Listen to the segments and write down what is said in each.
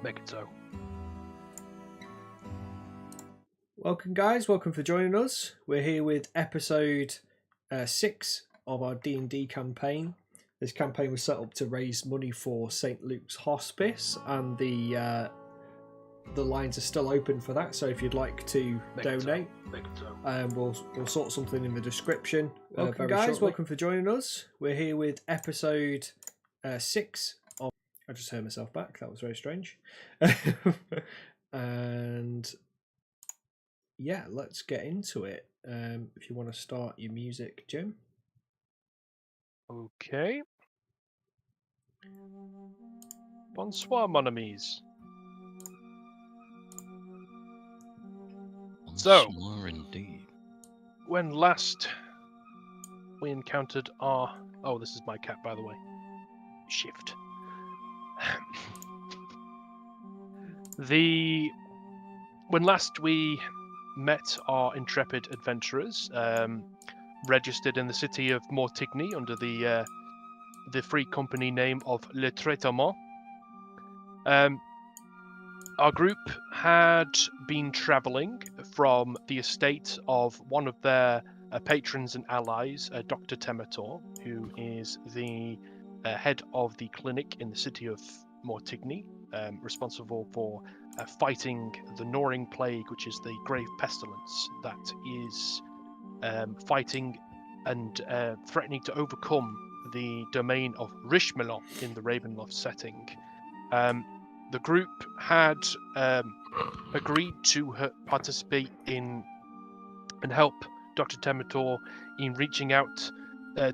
Make it so. Welcome, guys. Welcome for joining us. We're here with episode 6 of our D&D campaign. This campaign was set up to raise money for St Luke's Hospice, and the lines are still open for that. So if you'd like to donate, we'll sort something in the description. Welcome, guys. Shortly. Welcome for joining us. We're here with episode 6 of. I just heard myself back. That was very strange. And yeah, let's get into it. If you want to start your music, Jim. Okay. Bonsoir, mon amis. Bonsoir, indeed. When last we encountered our... Oh, this is my cat, by the way. Shift. When last we met our intrepid adventurers, registered in the city of Mortigny under the free company name of Le Traitement. Our group had been travelling from the estate of one of their patrons and allies, Dr. Temator, who is the head of the clinic in the city of Mortigny, responsible for fighting the gnawing plague, which is the grave pestilence that is fighting and threatening to overcome the domain of Richemelot in the Ravenloft setting. The group had agreed to participate in and help Dr. Temator in reaching out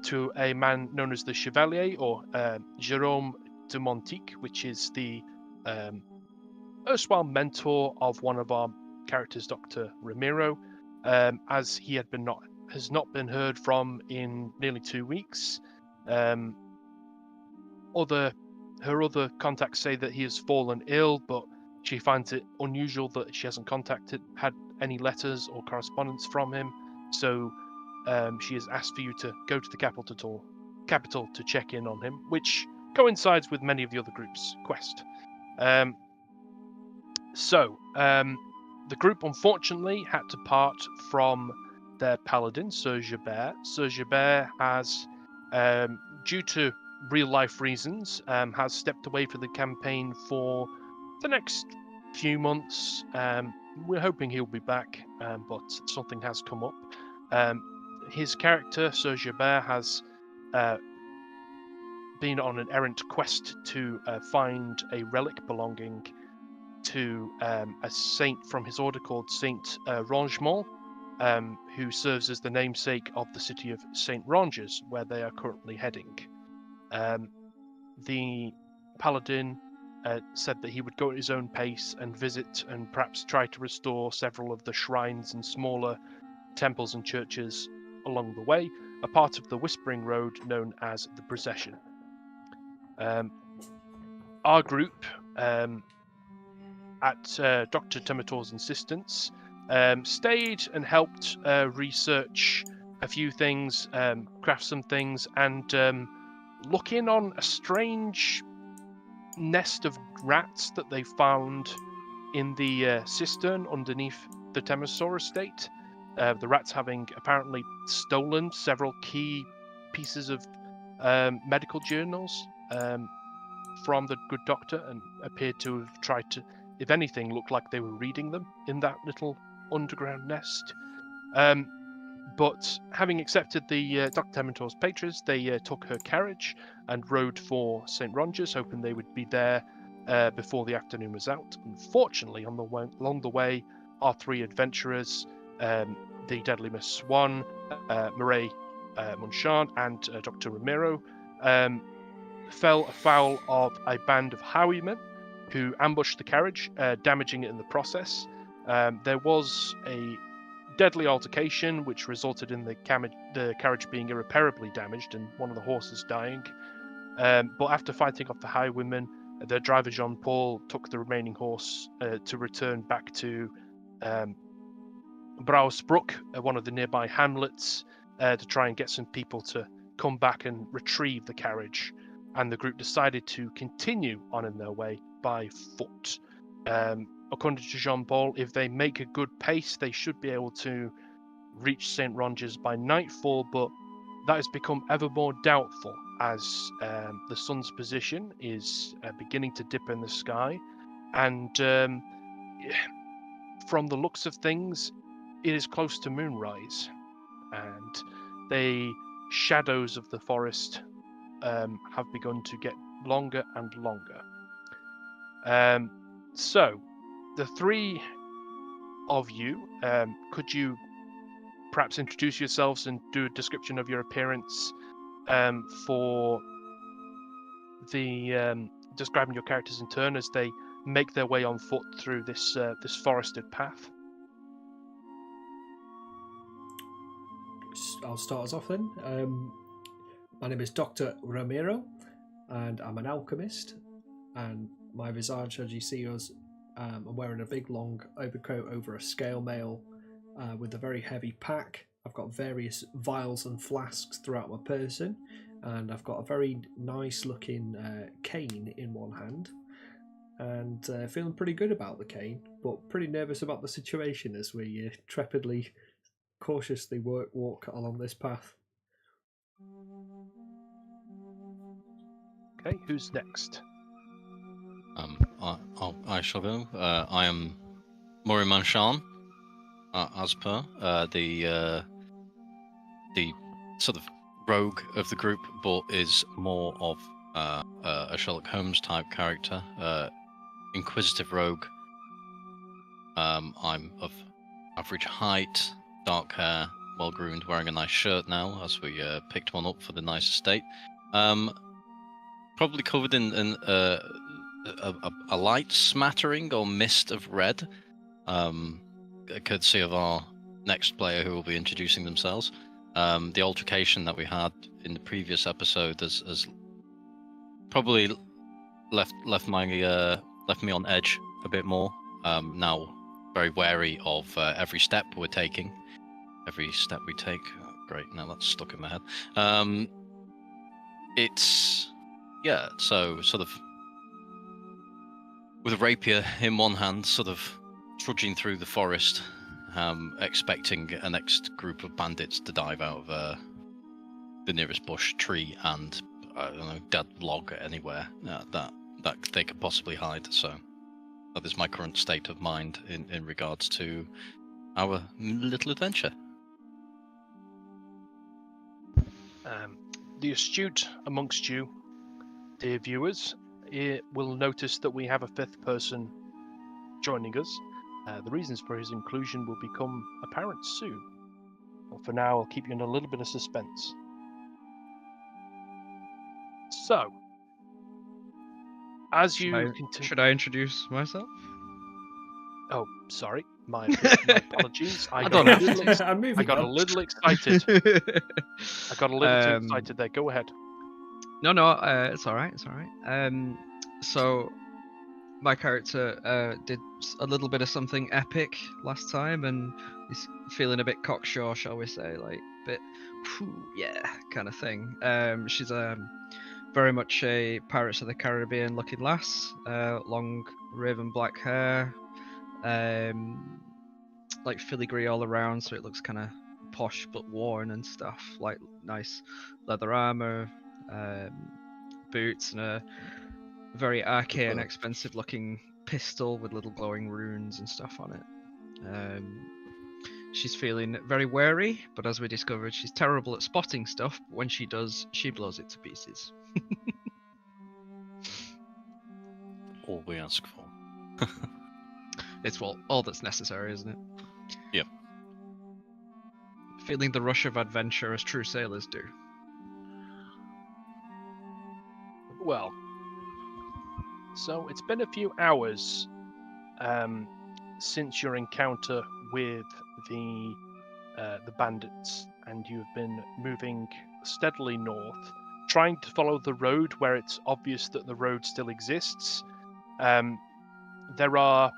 to a man known as the Chevalier, or Jérôme de Montique, which is the erstwhile mentor of one of our characters, Dr. Ramiro, as he has not been heard from in nearly 2 weeks. Her other contacts say that he has fallen ill, but she finds it unusual that she hasn't had any letters or correspondence from him. So she has asked for you to go to the capital to check in on him, which coincides with many of the other groups' quest. The group unfortunately had to part from their paladin, Sir Gerbert. Sir Gerbert has, due to real-life reasons, has stepped away from the campaign for the next few months. We're hoping he'll be back, but something has come up. His character, Sir Gerbert, has been on an errant quest to find a relic belonging to a saint from his order called St Ronges, who serves as the namesake of the city of St Ronges, where they are currently heading. The Paladin said that he would go at his own pace and visit and perhaps try to restore several of the shrines and smaller temples and churches along the way, a part of the Whispering Road known as the Procession. Our group, at Dr. Temator's insistence, stayed and helped research a few things, craft some things, and look in on a strange nest of rats that they found in the cistern underneath the Temator estate. The rats having apparently stolen several key pieces of medical journals from the good doctor, and appeared to have tried to, if anything, look like they were reading them in that little underground nest. But having accepted the Dr. Temator's patrons, they took her carriage and rode for St Ronges, hoping they would be there before the afternoon was out. Unfortunately, along the way, our 3 adventurers, the Deadly Miss Swan, Mireille Moncharn, and Dr. Ramiro, fell afoul of a band of highwaymen who ambushed the carriage, damaging it in the process. There was a deadly altercation, which resulted in the carriage being irreparably damaged and one of the horses dying. But after fighting off the highwaymen, the driver Jean-Paul took the remaining horse to return back to Brouwersbroek, one of the nearby hamlets, to try and get some people to come back and retrieve the carriage. and the group decided to continue on in their way by foot. According to Jean-Paul, if they make a good pace, they should be able to reach St Ronges by nightfall, but that has become ever more doubtful as the sun's position is beginning to dip in the sky, and from the looks of things, it is close to moonrise, and the shadows of the forest have begun to get longer and longer. So, the three of you, could you perhaps introduce yourselves and do a description of your appearance for the describing your characters in turn as they make their way on foot through this this forested path? I'll start us off then. My name is Dr. Ramiro, and I'm an alchemist. And my visage, as you see us, I'm wearing a big long overcoat over a scale mail with a very heavy pack. I've got various vials and flasks throughout my person, and I've got a very nice looking cane in one hand. And feeling pretty good about the cane, but pretty nervous about the situation as we trepidly, cautiously walk along this path. Okay, who's next? I shall go. I am Mori Manchan, as per the sort of rogue of the group, but is more of a Sherlock Holmes type character, inquisitive rogue. I'm of average height, dark hair, well groomed, wearing a nice shirt now, as we picked one up for the nice estate. Probably covered in a light smattering or mist of red, courtesy of our next player who will be introducing themselves. The altercation that we had in the previous episode has probably left me on edge a bit more. Now very wary of every step we're taking. Every step we take. Oh, great, now that's stuck in my head. So sort of with a rapier in one hand, sort of trudging through the forest, expecting a next group of bandits to dive out of the nearest bush, tree, and I don't know, dead log anywhere that they could possibly hide. So that is my current state of mind in regards to our little adventure. The astute amongst you, dear viewers, will notice that we have a fifth person joining us. The reasons for his inclusion will become apparent soon. But for now, I'll keep you in a little bit of suspense. So, as you continue... Should I introduce myself? Oh, sorry. My apologies. I got a little excited. I got a little too excited there. Go ahead. No, it's all right. It's all right. So my character did a little bit of something epic last time, and he's feeling a bit cocksure, shall we say, like bit, yeah, kind of thing. She's very much a Pirates of the Caribbean looking lass, long raven black hair. Like filigree all around, so it looks kind of posh but worn and stuff. Like nice leather armor, boots, and a very arcane, expensive looking pistol with little glowing runes and stuff on it. She's feeling very wary, but as we discovered, she's terrible at spotting stuff. But when she does, she blows it to pieces. All we ask for. It's all that's necessary, isn't it? Yep. Feeling the rush of adventure as true sailors do. Well, so it's been a few hours since your encounter with the bandits, and you've been moving steadily north, trying to follow the road where it's obvious that the road still exists. There are,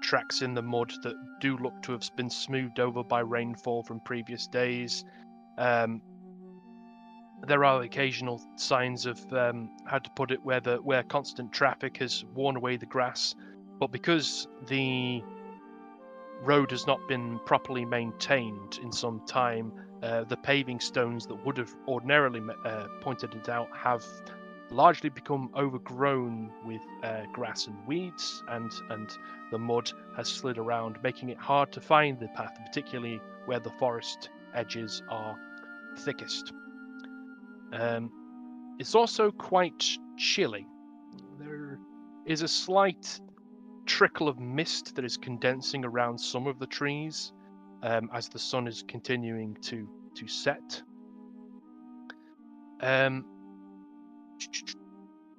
tracks in the mud that do look to have been smoothed over by rainfall from previous days. there are occasional signs of how to put it, where constant traffic has worn away the grass, but because the road has not been properly maintained in some time, the paving stones that would have ordinarily pointed it out have largely become overgrown with grass and weeds, and the mud has slid around, making it hard to find the path, particularly where the forest edges are thickest. It's also quite chilly. There is a slight trickle of mist that is condensing around some of the trees as the sun is continuing to set.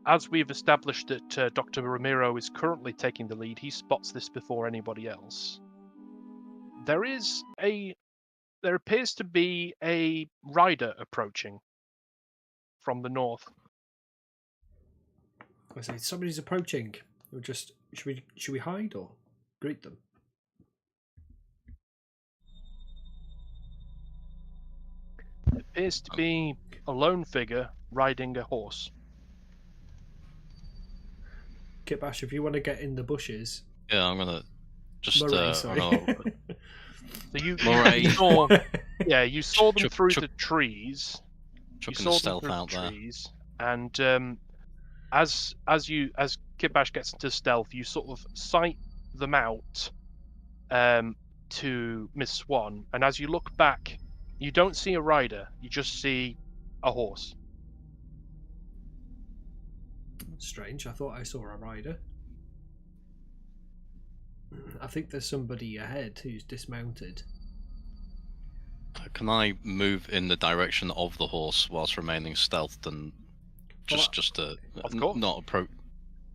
As we've established that Dr. Ramiro is currently taking the lead, he spots this before anybody else. There appears to be a rider approaching from the north. I say somebody's approaching. We'll just should we hide or greet them? It appears to be a lone figure riding a horse. Kitbash, if you want to get in the bushes. Yeah, I'm gonna just. Murray, sorry. So you Murray. saw, you saw them through the trees. Chucking the stealth out there. Trees, and as Kitbash gets into stealth, you sort of sight them out to Miss Swan, and as you look back, you don't see a rider, you just see a horse. Strange, I thought I saw a rider. I think there's somebody ahead who's dismounted. Can I move in the direction of the horse whilst remaining stealthed and of course. not approach?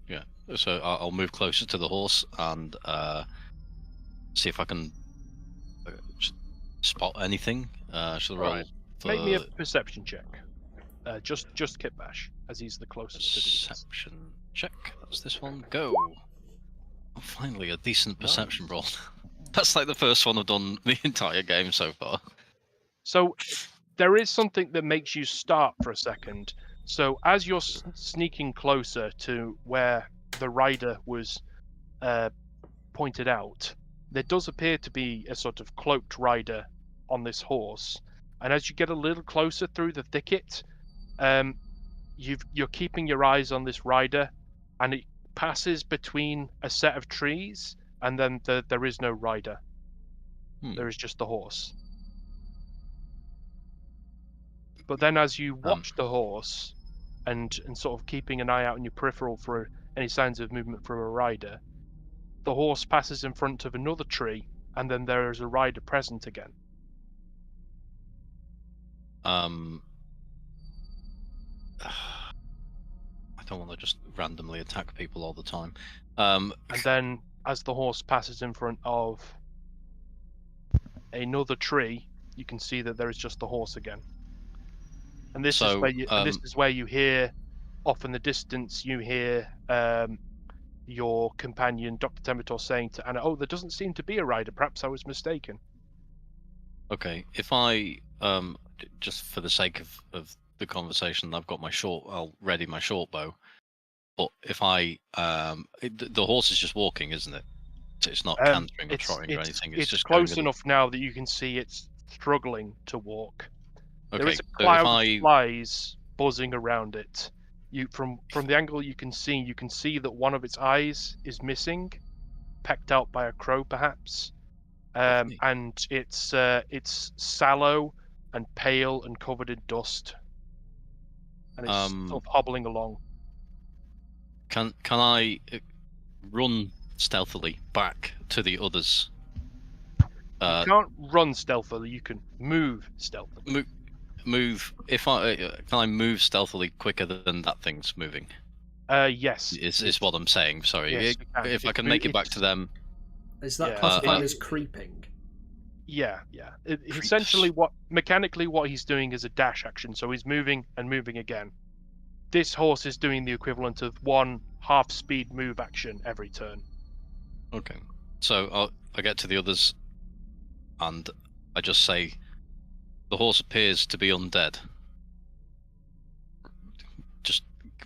Yeah, so I'll move closer to the horse and see if I can spot anything. Shall I roll? Right. Make me a perception check. Just Kitbash, as he's the closest to do this. Perception check. That's this one. Go. Oh, finally, a decent perception roll. That's like the first one I've done the entire game so far. So there is something that makes you start for a second. So as you're sneaking closer to where the rider was pointed out, there does appear to be a sort of cloaked rider on this horse. And as you get a little closer through the thicket, you're keeping your eyes on this rider, and it passes between a set of trees, and then there is no rider. There is just the horse. But then as you watch the horse and sort of keeping an eye out on your peripheral for any signs of movement from a rider, the horse passes in front of another tree, and then there is a rider present again. I don't want to just randomly attack people all the time. And then as the horse passes in front of another tree, you can see that there is just the horse again. And this is where you hear, off in the distance, you hear your companion, Dr. Temitor, saying to Anna, "Oh, there doesn't seem to be a rider. Perhaps I was mistaken." Okay, if I just for the sake of the conversation, I've got I'll ready my short bow. But if I the horse is just walking, isn't it? It's not cantering or trotting or anything. It's just close enough now that you can see it's struggling to walk. Okay, there is a cloud of flies buzzing around it. From the angle you can see that one of its eyes is missing, pecked out by a crow perhaps, and it's sallow and pale and covered in dust, and it's sort of hobbling along. Can I run stealthily back to the others? You can't run stealthily. You can move stealthily. Move. Can I move stealthily quicker than that thing's moving? Yes. Is what I'm saying. Sorry. Yes, if I can make it back to them. Is that classified as creeping? Yeah. Essentially, mechanically what he's doing is a dash action. So he's moving and moving again. This horse is doing the equivalent of one half-speed move action every turn. Okay. So I get to the others, and I just say, the horse appears to be undead.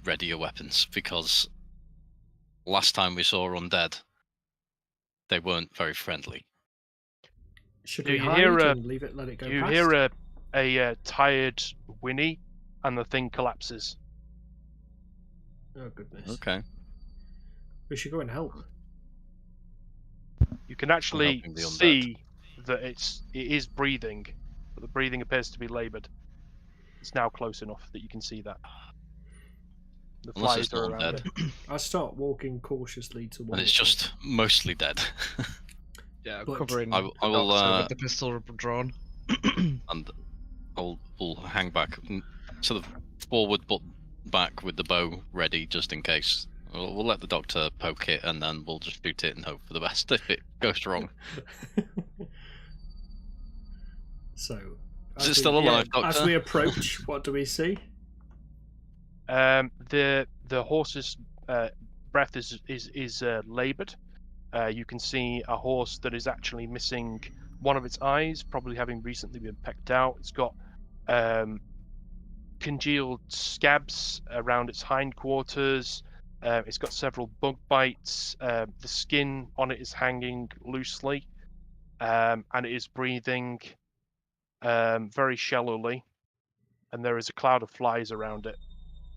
ready your weapons, because last time we saw undead, they weren't very friendly. Should Do we you hide hear and let it go You past? hear a tired whinny, and the thing collapses. Oh goodness. Okay. We should go and help. You can actually helping the undead. see that it is breathing, but the breathing appears to be laboured. It's now close enough that you can see that. The Unless it's flies are not around undead. it. I start walking cautiously towards. And it's just mostly dead. Yeah, But covering I the will, doctor with the pistol drawn. And we'll hang back, sort of forward but back with the bow ready, just in case. We'll let the doctor poke it, and then we'll just shoot it and hope for the best if it goes wrong. So, Is it still alive, Doctor? As we approach, what do we see? The horse's breath is laboured. You can see a horse that is actually missing one of its eyes, probably having recently been pecked out. It's got congealed scabs around its hindquarters. It's got several bug bites. The skin on it is hanging loosely, and it is breathing very shallowly. And there is a cloud of flies around it.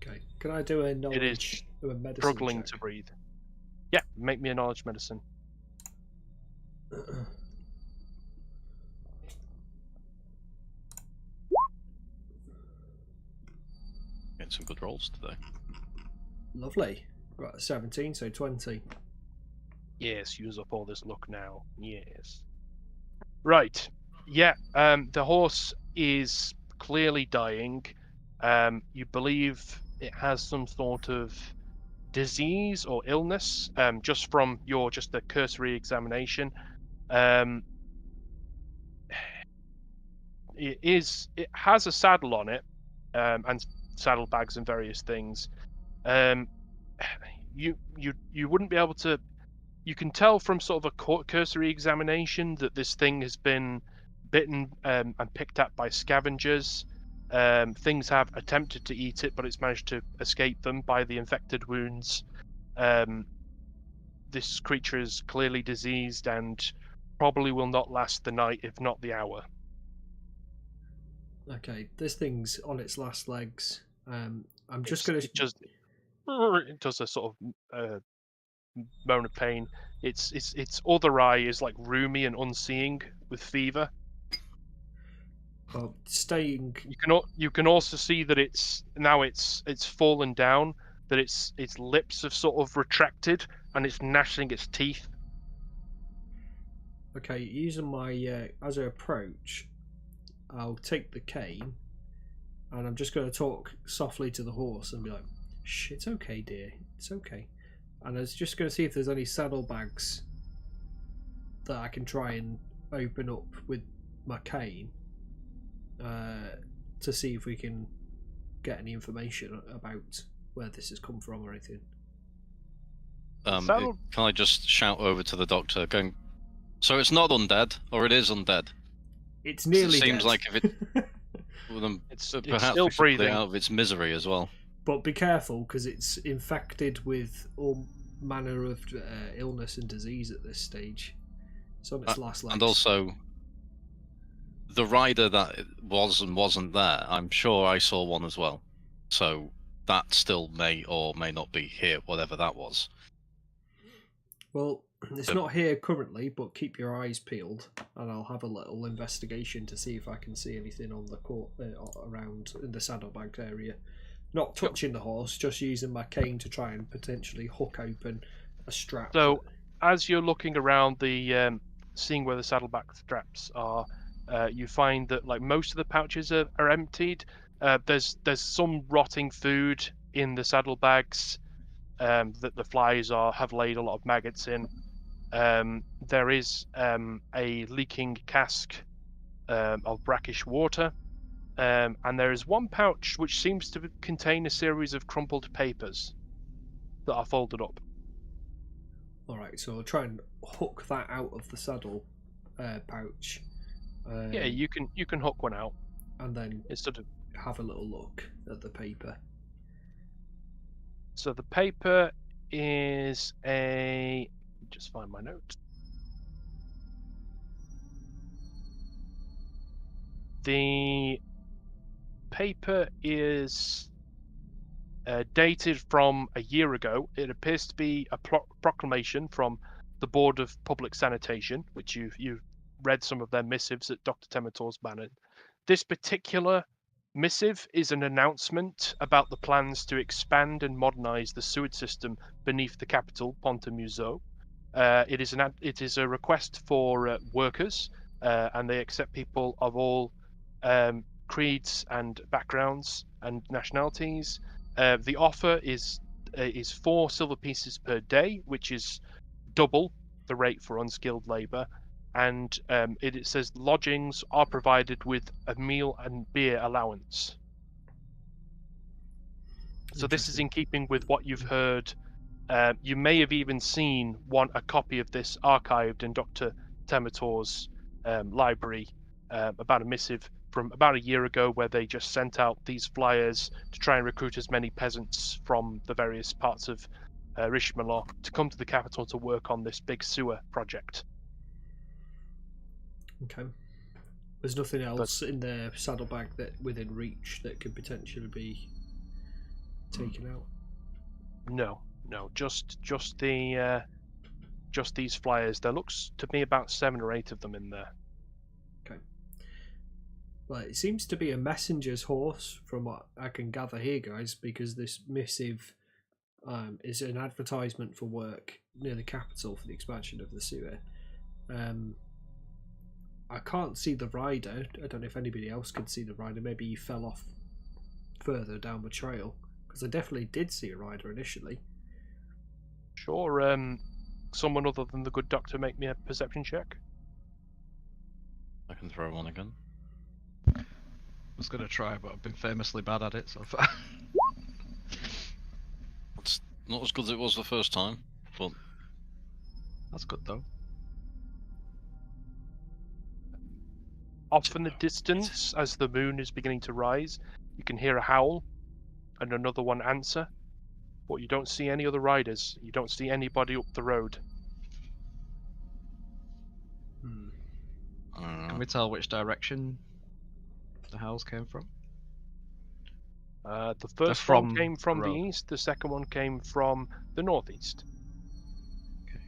Okay, can I do a knowledge? It is a medicine struggling check? to breathe. Yeah, make me a knowledge medicine. Getting some good rolls today. Lovely. Got a 17, so 20. Yes, use up all this luck now. Yes. Right. Yeah. The horse is clearly dying. You believe it has some sort of disease or illness. Just from the cursory examination. It has a saddle on it, and saddlebags and various things. You wouldn't be able to. You can tell from sort of a cursory examination that this thing has been bitten and picked at by scavengers. Things have attempted to eat it, but it's managed to escape them by the infected wounds. This creature is clearly diseased and probably will not last the night, if not the hour. Okay, this thing's on its last legs. I'm just going to. It does a sort of moan of pain. Its other eye is like rheumy and unseeing with fever. Staying. You can also see that it's fallen down. That its lips have sort of retracted and it's gnashing its teeth. Okay, using my as I approach, I'll take the cane, and I'm just going to talk softly to the horse and be like, "Shh, it's okay, dear. It's okay." And I was just going to see if there's any saddlebags that I can try and open up with my cane to see if we can get any information about where this has come from or anything. Can I just shout over to the doctor, going, so it's not undead, or it is undead? It's nearly It seems dead. like if it... it's perhaps still we should breathing. put it out of its misery as well. But be careful, because it's infected with all manner of illness and disease at this stage. It's on its last legs. And also, the rider that was and wasn't there, I'm sure I saw one as well. So that still may or may not be here, whatever that was. Well, it's not here currently, but keep your eyes peeled, and I'll have a little investigation to see if I can see anything on the court around in the saddlebags area. Not touching the horse, just using my cane to try and potentially hook open a strap. So, as you're looking around seeing where the saddlebag straps are, you find that like most of the pouches are emptied. There's some rotting food in the saddlebags that the flies have laid a lot of maggots in. There is a leaking cask of brackish water. And there is one pouch which seems to contain a series of crumpled papers that are folded up. Alright, so I'll try and hook that out of the saddle pouch. Yeah, you can hook one out. And then instead of have a little look at the paper. So the paper is a. Just find my note. The paper is dated from a year ago. It appears to be a proclamation from the Board of Public Sanitation, which you've read some of their missives at Dr. Temetor's manor. This particular missive is an announcement about the plans to expand and modernize the sewage system beneath the capital, Pont-à-Museau. It is a request for workers, and they accept people of all creeds and backgrounds and nationalities. The offer is 4 silver pieces per day, which is double the rate for unskilled labour, and it says lodgings are provided with a meal and beer allowance. So this is in keeping with what you've heard. You may have even seen a copy of this archived in Dr. Temetor's library about a missive from about a year ago, where they just sent out these flyers to try and recruit as many peasants from the various parts of Richemelot to come to the capital to work on this big sewer project. Okay. There's nothing else in their saddlebag that within reach that could potentially be taken out. No, just these flyers. There looks to be about 7 or 8 of them in there. Okay. Well, it seems to be a messenger's horse, from what I can gather here, guys, because this missive is an advertisement for work near the capital for the expansion of the sewer. I can't see the rider. I don't know if anybody else can see the rider. Maybe he fell off further down the trail, because I definitely did see a rider initially. Sure. Someone other than the good doctor make me a perception check. I can throw one again. I was going to try, but I've been famously bad at it so far. It's not as good as it was the first time, but That's good though. Off in the distance, as the moon is beginning to rise, you can hear a howl and another one answer, but you don't see any other riders. You don't see anybody up the road. Can we tell which direction the howls came from? The first one came from the east, the second one came from the northeast. Okay.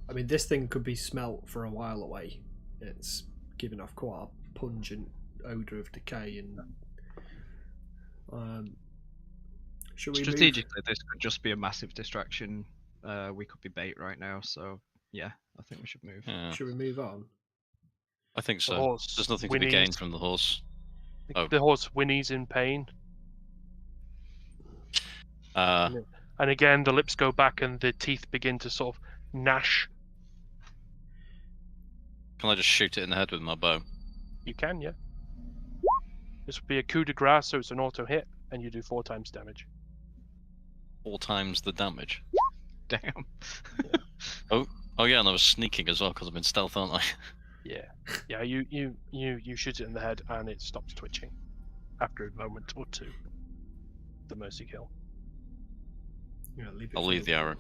I mean, this thing could be smelt for a while away. It's giving off quite a pungent odour of decay, and should we strategically this could just be a massive distraction. We could be bait right now, so yeah, I think we should move. yeah, Should we move on? I think The so. horse There's nothing to be gained from the horse. The horse whinnies in pain. And again, the lips go back and the teeth begin to sort of gnash. Can I just shoot it in the head with my bow? You can, yeah. This would be a coup de grace, so it's an auto hit, and you do 4 times damage. 4 times the damage. Damn. Oh yeah, and I was sneaking as well because I'm in stealth, aren't I? Yeah. You shoot it in the head, and it stops twitching after a moment or 2. The mercy kill. Yeah, I'll leave the arrow.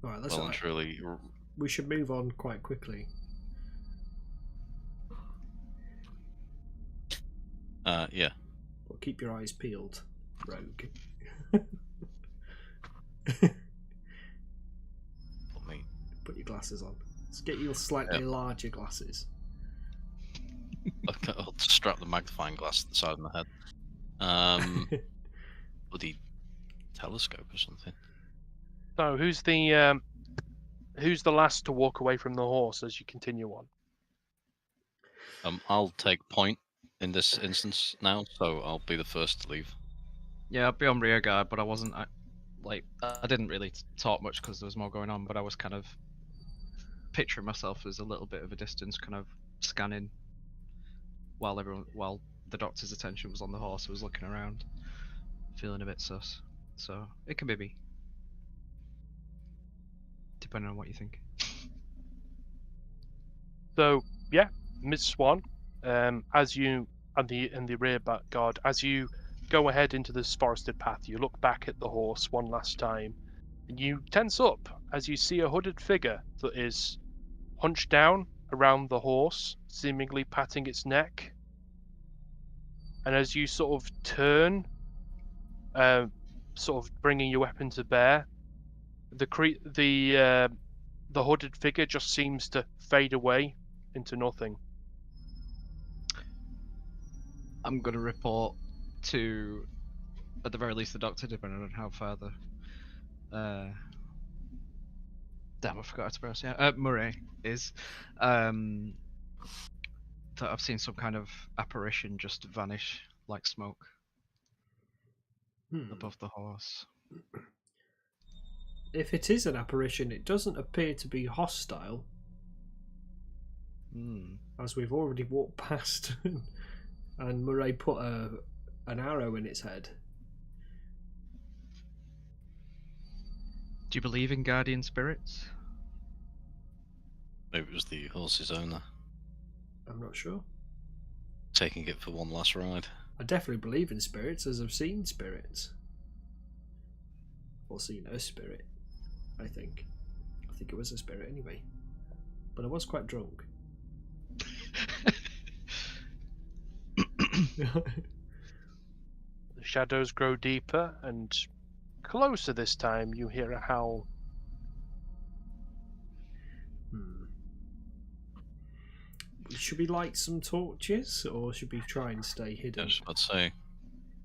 Alright, that's Well all and right. truly. We should move on quite quickly. Yeah. Well, keep your eyes peeled, rogue. Put your glasses on. Let's get your slightly larger glasses. I'll strap the magnifying glass to the side of my head. Bloody telescope or something. So who's the last to walk away from the horse as you continue on? I'll take point in this instance now, so I'll be the first to leave. Yeah, I'll be on rear guard, but I wasn't I didn't really talk much because there was more going on, but I was kind of picturing myself as a little bit of a distance, kind of scanning while the doctor's attention was on the horse. I was looking around, feeling a bit sus. So it can be me, depending on what you think. So yeah, Ms. Swan, as you in the rear back guard, as you go ahead into this forested path, you look back at the horse one last time, and you tense up as you see a hooded figure that is hunched down around the horse, seemingly patting its neck. And as you sort of turn, sort of bringing your weapon to bear, the hooded figure just seems to fade away into nothing. I'm going to report to, at the very least, the doctor, depending on how far the... damn, I forgot how to pronounce it. Murray is. That I've seen some kind of apparition just vanish like smoke above the horse. If it is an apparition, it doesn't appear to be hostile, as we've already walked past, and Murray put an arrow in its head. Do you believe in guardian spirits? Maybe it was the horse's owner, I'm not sure. taking it for one last ride. I definitely believe in spirits, as I've seen spirits. Or seen a spirit, I think. I think it was a spirit anyway. But I was quite drunk. The shadows grow deeper, and closer this time you hear a howl. Should we light some torches, or should we try and stay I hidden? was about to say,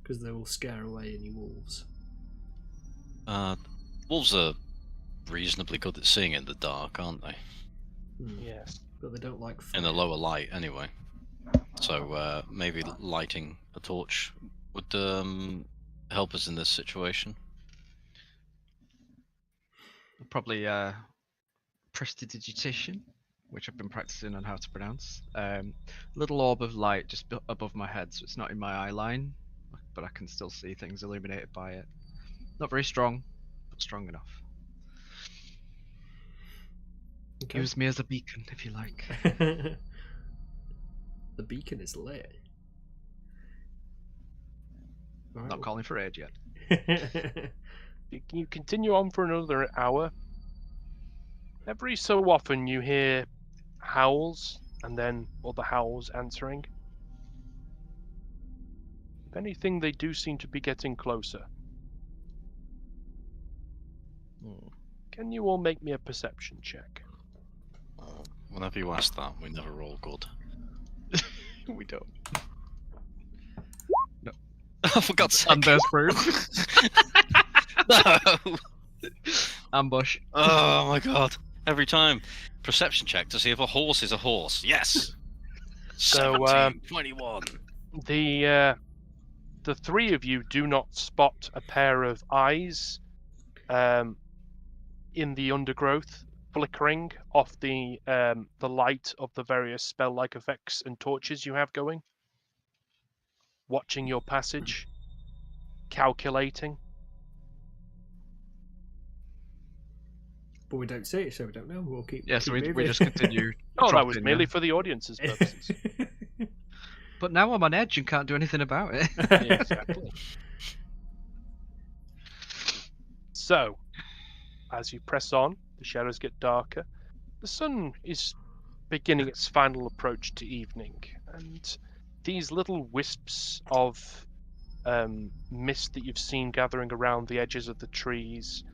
Because they will scare away any wolves. wolves are reasonably good at seeing in the dark, aren't they? Yes. But they don't like fire. In the lower light, anyway. So maybe lighting a torch would help us in this situation. Probably prestidigitation, which I've been practicing on how to pronounce. Little orb of light just above my head, so it's not in my eye line, but I can still see things illuminated by it. Not very strong, but strong enough. Okay. Use me as a beacon if you like. The beacon is lit. Right. Not calling for aid yet. You continue on for another hour. Every so often you hear howls, and then other howls answering. If anything, they do seem to be getting closer. Can you all make me a perception check? Whenever you ask that, we never roll good. We don't. No. For God's sake. I'm desperate. No! Ambush. Oh my god. Every time. Perception check to see if a horse is a horse. Yes! So, 17, 21. The three of you do not spot a pair of eyes in the undergrowth flickering off the light of the various spell-like effects and torches you have going. Watching your passage. Calculating. But we don't see it, so we don't know. We'll keep. Yeah, so keep we moving. just continue. Oh, that was trotting, merely yeah. for the audience's purposes. But now I'm on edge and can't do anything about it. Yeah, exactly. So, as you press on, the shadows get darker. The sun is beginning its final approach to evening, and these little wisps of mist that you've seen gathering around the edges of the trees,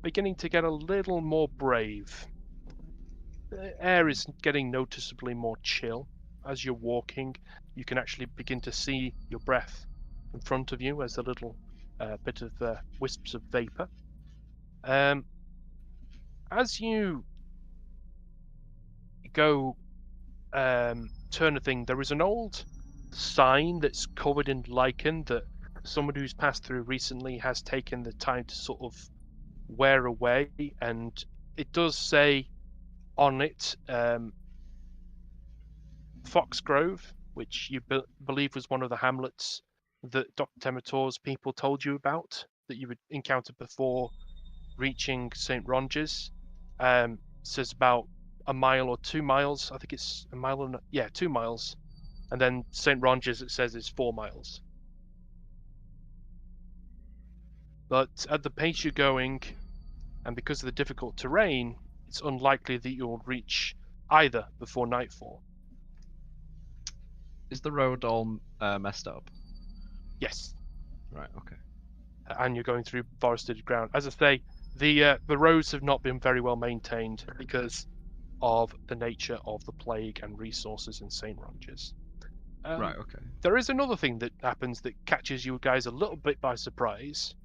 beginning to get a little more brave. The air is getting noticeably more chill. As you're walking, you can actually begin to see your breath in front of you as a little bit of wisps of vapor. As you go turn a thing, there is an old sign that's covered in lichen that someone who's passed through recently has taken the time to sort of wear away, and it does say on it Foxgrove, which you believe was one of the hamlets that Dr. Temetor's people told you about, that you had encountered before reaching St Ronges. Says about a mile or 2 miles. I think it's a mile and 2 miles. And then St Ronges, it says, is 4 miles. But at the pace you're going, and because of the difficult terrain, it's unlikely that you'll reach either before nightfall. Is the road all messed up? Yes, Right. Okay. and you're going through forested ground. As I say, the roads have not been very well maintained because of the nature of the plague and resources in St Ronges. Right. Okay. There is another thing that happens that catches you guys a little bit by surprise.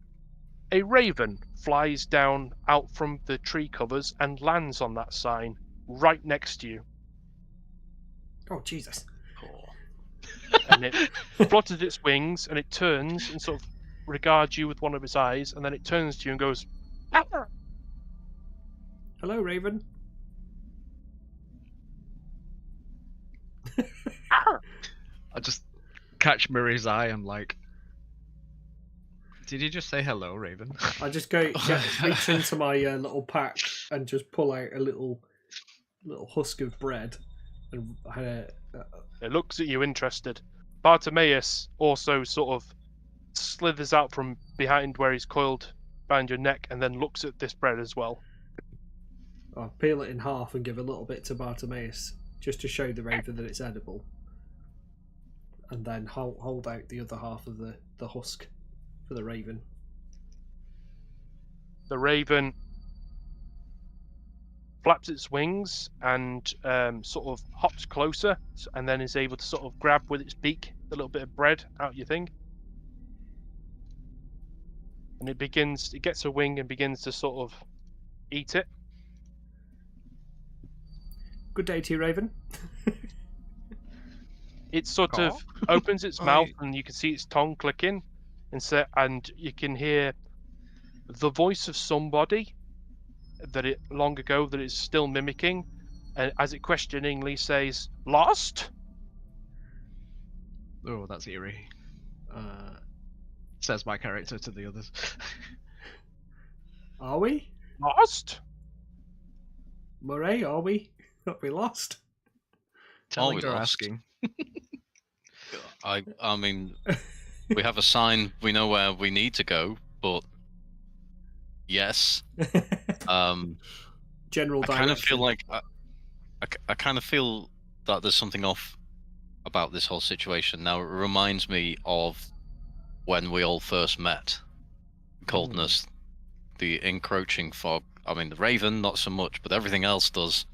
A raven flies down out from the tree covers and lands on that sign right next to you. Oh, Jesus. And it flutters its wings and it turns and sort of regards you with one of its eyes, and then it turns to you and goes, "Ah!" Hello, Raven. I just catch Murray's eye. I'm like, did you just say hello, Raven? I just reach into my little pack and just pull out a little husk of bread, and It looks at you interested. Bartimaeus also sort of slithers out from behind where he's coiled behind your neck and then looks at this bread as well. I'll peel it in half and give a little bit to Bartimaeus just to show the raven that it's edible, and then hold out the other half of the husk for the raven. The raven flaps its wings and sort of hops closer, and then is able to sort of grab with its beak a little bit of bread out your thing. And it gets a wing and begins to sort of eat it. Good day to you, Raven. It sort of opens its mouth and you can see its tongue clicking, and you can hear the voice of somebody that it long ago that it's still mimicking, and as it questioningly says, "Lost?" Oh, that's eerie. Says my character to the others. Are we? Lost? Murray, are we? Are we lost? Telling we or lost? asking? I mean, we have a sign. We know where we need to go, but yes. General I direction. kind of feel like I kind of feel that there's something off about this whole situation. Now, it reminds me of when we all first met. Coldness, the encroaching fog. I mean, the raven, not so much, but everything else does.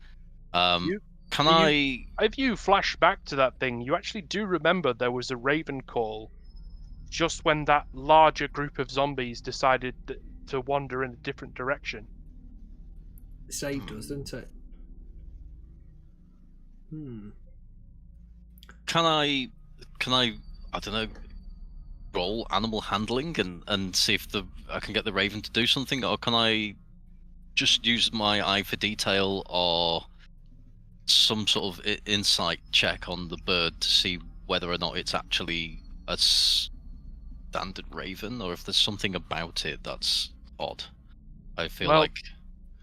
If you flash back to that thing, you actually do remember there was a raven call just when that larger group of zombies decided to wander in a different direction. It saved us, didn't it? Can I don't know, roll animal handling and see if I can get the raven to do something, or can I just use my eye for detail or some sort of insight check on the bird to see whether or not it's actually a standard raven, or if there's something about it that's odd? I feel like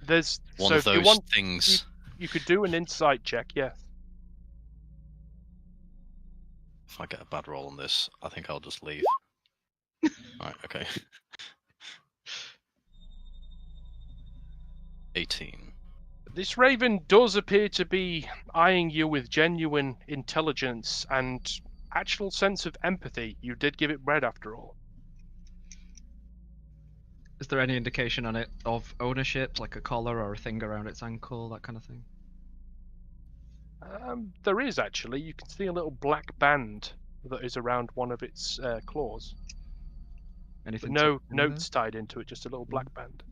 there's one of those things. You could do an insight check, yes. If I get a bad roll on this, I think I'll just leave. Right, okay. 18. This raven does appear to be eyeing you with genuine intelligence and actual sense of empathy. You did give it bread after all. Is there any indication on it of ownership, like a collar or a thing around its ankle, that kind of thing? There is actually. You can see a little black band that is around one of its claws. Anything? But no notes tied into it, just a little black band.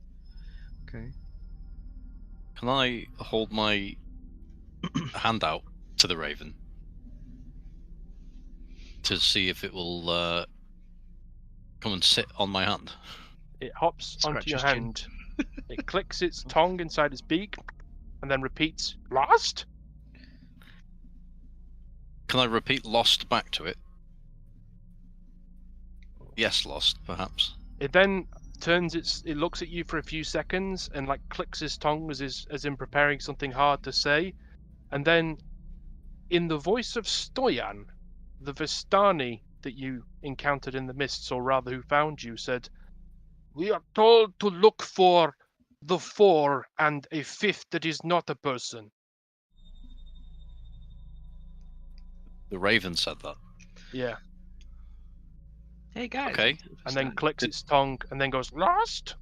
Okay. Can I hold my hand out to the raven to see if it will come and sit on my hand? It hops onto your its chin. hand. It clicks its tongue inside its beak, and then repeats, "Lost?" Can I repeat "lost" back to it? Yes, lost, perhaps. It then it looks at you for a few seconds and like clicks his tongue as in preparing something hard to say, and then in the voice of Stoyan, the Vistani that you encountered in the mists, or rather who found you, said, We are told to look for the 4 and a 5th that is not a person. The Raven said that. Yeah. Hey guys. Okay. And then clicks its tongue and then goes, lost?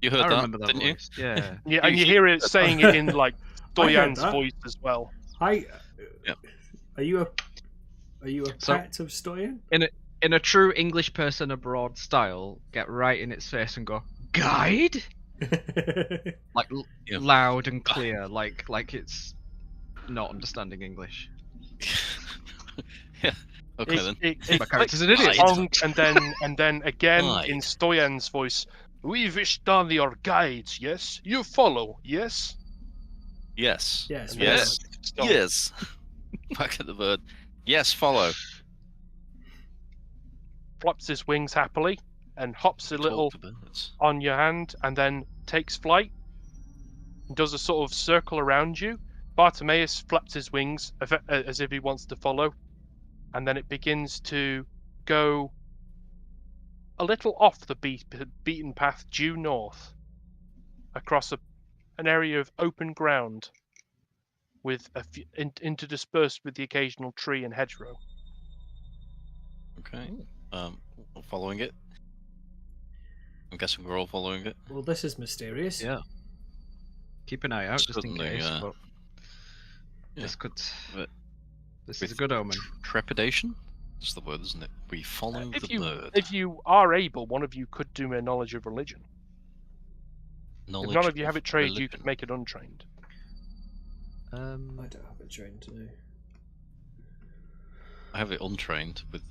You heard I that, remember that didn't voice. Yeah. Yeah, and you hear it saying it in like I heard Stoyan's that. voice as well. Hi. Yep. Are you a So- pet of Stoyan? In a true English person abroad style, get right in its face and go, guide? Like Yeah. loud and clear, like it's not understanding English. Yeah. Okay then. It My character's an clicks idiot. its tongue and then again Right. in Stoyan's voice, we wish down your guides, yes? You follow, yes? Yes. Yes. And very then Yes. much. it's done. Yes. Back at the bird. Yes, follow. Flaps his wings happily and hops a little Talk to birds. on your hand and then takes flight and does a sort of circle around you. Bartimaeus flaps his wings as if he wants to follow, and then it begins to go a little off the beaten path due north across an area of open ground with interdispersed with the occasional tree and hedgerow. Okay. Following it. I'm guessing we're all following it. Well, this is mysterious. Yeah. Keep an eye out just in Certainly, case. yeah. But Yeah. this could. But This with is a good omen. Trepidation? That's the word, isn't it? We follow the bird. If you are able, one of you could do a knowledge of religion. Knowledge If none of you have it trained, you religion. could make it untrained. I don't have a train to do. I have it untrained with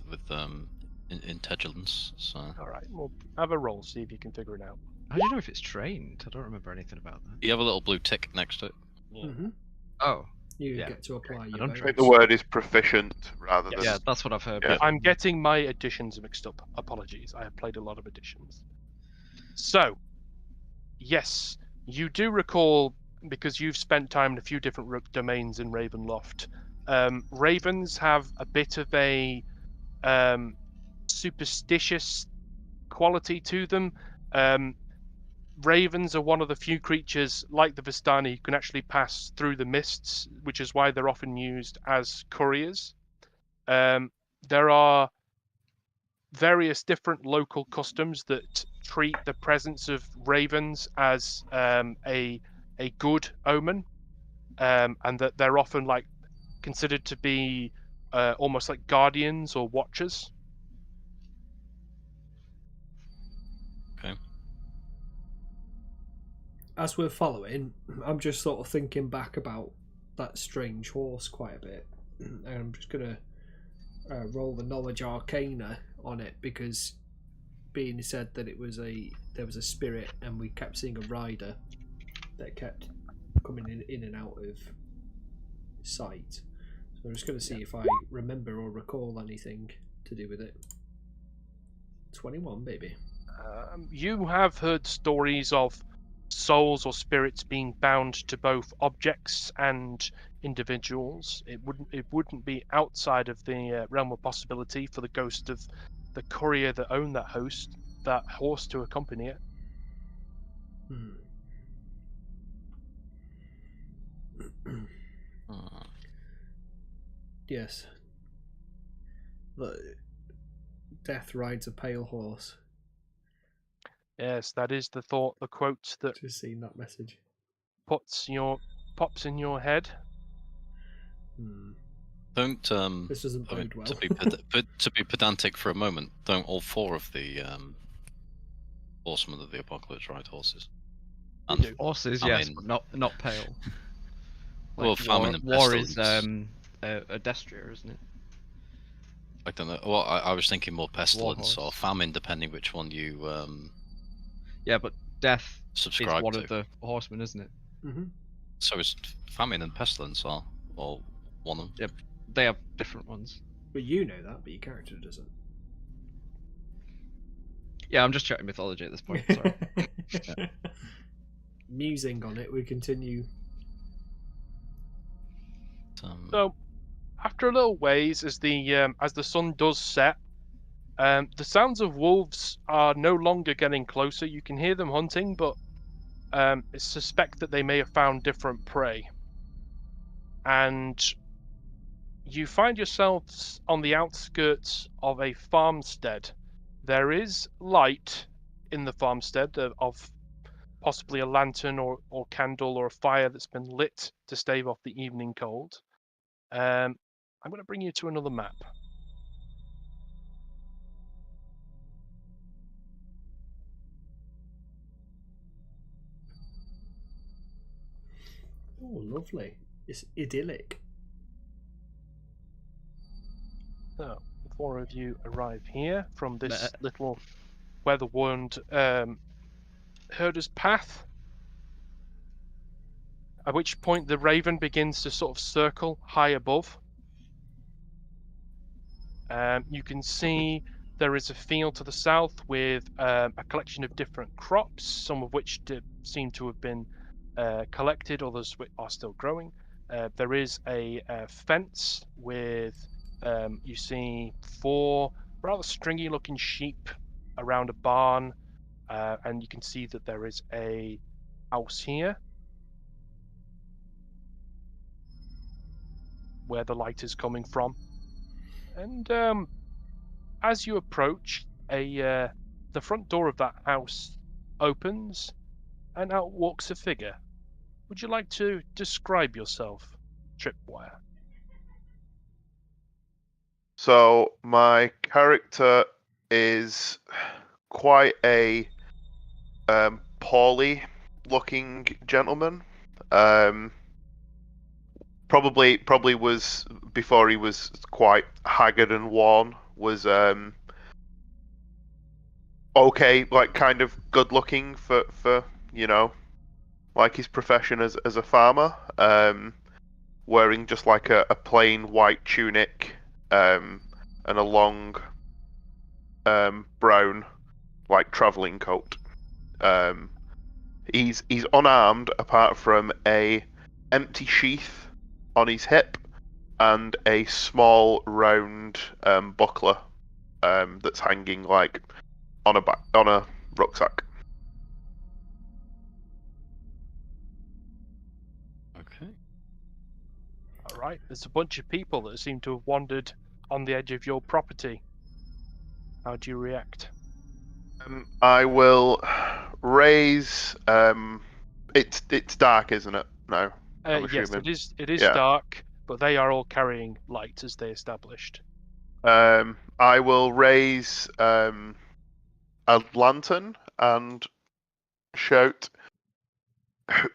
intelligence, so All right, well, have a roll, see if you can figure it out. How do you know if it's trained? I don't remember anything about that. you have a little blue tick next to it. Yeah. Mm-hmm. Oh, You Yeah. get to apply your don't bonus. I think the word is proficient rather than. yeah, that's what I've heard. Yeah. I'm getting my editions mixed up. Apologies, I have played a lot of editions. So, yes, you do recall, because you've spent time in a few different domains in Ravenloft. Ravens have a bit of a superstitious quality to them. Ravens are one of the few creatures, like the Vistani, who can actually pass through the mists, which is why they're often used as couriers. There are various different local customs that treat the presence of ravens as a good omen, and that they're often like considered to be almost like guardians or watchers. Okay. As we're following, I'm just sort of thinking back about that strange horse quite a bit, and I'm just gonna roll the knowledge arcana on it, because being said that there was a spirit, and we kept seeing a rider that kept coming in and out of sight. So I'm just going to see if I remember or recall anything to do with it. 21, baby. You have heard stories of souls or spirits being bound to both objects and individuals. It wouldn't be outside of the realm of possibility for the ghost of the courier that owned that horse to accompany it. Yes. Look, death rides a pale horse. Yes, that is the quote that Just seen that message. pops in your head. Don't This doesn't bode well. to be pedantic for a moment. Don't all four of the horsemen of the apocalypse ride horses? And do. Horses, famine. yes, but not pale. Well, famine and war is pestilence. a destria, isn't it? I don't know. Well, I was thinking more pestilence or horse. famine, depending which one you Yeah, but death is subscribe one to. of the horsemen, isn't it? Mm-hmm. So it's famine and pestilence are all one of them. Yep. They have different ones. But you know that, but your character doesn't. Yeah, I'm just chatting mythology at this point. Sorry. Musing on it, we continue. So, after a little ways, as the sun does set, The sounds of wolves are no longer getting closer. You can hear them hunting, but suspect that they may have found different prey. And you find yourselves on the outskirts of a farmstead. There is light in the farmstead of possibly a lantern or candle or a fire that's been lit to stave off the evening cold. I'm going to bring you to another map. Oh, lovely. It's idyllic. So, the four of you arrive here from this little weather-worn herder's path, at which point the raven begins to sort of circle high above. You can see there is a field to the south with a collection of different crops, some of which seem to have been collected, others are still growing. There is a fence with, you see 4 rather stringy looking sheep around a barn, and you can see that there is a house here where the light is coming from. And as you approach, the front door of that house opens, and out walks a figure. Would you like to describe yourself, Tripwire? So my character is quite a poorly looking gentleman. Probably was, before he was quite haggard and worn, was okay, like kind of good looking for like his profession as a farmer. Wearing just like a plain white tunic, and a long brown like travelling coat. He's unarmed apart from a empty sheath on his hip and a small round buckler that's hanging like on a rucksack. Okay. All right. There's a bunch of people that seem to have wandered on the edge of your property. How do you react? I will raise. It's dark, isn't it? No. I'm Yes, assuming. it is Yeah. dark, but they are all carrying light as they established. I will raise a lantern and shout,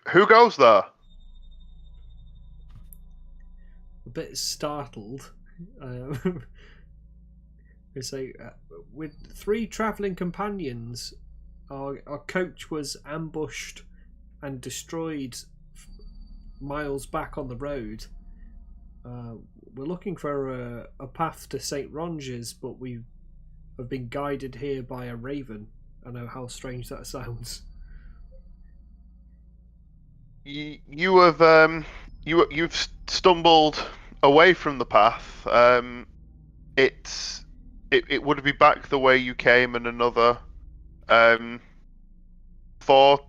"Who goes there?" A bit startled. We say, with 3 travelling companions, our coach was ambushed and destroyed miles back on the road. We're looking for a path to St Ronges, but we have been guided here by a raven. I know how strange that sounds. You have you've stumbled away from the path. It would be back the way you came, and another 4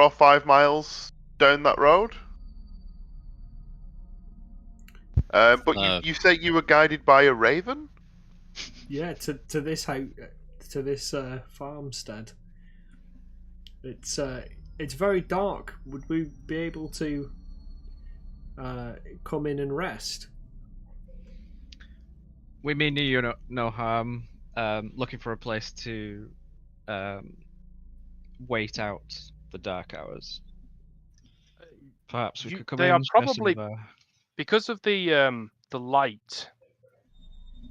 or 5 miles down that road. But you say you were guided by a raven? Yeah, to this house, to this farmstead. It's very dark. Would we be able to come in and rest? We mean you no harm. Looking for a place to wait out the dark hours. Perhaps we could come in. They are share probably, some, because of the light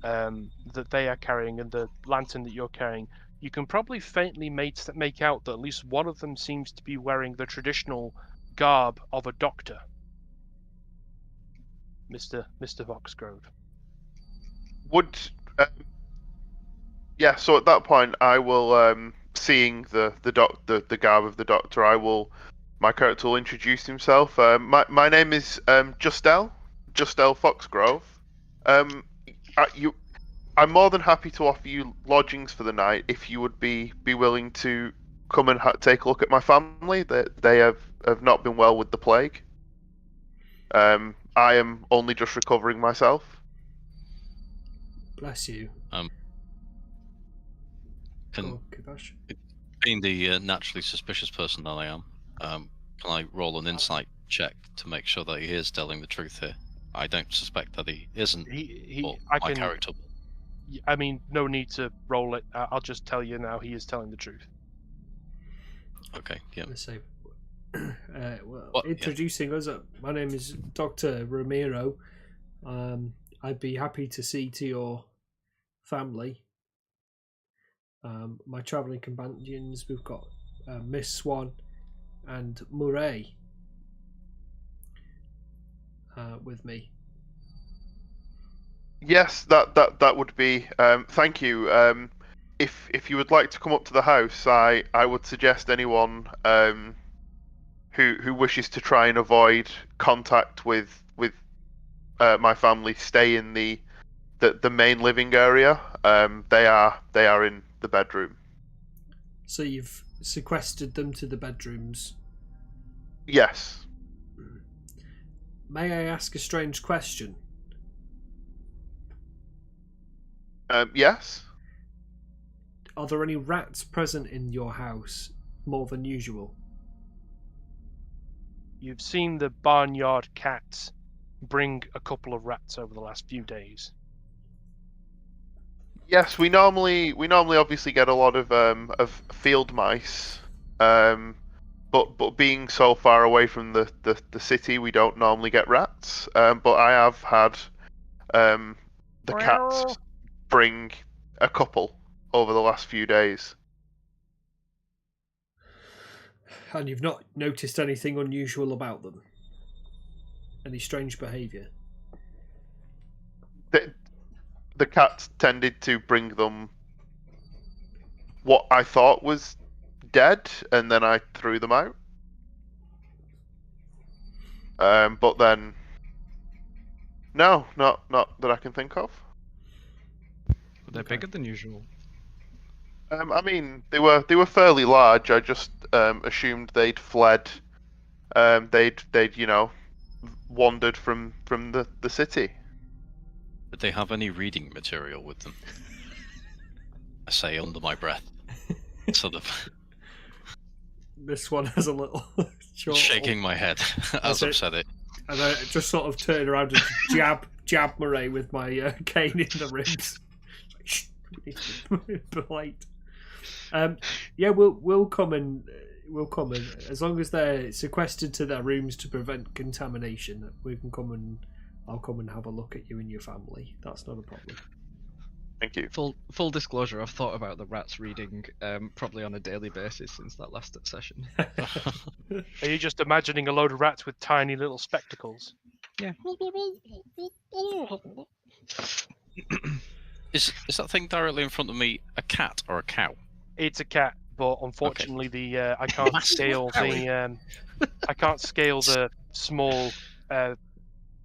that they are carrying and the lantern that you're carrying. You can probably faintly make out that at least one of them seems to be wearing the traditional garb of a doctor, Mr. Voxgrove. Would yeah. So at that point, I will seeing the garb of the doctor. My character will introduce himself. My name is Justel Foxgrove. I'm more than happy to offer you lodgings for the night if you would be willing to come and take a look at my family. They have not been well with the plague. I am only just recovering myself. Bless you. Being the naturally suspicious person that I am, can I roll an insight check to make sure that he is telling the truth here? I don't suspect that he isn't. My character. I mean, no need to roll it. I'll just tell you now. He is telling the truth. Okay. Yeah. So, introducing us, my name is Dr. Ramiro. I'd be happy to see to your family. My travelling companions, we've got Miss Swan and Murray with me. Yes, that would be. Thank you. If you would like to come up to the house, I would suggest anyone who wishes to try and avoid contact with my family stay in the main living area. They are in the bedroom. So you've sequestered them to the bedrooms? Yes. May I ask a strange question? Yes. Are there any rats present in your house more than usual? You've seen the barnyard cats bring a couple of rats over the last few days. Yes, we normally obviously get a lot of field mice, but being so far away from the city, we don't normally get rats. But I have had the cats bring a couple over the last few days. And you've not noticed anything unusual about them? Any strange behaviour? The cats tended to bring them what I thought was dead, and then I threw them out. But then, no, not that I can think of. They're bigger than usual. I mean, they were fairly large. I just assumed they'd fled. They'd wandered from the city. Did they have any reading material with them? I say under my breath. Sort of. This one has a little... shaking my head as I've said it. And I just sort of turn around and jab Murray with my cane in the ribs. Shh, polite. Yeah, we'll come and as long as they're sequestered to their rooms to prevent contamination, we can come and I'll come and have a look at you and your family. That's not a problem. Thank you. Full disclosure, I've thought about the rats reading probably on a daily basis since that last session. Are you just imagining a load of rats with tiny little spectacles? Yeah. Is that thing directly in front of me a cat or a cow? It's a cat, but unfortunately I can't scale the small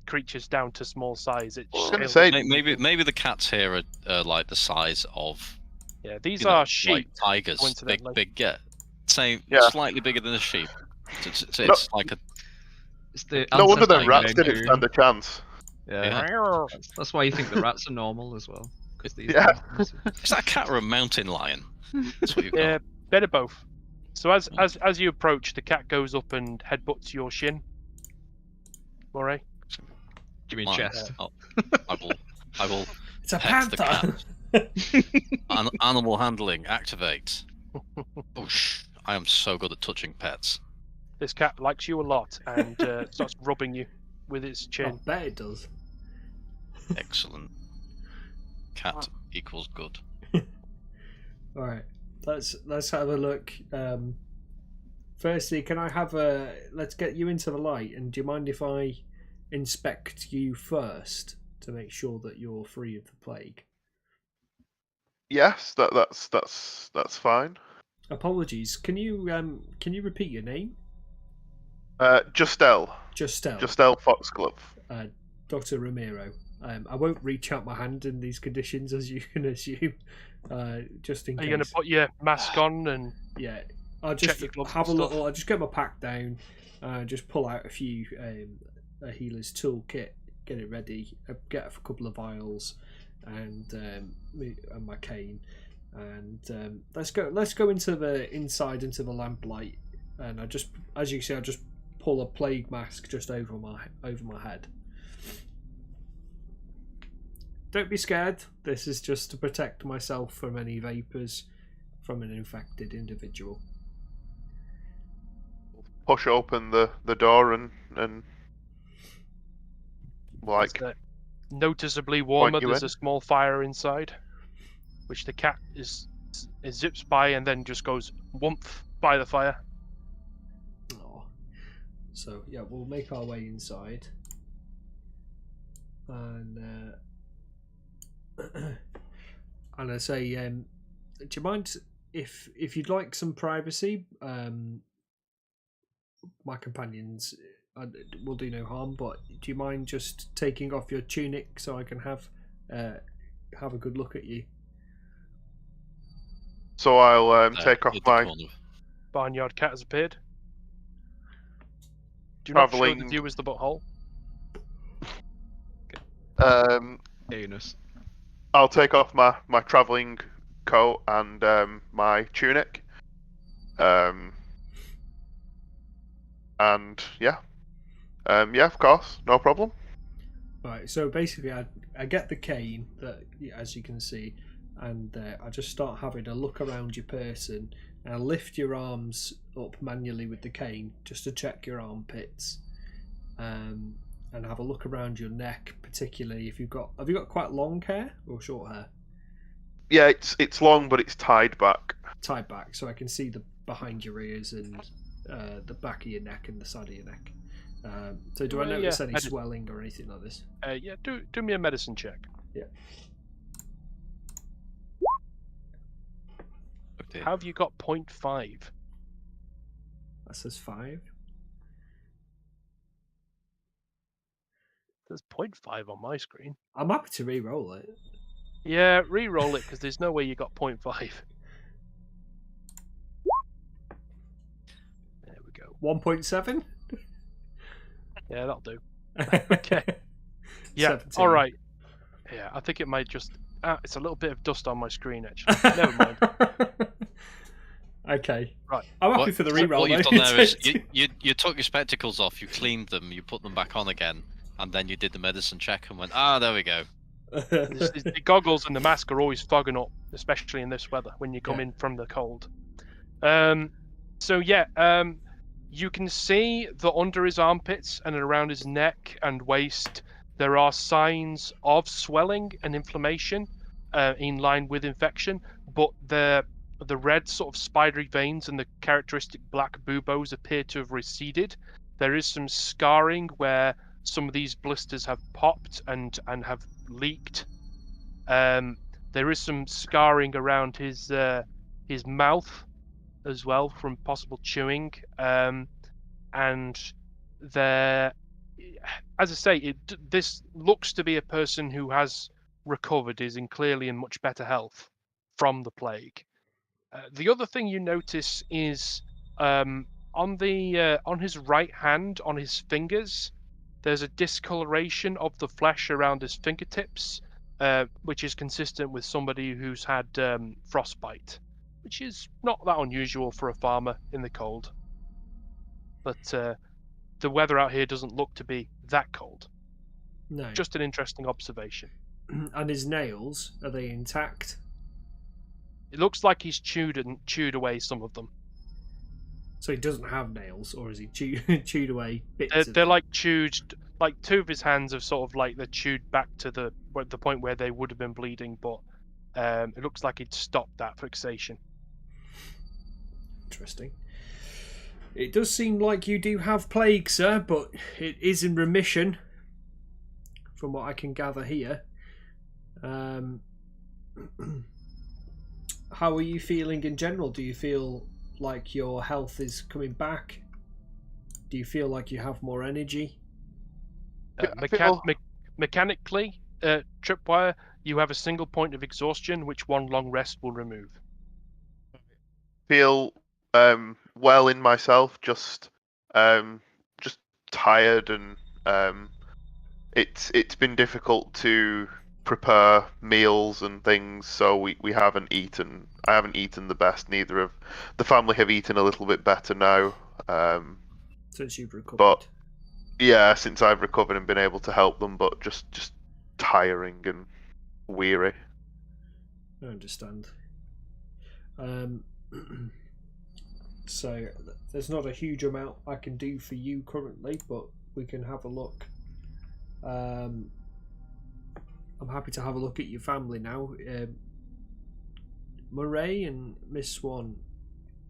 creatures down to small size. Maybe the cats here are like the size of. Yeah, these are sheep. Like tigers, big. Same, slightly bigger than a sheep. It's like a. It's the no wonder the rats didn't stand a chance. Yeah. That's why you think the rats are normal as well. Is that a cat or a mountain lion? That's what you've got. Bit of both. So as you approach, the cat goes up and headbutts your shin. Moray. Give me a chest. I will. It's a panther. Animal handling activate. Oosh, I am so good at touching pets. This cat likes you a lot and starts rubbing you with its chin. I bet it does. Excellent. Cat equals good. All right, let's have a look. Firstly, can I have let's get you into the light, and do you mind if I inspect you first to make sure that you're free of the plague? Yes, that's fine. Apologies. Can you repeat your name? Justel. Justel. Justel Foxglove. Dr. Ramiro. I won't reach out my hand in these conditions, as you can assume, just in Are case. you going to put your mask on and Yeah, I'll check just your gloves have a and stuff? little. I'll just get my pack down, just pull out a few a healer's toolkit, get it ready, get a couple of vials, and my cane, and let's go into the lamplight, and I just, as you see, I just pull a plague mask just over my head. Don't be scared. This is just to protect myself from any vapours from an infected individual. Push open the door and like It's noticeably warmer. you There's in. a small fire inside, which the cat is zips by and then just goes woomph by the fire. Oh. So yeah, we'll make our way inside, and and I say, do you mind if you'd like some privacy? My companions will do no harm, but do you mind just taking off your tunic so I can have a good look at you? So I'll take off hit the my corner. Barnyard cat has appeared. Do not show the travelling viewers the butthole. Anus. I'll take off my travelling coat and my tunic. And yeah, of course, no problem. Right, so basically I get the cane, that, as you can see, and I just start having a look around your person, and I lift your arms up manually with the cane just to check your armpits, and have a look around your neck, particularly if have you got quite long hair or short hair? Yeah, it's long, but it's tied back. Tied back, so I can see the behind your ears and the back of your neck and the side of your neck. So do I notice any swelling or anything like this? Yeah, do me a medicine check. Yeah. Okay. How have you got 0.5? That says 5. There's 0.5 on my screen. I'm happy to re-roll it. Yeah, re-roll it because there's no way you got 0.5. There we go. 1.7? Yeah, that'll do. Okay. Yeah, 17. all right. Yeah, I think it might just... it's a little bit of dust on my screen, actually. Never mind. Okay. Right. I'm happy for the re-roll. What you've done there is you took your spectacles off, you cleaned them, you put them back on again, and then you did the medicine check and went, there we go. The goggles and the mask are always fogging up, especially in this weather when you come in from the cold. So yeah, you can see that under his armpits and around his neck and waist there are signs of swelling and inflammation in line with infection, but the red sort of spidery veins and the characteristic black buboes appear to have receded. There is some scarring where some of these blisters have popped and have leaked. There is some scarring around his mouth as well from possible chewing, and there, as I say, this looks to be a person who has recovered, is clearly in much better health from the plague. The other thing you notice is on his right hand, on his fingers, there's a discoloration of the flesh around his fingertips, which is consistent with somebody who's had frostbite, which is not that unusual for a farmer in the cold. But the weather out here doesn't look to be that cold. No. Just an interesting observation. And his nails, are they intact? It looks like he's chewed away some of them. So he doesn't have nails, or is he chewed away bits? They're like chewed, like two of his hands have sort of like they're chewed back to the point where they would have been bleeding, but it looks like he'd stopped that fixation. Interesting. It does seem like you do have plague, sir, but it is in remission, from what I can gather here. How are you feeling in general? Do you feel like your health is coming back? Do you feel like you have more energy? Mechanically, Tripwire, you have a single point of exhaustion, which one long rest will remove. Feel well in myself, just tired, and it's been difficult to prepare meals and things, so we haven't eaten. I haven't eaten the best. Neither of the family have eaten a little bit better now. Since you've recovered. But yeah, since I've recovered and been able to help them, but just tiring and weary. I understand. So there's not a huge amount I can do for you currently, but we can have a look. I'm happy to have a look at your family now. Murray and Miss Swan,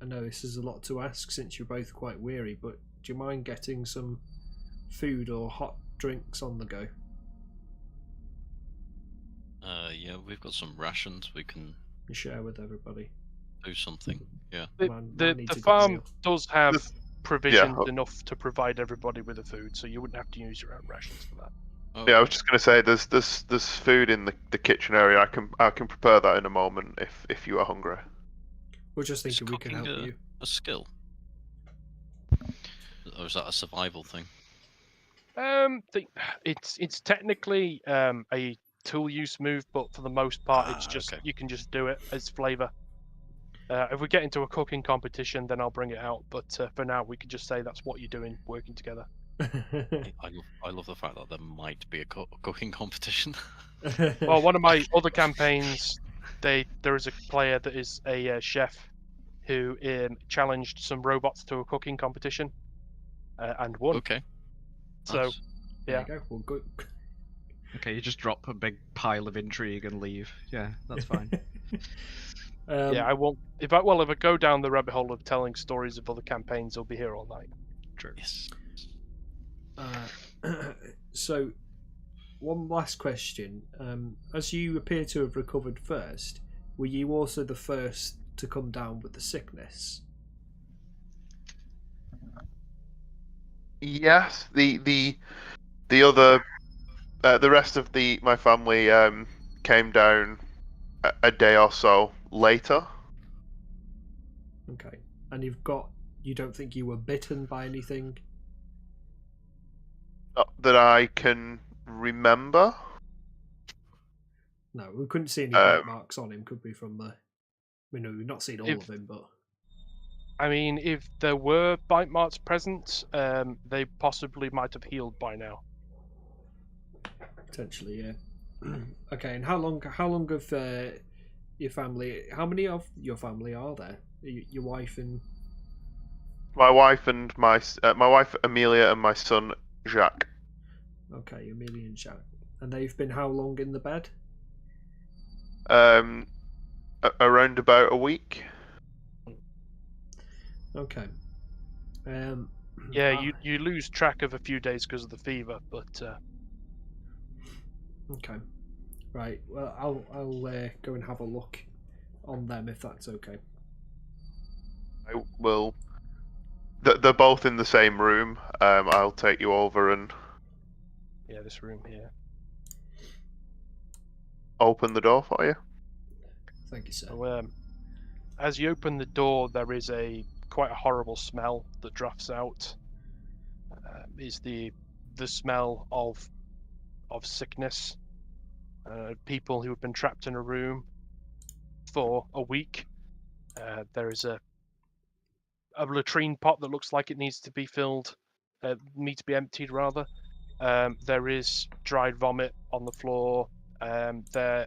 I know this is a lot to ask since you're both quite weary, but do you mind getting some food or hot drinks on the go? Yeah, we've got some rations. We can Share with everybody. do something. Yeah. The farm does have provisions enough to provide everybody with the food, so you wouldn't have to use your own rations for that. Okay. Yeah, I was just gonna say there's food in the kitchen area. I can prepare that in a moment if you are hungry. We're just Is thinking we can cooking help you. a skill? Or is that a survival thing? It's technically a tool use move, but for the most part, it's just Okay. you can just do it as flavor. If we get into a cooking competition, then I'll bring it out. But for now, we can just say that's what you're doing, working together. I love the fact that there might be a cooking competition. Well, one of my other campaigns, there is a player that is a chef who challenged some robots to a cooking competition and won. Okay. So, Nice. There yeah. you go. Well, good. Okay, you just drop a big pile of intrigue and leave. Yeah, that's fine. Yeah, I won't. If I go down the rabbit hole of telling stories of other campaigns, I'll be here all night. True. Yes. So, one last question. As you appear to have recovered first, were you also the first to come down with the sickness? Yes, the other the rest of my family came down a day or so later. Okay. And you don't think you were bitten by anything? Not that I can remember. No, we couldn't see any bite marks on him, could we, from the... we've not seen all of him, but... I mean, if there were bite marks present, they possibly might have healed by now. Potentially, yeah. Okay, and how long of your family... How many of your family are there? Your wife and... My wife and my wife Amelia and my son Jacques. Okay, Amelia and Jacques. And they've been how long in the bed? Around about a week. Okay. Yeah, you lose track of a few days because of the fever, but okay. Right. Well, I'll go and have a look on them if that's okay. I will. They're both in the same room. I'll take you over and yeah, this room here. open the door for you. Thank you, sir. So, as you open the door, there is quite a horrible smell that drafts out. Is the smell of sickness. People who have been trapped in a room for a week. There is a latrine pot that looks like it needs to be emptied rather. There is dried vomit on the floor. The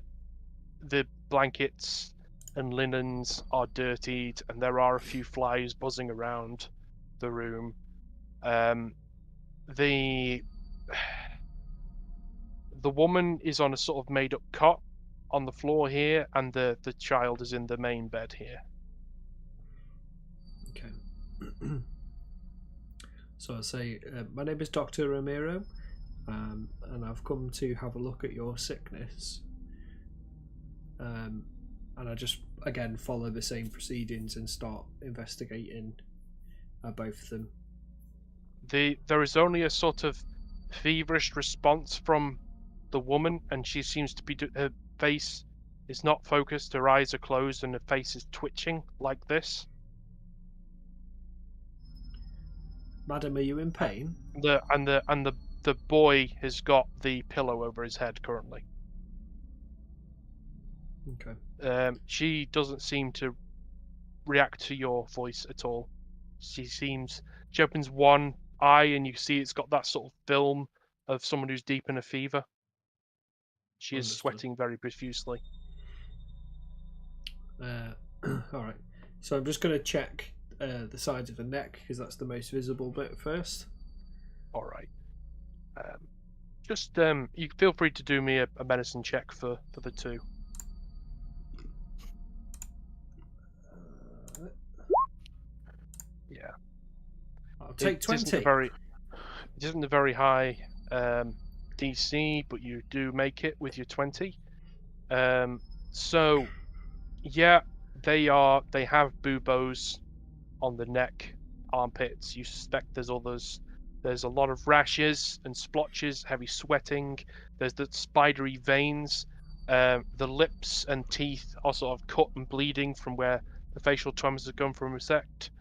blankets and linens are dirtied, and there are a few flies buzzing around the room. The woman is on a sort of made-up cot on the floor here, and the child is in the main bed here. Okay. So I say, my name is Dr. Ramiro, and I've come to have a look at your sickness. And I just, again, follow the same proceedings and start investigating both of them. There is only a sort of feverish response from the woman, and she seems to be her face is not focused. Her eyes are closed, and her face is twitching like this. Madam, are you in pain? The boy has got the pillow over his head currently. Okay. She doesn't seem to react to your voice at all. She opens one eye, and you see it's got that sort of film of someone who's deep in a fever. She is Understood. sweating very profusely. All right. So I'm just going to check the sides of the neck because that's the most visible bit first. All right. Just you feel free to do me a medicine check for the two. Yeah. I'll take 20. It isn't a very high DC, but you do make it with your 20. So, yeah, they have buboes on the neck, armpits. You suspect there's others. There's a lot of rashes and splotches, heavy sweating. There's the spidery veins. The lips and teeth are sort of cut and bleeding from where the facial traumas have gone from resect.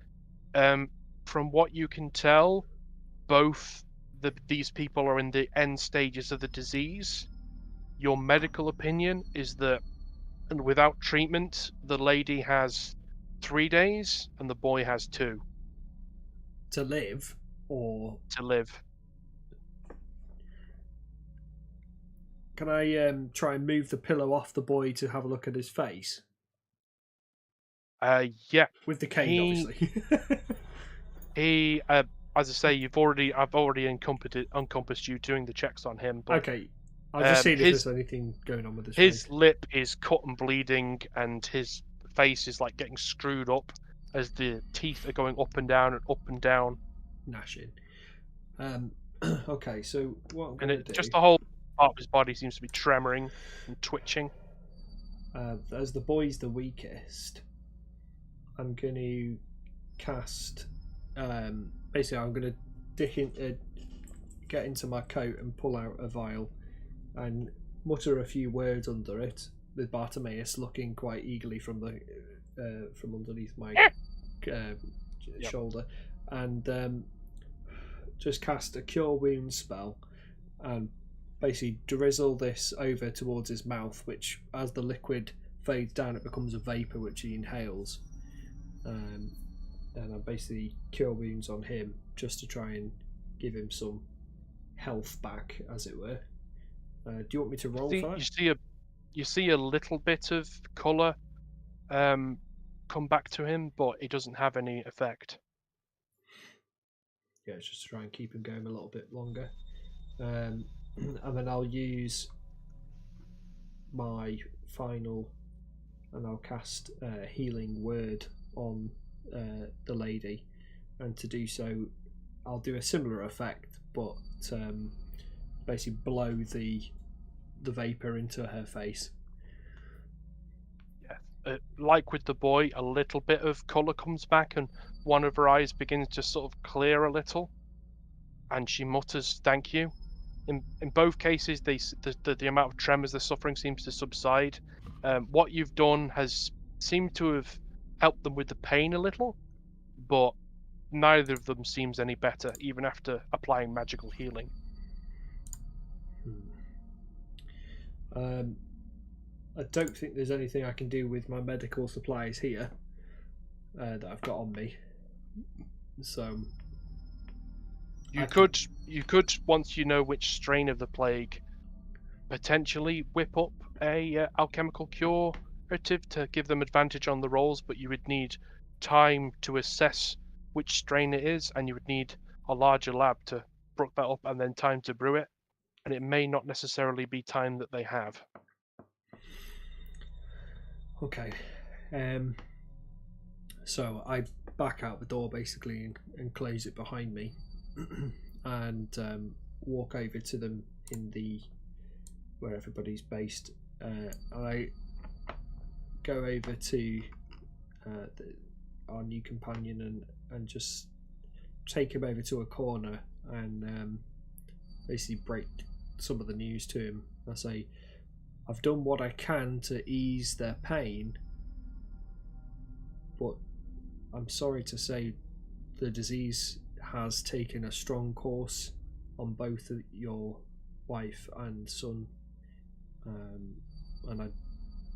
From what you can tell, both these people are in the end stages of the disease. Your medical opinion is that, and without treatment, the lady has 3 days and the boy has 2. To live, or to live. Can I try and move the pillow off the boy to have a look at his face? Yeah. With the cane, obviously. He, as I say, I've already encompassed you doing the checks on him. But, okay, I'll just see if there's anything going on with his face. His lip is cut and bleeding, and his face is like getting screwed up as the teeth are going up and down and up and down. Gnashing. Okay, so what I'm going to do... Just the whole part of his body seems to be tremoring and twitching. As the boy's the weakest, I'm going to cast... basically, I'm going to get into my coat and pull out a vial and mutter a few words under it, with Bartimaeus looking quite eagerly from underneath my shoulder, and just cast a cure wound spell and basically drizzle this over towards his mouth, which, as the liquid fades down, it becomes a vapor which he inhales. And I basically cure wounds on him just to try and give him some health back, as it were. Do you want me to roll for that? You see a little bit of colour come back to him, but it doesn't have any effect. Yeah, it's just to try and keep him going a little bit longer. And then I'll use my final, and I'll cast Healing Word on the lady, and to do so I'll do a similar effect, but basically blow the vapor into her face. Like with the boy, a little bit of colour comes back and one of her eyes begins to sort of clear a little, and she mutters thank you. In both cases, the amount of tremors they're suffering seems to subside. What you've done has seemed to have helped them with the pain a little, but neither of them seems any better, even after applying magical healing. I don't think there's anything I can do with my medical supplies here that I've got on me. So you could once you know which strain of the plague, potentially whip up a alchemical curative to give them advantage on the rolls, but you would need time to assess which strain it is, and you would need a larger lab to brook that up, and then time to brew it, and it may not necessarily be time that they have. Okay. So I back out the door basically and close it behind me, and walk over to them in the where everybody's based. I go over to our new companion and just take him over to a corner and basically some of the news to him. I say, I've done what I can to ease their pain, but I'm sorry to say the disease has taken a strong course on both your wife and son, and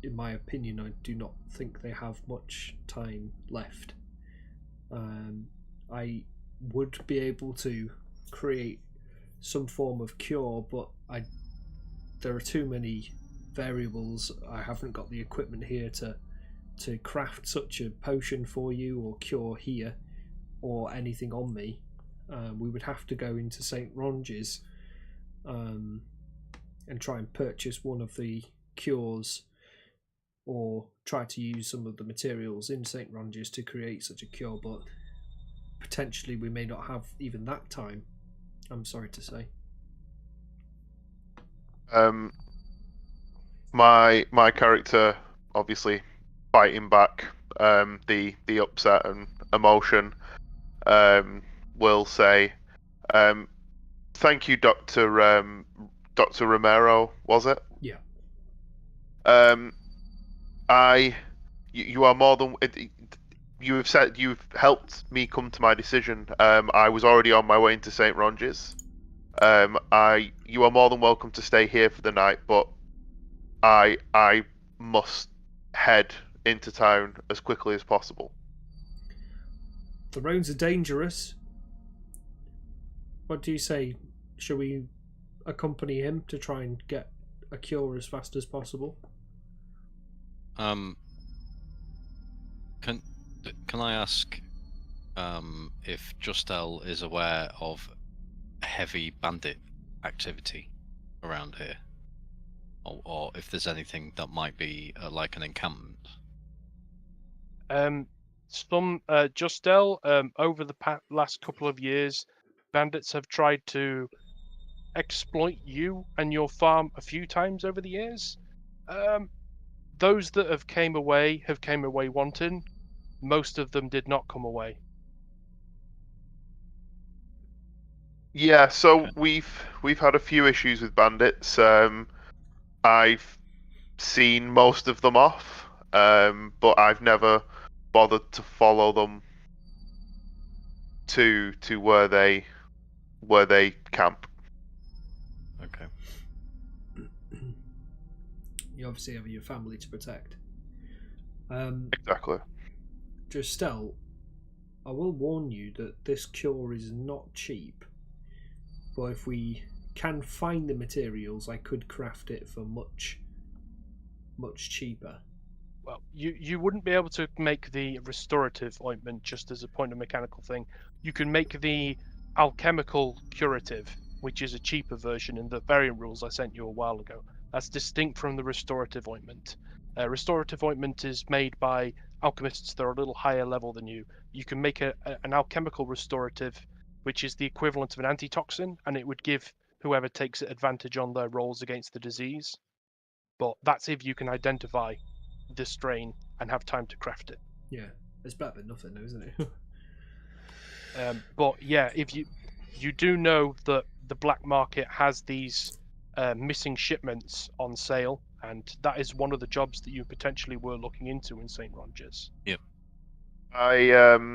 in my opinion, I do not think they have much time left. I would be able to create some form of cure, but there are too many variables. I haven't got the equipment here to craft such a potion for you or cure here or anything on me. We would have to go into St Ronges and try and purchase one of the cures, or try to use some of the materials in St Ronges to create such a cure, but potentially we may not have even that time, I'm sorry to say. My character, obviously fighting back the upset and emotion, will say, thank you, Dr. Romero, was it? Yeah. You are more than you have said. You've helped me come to my decision. I was already on my way into St Ronges. You are more than welcome to stay here for the night, but I must head into town as quickly as possible. The roads are dangerous. What do you say? Shall we accompany him to try and get a cure as fast as possible? Can I ask if Justel is aware of heavy bandit activity around here, or if there's anything that might be like an encampment? Justel, over the last couple of years, bandits have tried to exploit you and your farm a few times over the years. Those that have came away wanting. Most of them did not come away. Yeah, so we've had a few issues with bandits. I've seen most of them off, but I've never bothered to follow them to where they camp. Okay. You obviously have your family to protect. Exactly. Justel, I will warn you that this cure is not cheap, but if we can find the materials, I could craft it for much cheaper. Well, you wouldn't be able to make the restorative ointment just as a point of mechanical thing. You can make the alchemical curative, which is a cheaper version in the variant rules I sent you a while ago. That's distinct from the restorative ointment. Restorative ointment is made by alchemists that are a little higher level than you. You can make an alchemical restorative, which is the equivalent of an antitoxin, and it would give whoever takes it advantage on their rolls against the disease. But that's if you can identify the strain and have time to craft it. Yeah, it's better than nothing, though, isn't it? But yeah, if you do know that the black market has these missing shipments on sale, and that is one of the jobs that you potentially were looking into in St Ronges. Yep. I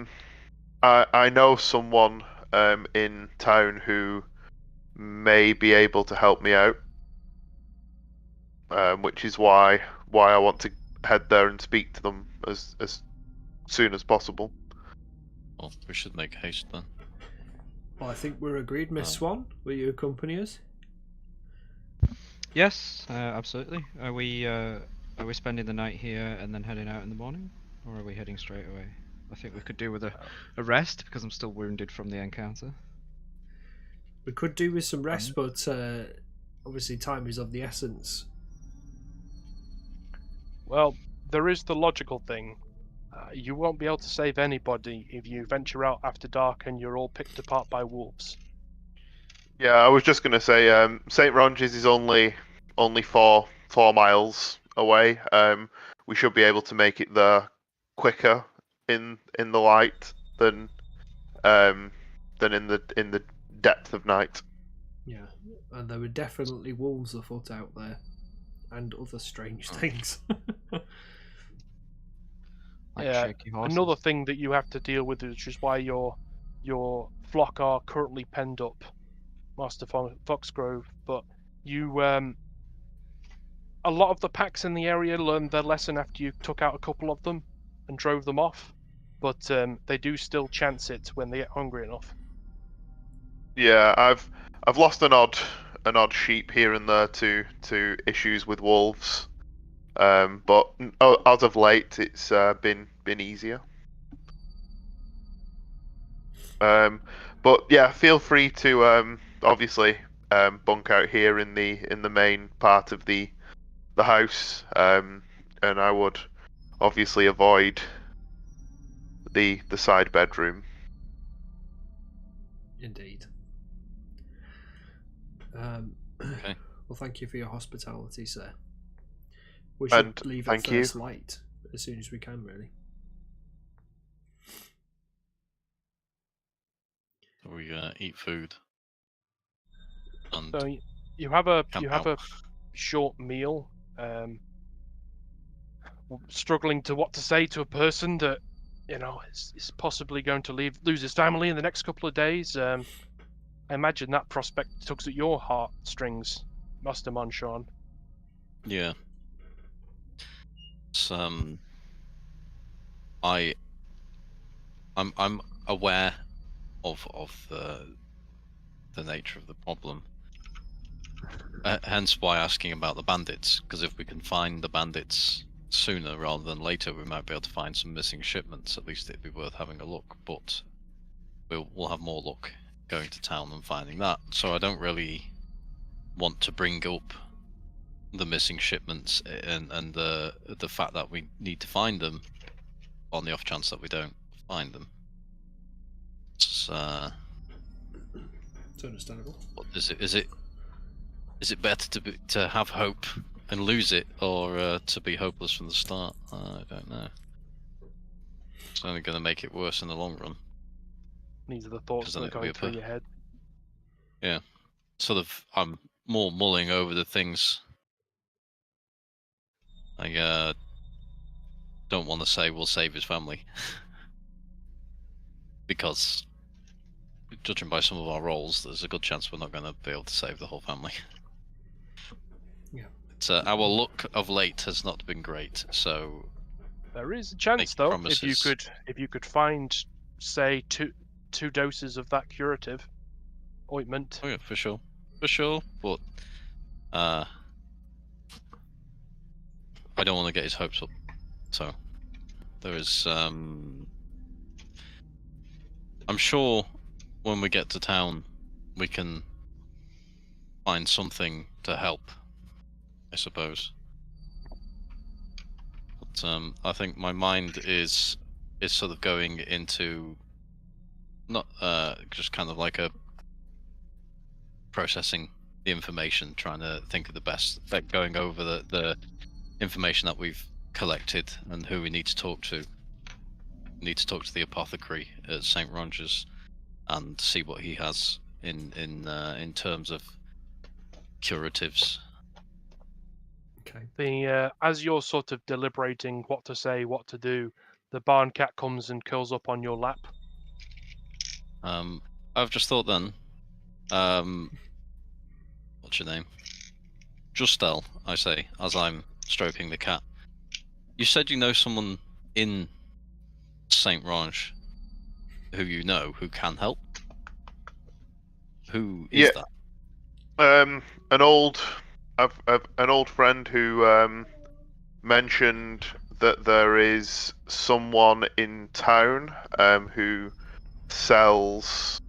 know someone in town who may be able to help me out, which is why I want to head there and speak to them as soon as possible. Well, we should make haste then. Well, I think we're agreed, Miss Swan. Will you accompany us? Yes, absolutely. Are we spending the night here and then heading out in the morning, or are we heading straight away? I think we could do with a rest because I'm still wounded from the encounter. We could do with some rest, but obviously time is of the essence. Well, there is the logical thing. You won't be able to save anybody if you venture out after dark and you're all picked apart by wolves. Yeah, I was just gonna say, St Ronges is only 4 miles away. We should be able to make it there quicker in the light than in the depth of night. Yeah, and there were definitely wolves afoot out there, and other strange things. Like Yeah, shaky horses. another thing that you have to deal with, which is why your flock are currently penned up, Master Foxgrove. But you, a lot of the packs in the area learned their lesson after you took out a couple of them and drove them off. But they do still chance it when they get hungry enough. Yeah, I've lost an odd sheep here and there to issues with wolves. But as of late, it's been easier. But yeah, feel free to obviously bunk out here in the main part of the house, and I would obviously avoid the side bedroom. Indeed. Okay. Well, thank you for your hospitality, sir. We should And leave thank at you. first light as soon as we can, really. We eat food. And So you have a camp you have out. a short meal. Struggling to what to say to a person that is possibly going to lose his family in the next couple of days. I imagine that prospect tugs at your heartstrings, Master Monshon. Yeah. It's, I'm aware of the nature of the problem. Hence why asking about the bandits, because if we can find the bandits sooner rather than later, we might be able to find some missing shipments. At least it'd be worth having a look. But we'll have more luck going to town and finding that. So I don't really want to bring up the missing shipments and the fact that we need to find them on the off chance that we don't find them. It's understandable. what is it better to have hope and lose it, or to be hopeless from the start? I don't know. It's only going to make it worse in the long run. These are the thoughts that are going through your head. Yeah, sort of. I'm more mulling over the things. I don't want to say we'll save his family because, judging by some of our roles, there's a good chance we're not going to be able to save the whole family. Yeah. So our luck of late has not been great. So there is a chance, though, if you could find, say, two doses of that curative ointment. Oh yeah, for sure. But I don't want to get his hopes up. So there is. I'm sure when we get to town, we can find something to help, I suppose. But I think my mind is sort of going into not just kind of like a processing the information, trying to think of the best, like going over the information that we've collected and who we need to talk to. We need to talk to the apothecary at St Ronges and see what he has in terms of curatives. Okay. As you're sort of deliberating what to say, what to do, the barn cat comes and curls up on your lap. I've just thought then. What's your name? Justel, I say, as I'm stroking the cat. You said you know someone in St Ronges who you know who can help. Who is that? An old friend who mentioned that there is someone in town who sells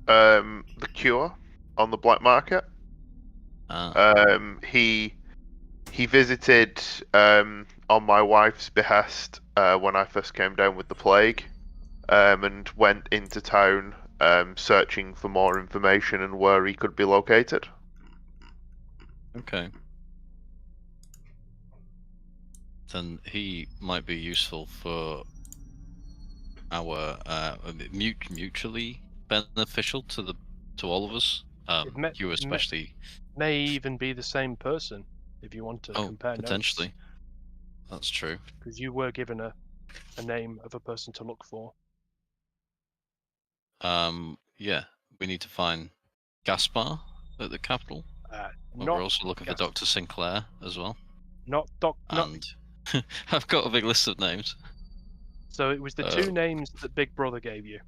the cure on the black market. He visited on my wife's behest when I first came down with the plague, and went into town searching for more information and where he could be located. Okay. Then he might be useful for our mutually beneficial to all of us You especially. May even be the same person if you want to compare potentially. notes. That's true. Because you were given a name of a person to look for. Yeah, we need to find Gaspar at the capital. But we're also looking for Dr. Sinclair as well. Not And I've got a big list of names. So it was the two names that Big Brother gave you.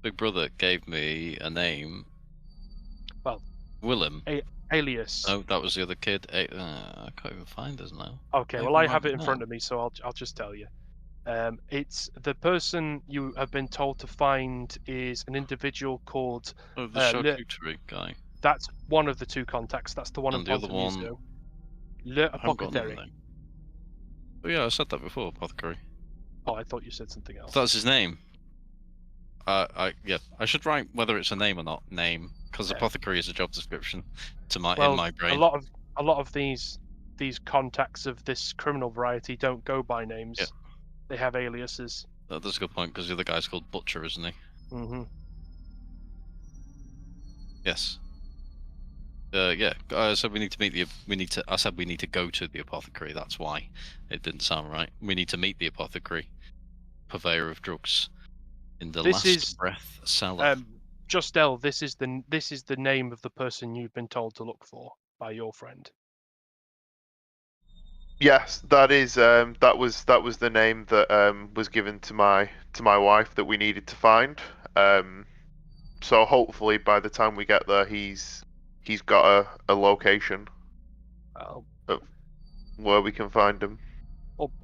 Big Brother gave me a name. Well, Willem. Alias. Oh, that was the other kid. I can't even find his now. Okay, well I have it in front of me, so I'll just tell you. It's the person you have been told to find is an individual called. Oh, the charcuterie guy. That's one of the two contacts. That's the one in Ponte Museum. Le Apothecary. Oh yeah, I said that before, Apothecary. Oh, I thought you said something else. That's his name. I should write whether it's a name or not. Name, because Apothecary is a job description in my brain. A lot of these contacts of this criminal variety don't go by names. Yeah. They have aliases. That's a good point, because the other guy's called Butcher, isn't he? Mm-hmm. Yes. I said we need to go to the apothecary. That's why it didn't sound right. We need to meet the apothecary, purveyor of drugs, in the last breath cellar. Justel, this is the name of the person you've been told to look for by your friend. Yes, that is. That was the name that was given to my wife that we needed to find. So hopefully by the time we get there, he's got a location of where we can find him.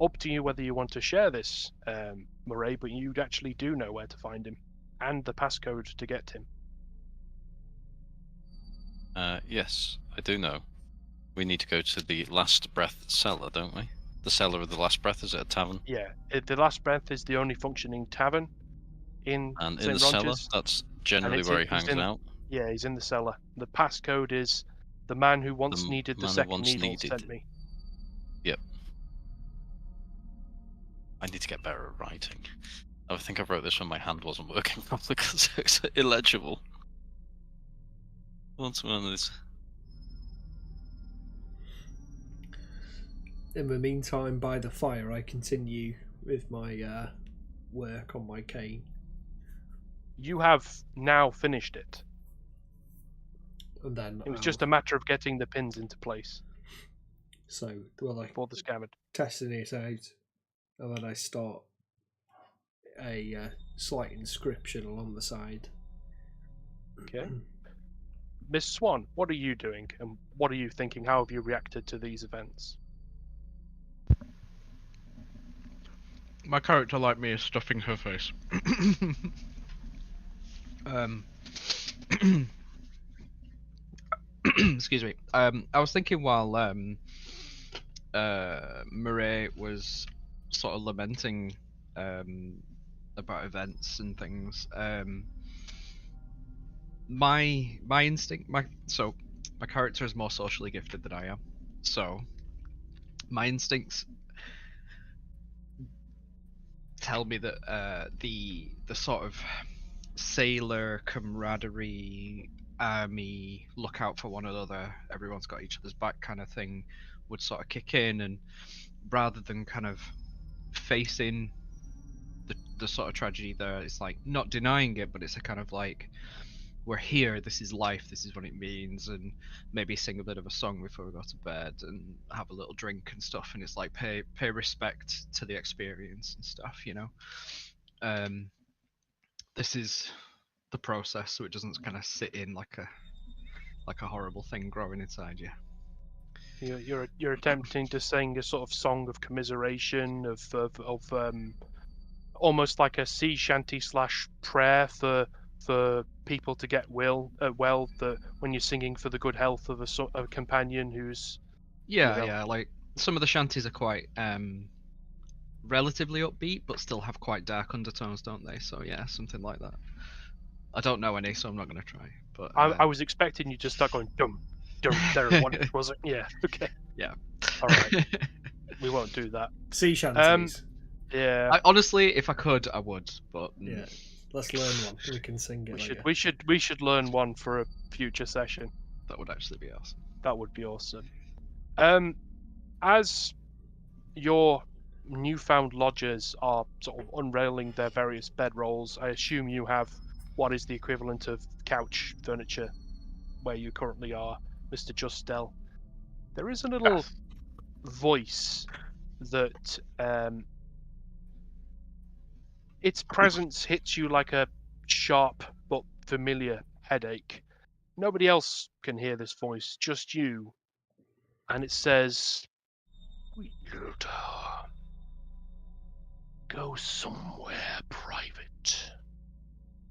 Up to you whether you want to share this, Murray, but you actually do know where to find him and the passcode to get him. Yes, I do know. We need to go to the Last Breath cellar, don't we? The cellar of the Last Breath, is it a tavern? Yeah, the Last Breath is the only functioning tavern in And St in the Ronges. cellar, that's generally where he hangs out. Yeah, he's in the cellar. The passcode is the man who once needed the second needle sent me. Yep. I need to get better at writing. I think I wrote this when my hand wasn't working properly because it's illegible. What's one of these? In the meantime, by the fire, I continue with my work on my cane. You have now finished it. And then it was just a matter of getting the pins into place. So, for the scabbard, testing it out, and then I start a slight inscription along the side. Okay. Miss Swan, what are you doing, and what are you thinking? How have you reacted to these events? My character, like me, is stuffing her face. Excuse me. I was thinking while Murray was sort of lamenting about events and things. My instinct, my character is more socially gifted than I am, so my instincts tell me that the sort of sailor camaraderie, army, look out for one another, everyone's got each other's back kind of thing would sort of kick in, and rather than kind of facing the sort of tragedy there, it's like not denying it, but it's a kind of like, we're here, this is life, this is what it means, and maybe sing a bit of a song before we go to bed and have a little drink and stuff, and it's like pay respect to the experience and stuff, you know. This is the process, so it doesn't kind of sit in like a horrible thing growing inside you. You're attempting to sing a sort of song of commiseration, of almost like a sea shanty / prayer for people to get well. When you're singing for the good health of a companion who's yeah, like some of the shanties are quite relatively upbeat, but still have quite dark undertones, don't they? So yeah, something like that. I don't know any, so I'm not going to try. But I was expecting you to start going dum dum. There it wasn't. Yeah. Okay. Yeah. All right. We won't do that. Sea shanties. Yeah. Honestly, if I could, I would. But yeah. Let's learn one. We can sing it later. We should learn one for a future session. That would actually be awesome. That would be awesome. As your newfound lodgers are sort of unrailing their various bedrolls, I assume you have what is the equivalent of couch furniture where you currently are, Mr. Justel. There is a little voice that its presence hits you like a sharp but familiar headache. Nobody else can hear this voice, just you. And it says, Wielder, go somewhere private.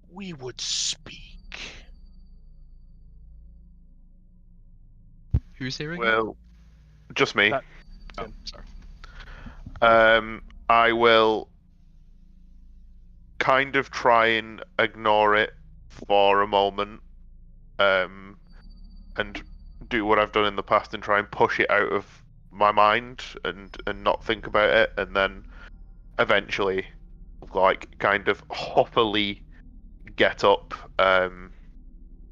We would speak. Who's hearing? Well, just me. Oh, sorry. I will kind of try and ignore it for a moment, and do what I've done in the past and try and push it out of my mind and not think about it, and then eventually, like, kind of hoppily get up,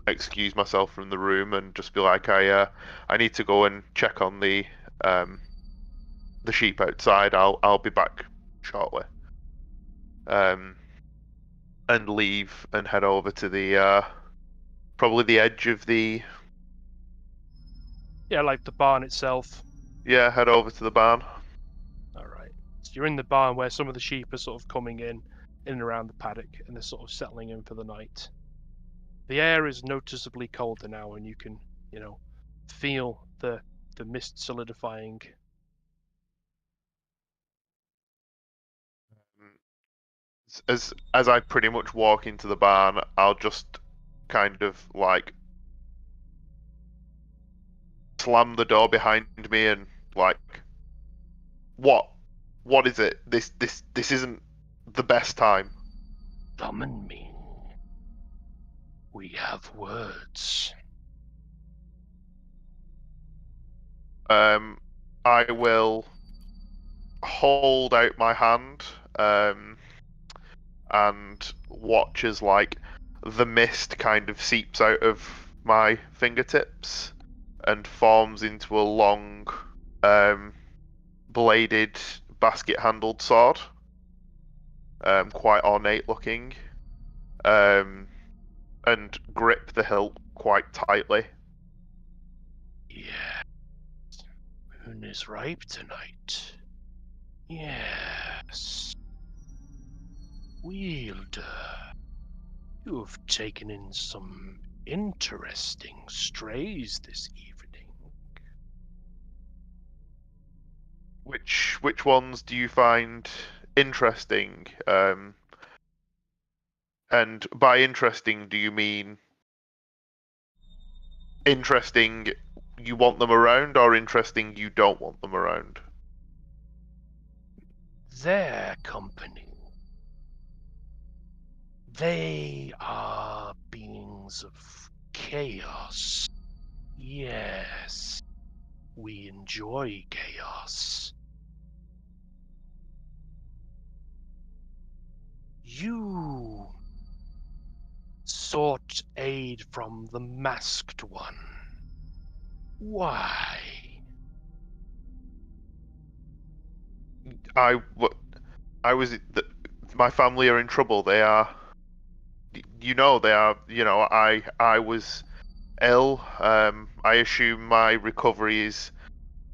excuse myself from the room, and just be like, I need to go and check on the sheep outside. I'll be back shortly. And leave and head over to the probably the edge of the like the barn itself. head over to the barn. All right. So you're in the barn where some of the sheep are sort of coming in and around the paddock, and they're sort of settling in for the night. The air is noticeably colder now, and you can, feel the mist solidifying. As I pretty much walk into the barn, I'll just kind of like slam the door behind me and like, what is it? This isn't the best time. Summon me. We have words. I will hold out my hand, and watch as like the mist kind of seeps out of my fingertips and forms into a long, bladed, basket-handled sword. Quite ornate looking. And grip the hilt quite tightly. Yes. Moon is ripe tonight. Yes. Wielder, you have taken in some interesting strays this evening. Which ones do you find interesting? And by interesting, do you mean interesting you want them around, or interesting you don't want them around? Their company. They are beings of chaos. Yes, we enjoy chaos. You sought aid from the Masked One. Why? My family are in trouble. They are, they are, I was ill. I assume my recovery is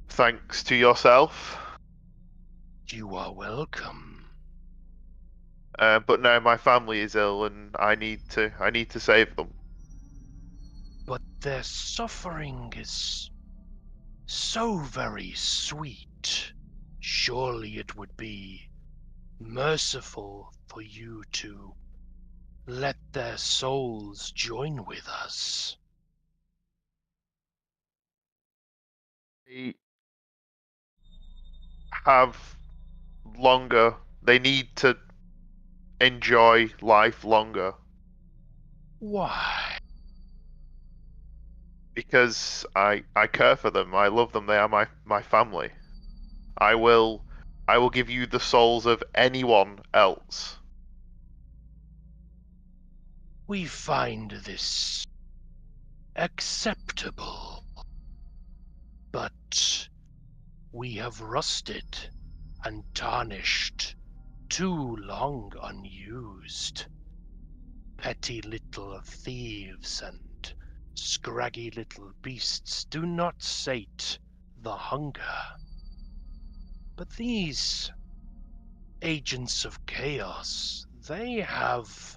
thanks to yourself. You are welcome. But now my family is ill, and I need to save them. But their suffering is so very sweet. Surely it would be merciful for you to let their souls join with us. They have longer. They need to enjoy life longer. Why? Because I care for them. I love them. They are my family. I will give you the souls of anyone else. we find this acceptable, but we have rusted and tarnished too long unused. Petty little thieves and scraggy little beasts do not sate the hunger. But these agents of chaos, they have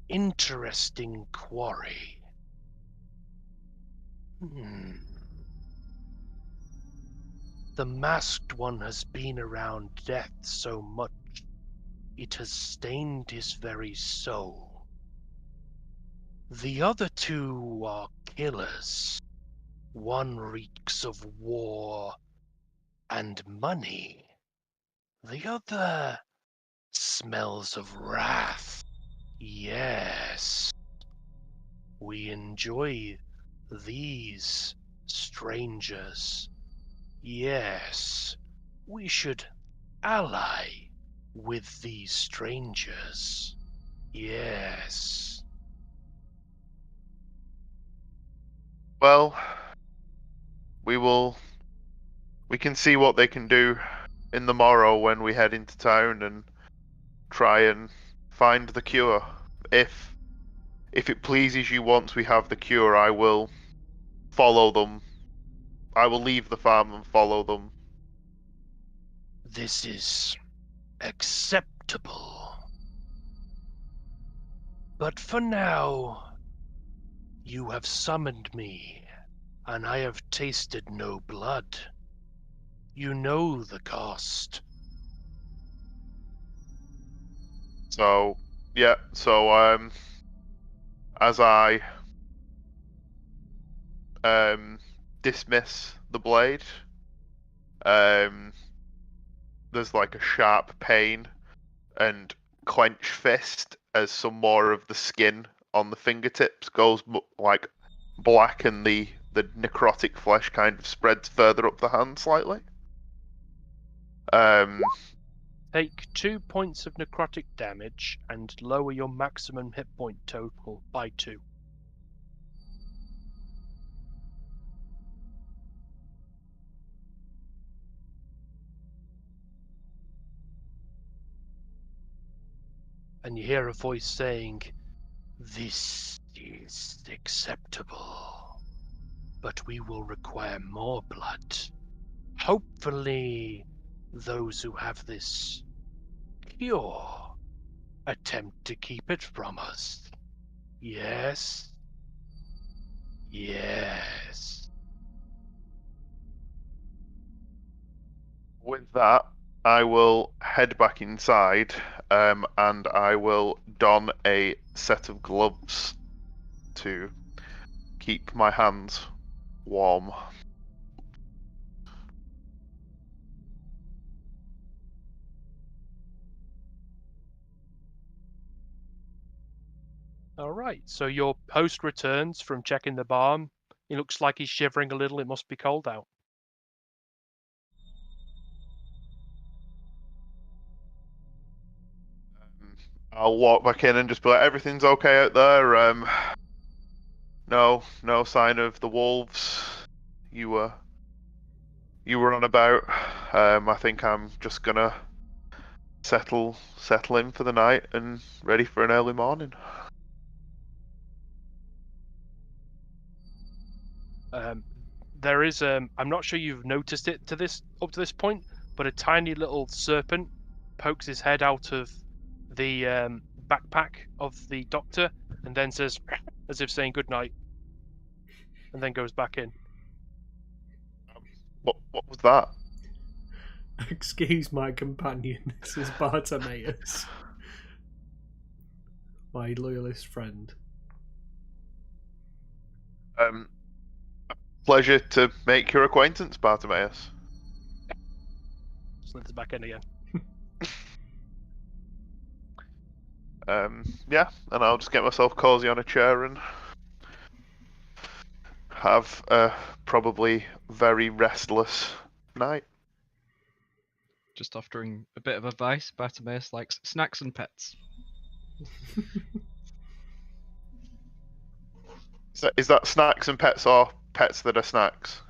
interesting quarry. The masked one has been around death so much, it has stained his very soul. The other two are killers. One reeks of war and money. The other smells of wrath. Yes. We enjoy these strangers. Yes. We should ally with these strangers. Yes. Well, we can see what they can do in the morrow when we head into town and try and find the cure. If it pleases you, once we have the cure, I will follow them. I will leave the farm and follow them. This is acceptable. But for now, you have summoned me, and I have tasted no blood. You know the cost. So, yeah, as I dismiss the blade, there's like a sharp pain and clench fist as some more of the skin on the fingertips goes like black, and the necrotic flesh kind of spreads further up the hand slightly. Take 2 points of necrotic damage and lower your maximum hit point total by 2. And you hear a voice saying, "This is acceptable, but we will require more blood. Hopefully, those who have this cure attempt to keep it from us. Yes? Yes." With that, I will head back inside, and I will don a set of gloves to keep my hands warm. Alright, so your host returns from checking the barn. He looks like he's shivering a little. It must be cold out. I'll walk back in and just be like, "Everything's okay out there. No sign of the wolves you were on about. I think I'm just gonna settle in for the night and ready for an early morning." There is I'm not sure you've noticed it up to this point, but a tiny little serpent pokes his head out of the backpack of the doctor and then says, as if saying good night, and then goes back in. What was that? Excuse my companion, this is Bartimaeus, my loyalist friend. Pleasure to make your acquaintance, Bartimaeus. Slithers back in again. Yeah, and I'll just get myself cozy on a chair and have a probably very restless night. Just offering a bit of advice, Bartimaeus likes snacks and pets. Is that snacks and pets, or pets that are snacks?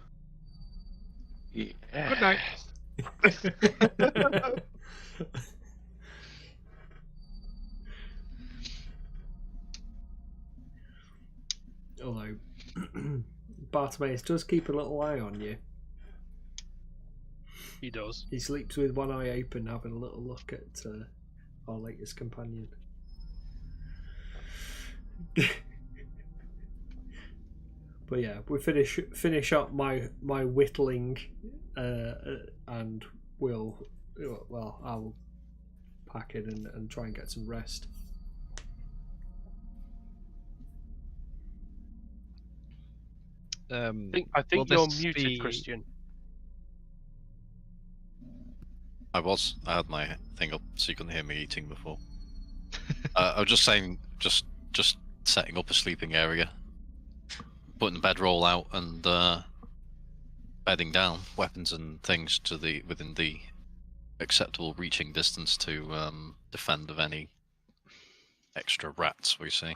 Yeah. Good night. Although Bartimaeus does keep a little eye on you. He does. He sleeps with one eye open, having a little look at our latest companion. But yeah, we finish up my whittling, and I'll pack it and try and get some rest. I think you're muted, Christian. I had my thing up so you couldn't hear me eating before. I was just saying, just setting up a sleeping area, putting the bedroll out, and bedding down weapons and things to within the acceptable reaching distance to defend of any extra rats we see.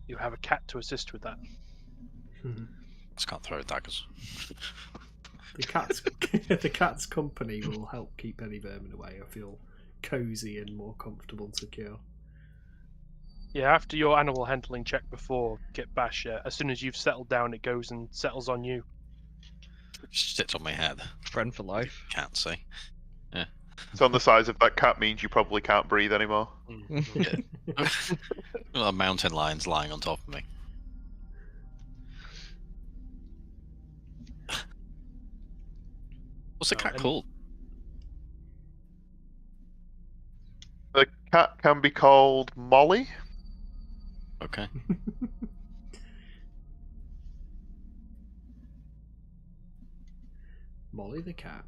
You have a cat to assist with that. Just can't throw daggers. The cat's company will help keep any vermin away. I feel cozy and more comfortable and secure. Yeah, after your animal handling check before Kit Bash, as soon as you've settled down, it goes and settles on you. Sits on my head. Friend for life. Can't see. Yeah. It's on the size of that cat means you probably can't breathe anymore. Yeah. Well, a mountain lion's lying on top of me. What's the cat called? The cat can be called Molly. Okay. Molly the cat.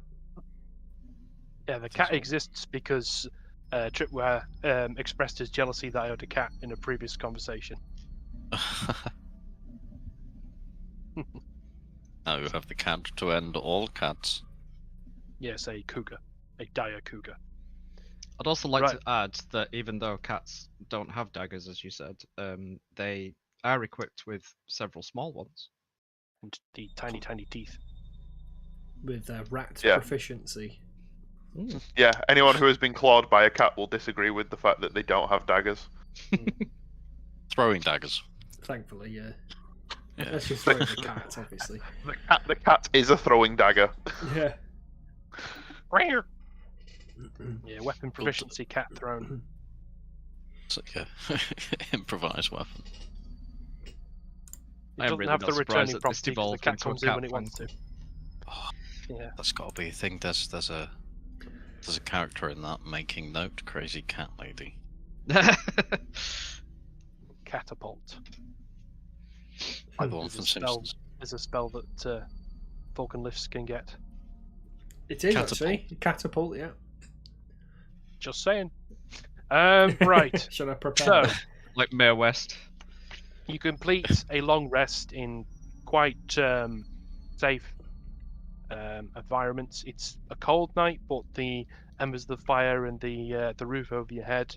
Yeah, the cat exists because Tripwire expressed his jealousy that I had a cat in a previous conversation. Now you have the cat to end all cats. Yes, a cougar. A dire cougar. I'd also like Right. to add that even though cats don't have daggers, as you said, they are equipped with several small ones. And the tiny, tiny teeth. With rat Yeah. proficiency. Yeah, anyone who has been clawed by a cat will disagree with the fact that they don't have daggers. Throwing daggers. Thankfully, yeah. Yeah. Let's just throw the cat, obviously. The cat is a throwing dagger. Yeah. Yeah, weapon proficiency, cat thrown. It's like a improvised weapon. It I am doesn't really have not the surprised returning that this property 'cause the devolved cat into a comes in cat when it wants to. fancy. Oh, Yeah. that's got to be a thing. There's a character in that making note. Crazy cat lady. Catapult. Like the one There's from a spell- Simpsons. There's a spell that Falcon Lifts can get. It is Catapult. actually. Catapult, yeah. Just saying. Right. Should I prepare? So, Like Mayor West. you complete a long rest in quite safe environments. It's a cold night, but the embers of the fire and the roof over your head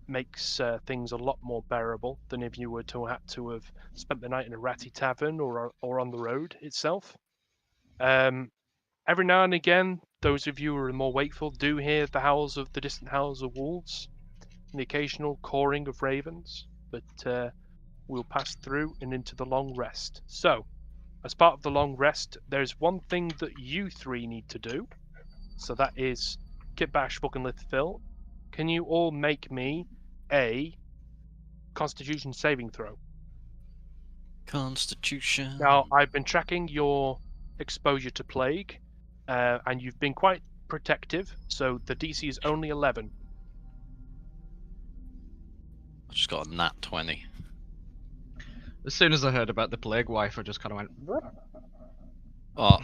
makes things a lot more bearable than if you were to have spent the night in a ratty tavern or on the road itself. Every now and again, those of you who are more wakeful do hear the distant howls of wolves and the occasional cawing of ravens, but we'll pass through and into the long rest. So, as part of the long rest, there's one thing that you three need to do. So that is Kit Bash, fucking Lith Phil. Can you all make me a Constitution saving throw? Constitution. Now, I've been tracking your exposure to plague, and you've been quite protective, so the DC is only 11. I just got a nat 20. As soon as I heard about the plague wife, I just kind of went. Oh,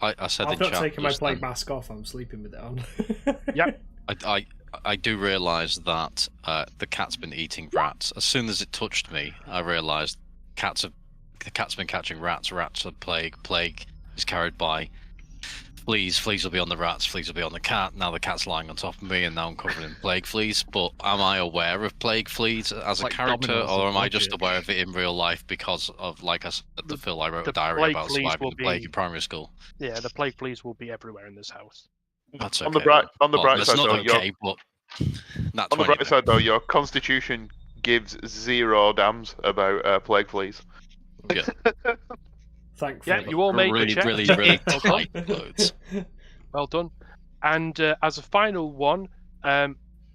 I said I've in not chat taken my just plague then, mask off. I'm sleeping with it on. Yep. I do realise that the cat's been eating rats. As soon as it touched me, I realised the cat's been catching rats. Rats are plague. Plague is carried by Fleas will be on the rats, fleas will be on the cat. Now the cat's lying on top of me, and now I'm covered in plague fleas. But am I aware of plague fleas as a Like character, dominoes or of am I just logic. aware of it in real life because of, like I said to Phil, I wrote a the diary plague about fleas surviving will the plague be- in primary school. Yeah, the plague fleas will be everywhere in this house. That's okay. On the bright That's side, not though, okay, but that's on the bright side, though, your constitution gives 0 damns about plague fleas. Yeah. Thankfully. Yeah, you all made the really, check. really, really Well done. tight loads. Well done. And as a final one,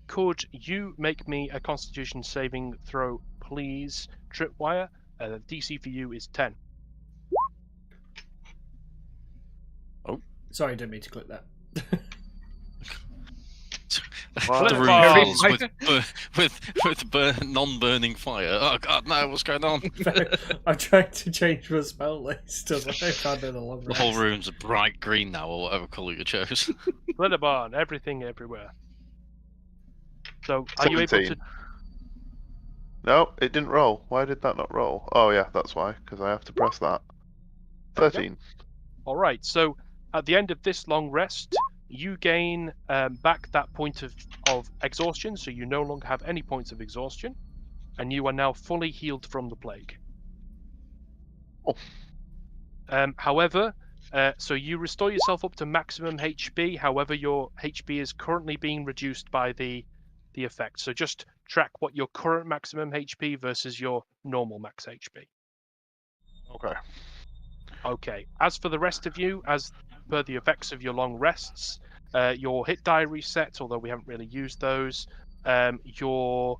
could you make me a Constitution saving throw, please, Tripwire? The DC for you is 10. Sorry, I didn't mean to click that. Wow. The room Wow. fills with non-burning fire. Oh god, no! What's going on? I'm trying to change my spell list. I can't do the long The whole rest. room's a bright green now, or whatever colour you chose. Flitterbarn, everything everywhere. So, are you able to... 17. No, it didn't roll. Why did that not roll? Oh yeah, that's why, because I have to press that. 13. Alright, so at the end of this long rest, you gain back that point of exhaustion, so you no longer have any points of exhaustion, and you are now fully healed from the plague. Oh. However, so you restore yourself up to maximum HP, however your HP is currently being reduced by the effect. So just track what your current maximum HP versus your normal max HP. Okay. Okay, as for the rest of you, as per the effects of your long rests, your hit die reset, although we haven't really used those. Your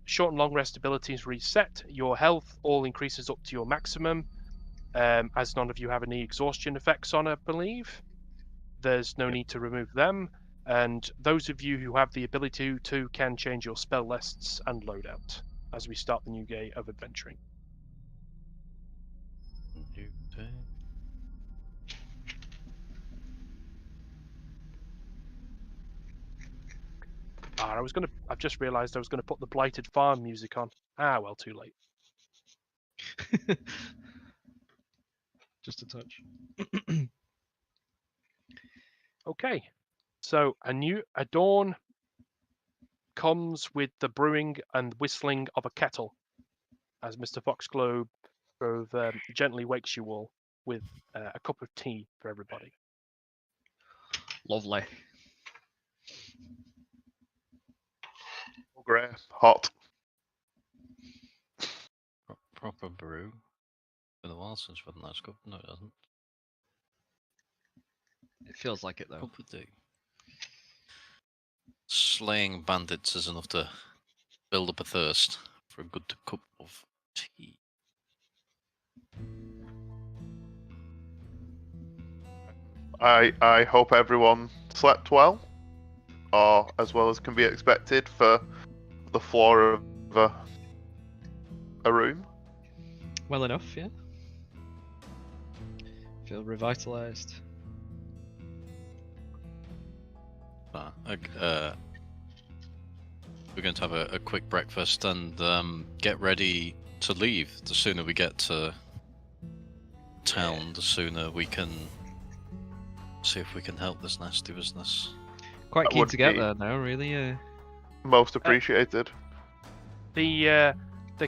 short and long rest abilities reset. Your health all increases up to your maximum, as none of you have any exhaustion effects on, I believe. There's no need to remove them. And those of you who have the ability to can change your spell lists and loadout as we start the new day of adventuring. I've just realised I was gonna put the Blighted Farm music on. Ah, well, too late. Just a touch. Okay, so a dawn comes with the brewing and whistling of a kettle, as Mr. Foxglove gently wakes you all with a cup of tea for everybody. Lovely. Grey, hot. Proper brew. Been a while since we've had a nice cup. No, it hasn't. It feels like it though. Cup of tea. Slaying bandits is enough to build up a thirst for a good cup of tea. I hope everyone slept well, or as well as can be expected for the floor of a room. Well enough, yeah. Feel revitalized. We're going to have a quick breakfast and get ready to leave. The sooner we get to town, the sooner we can see if we can help this nasty business. Quite That keen would to get be- there now, really. Yeah. Most appreciated. The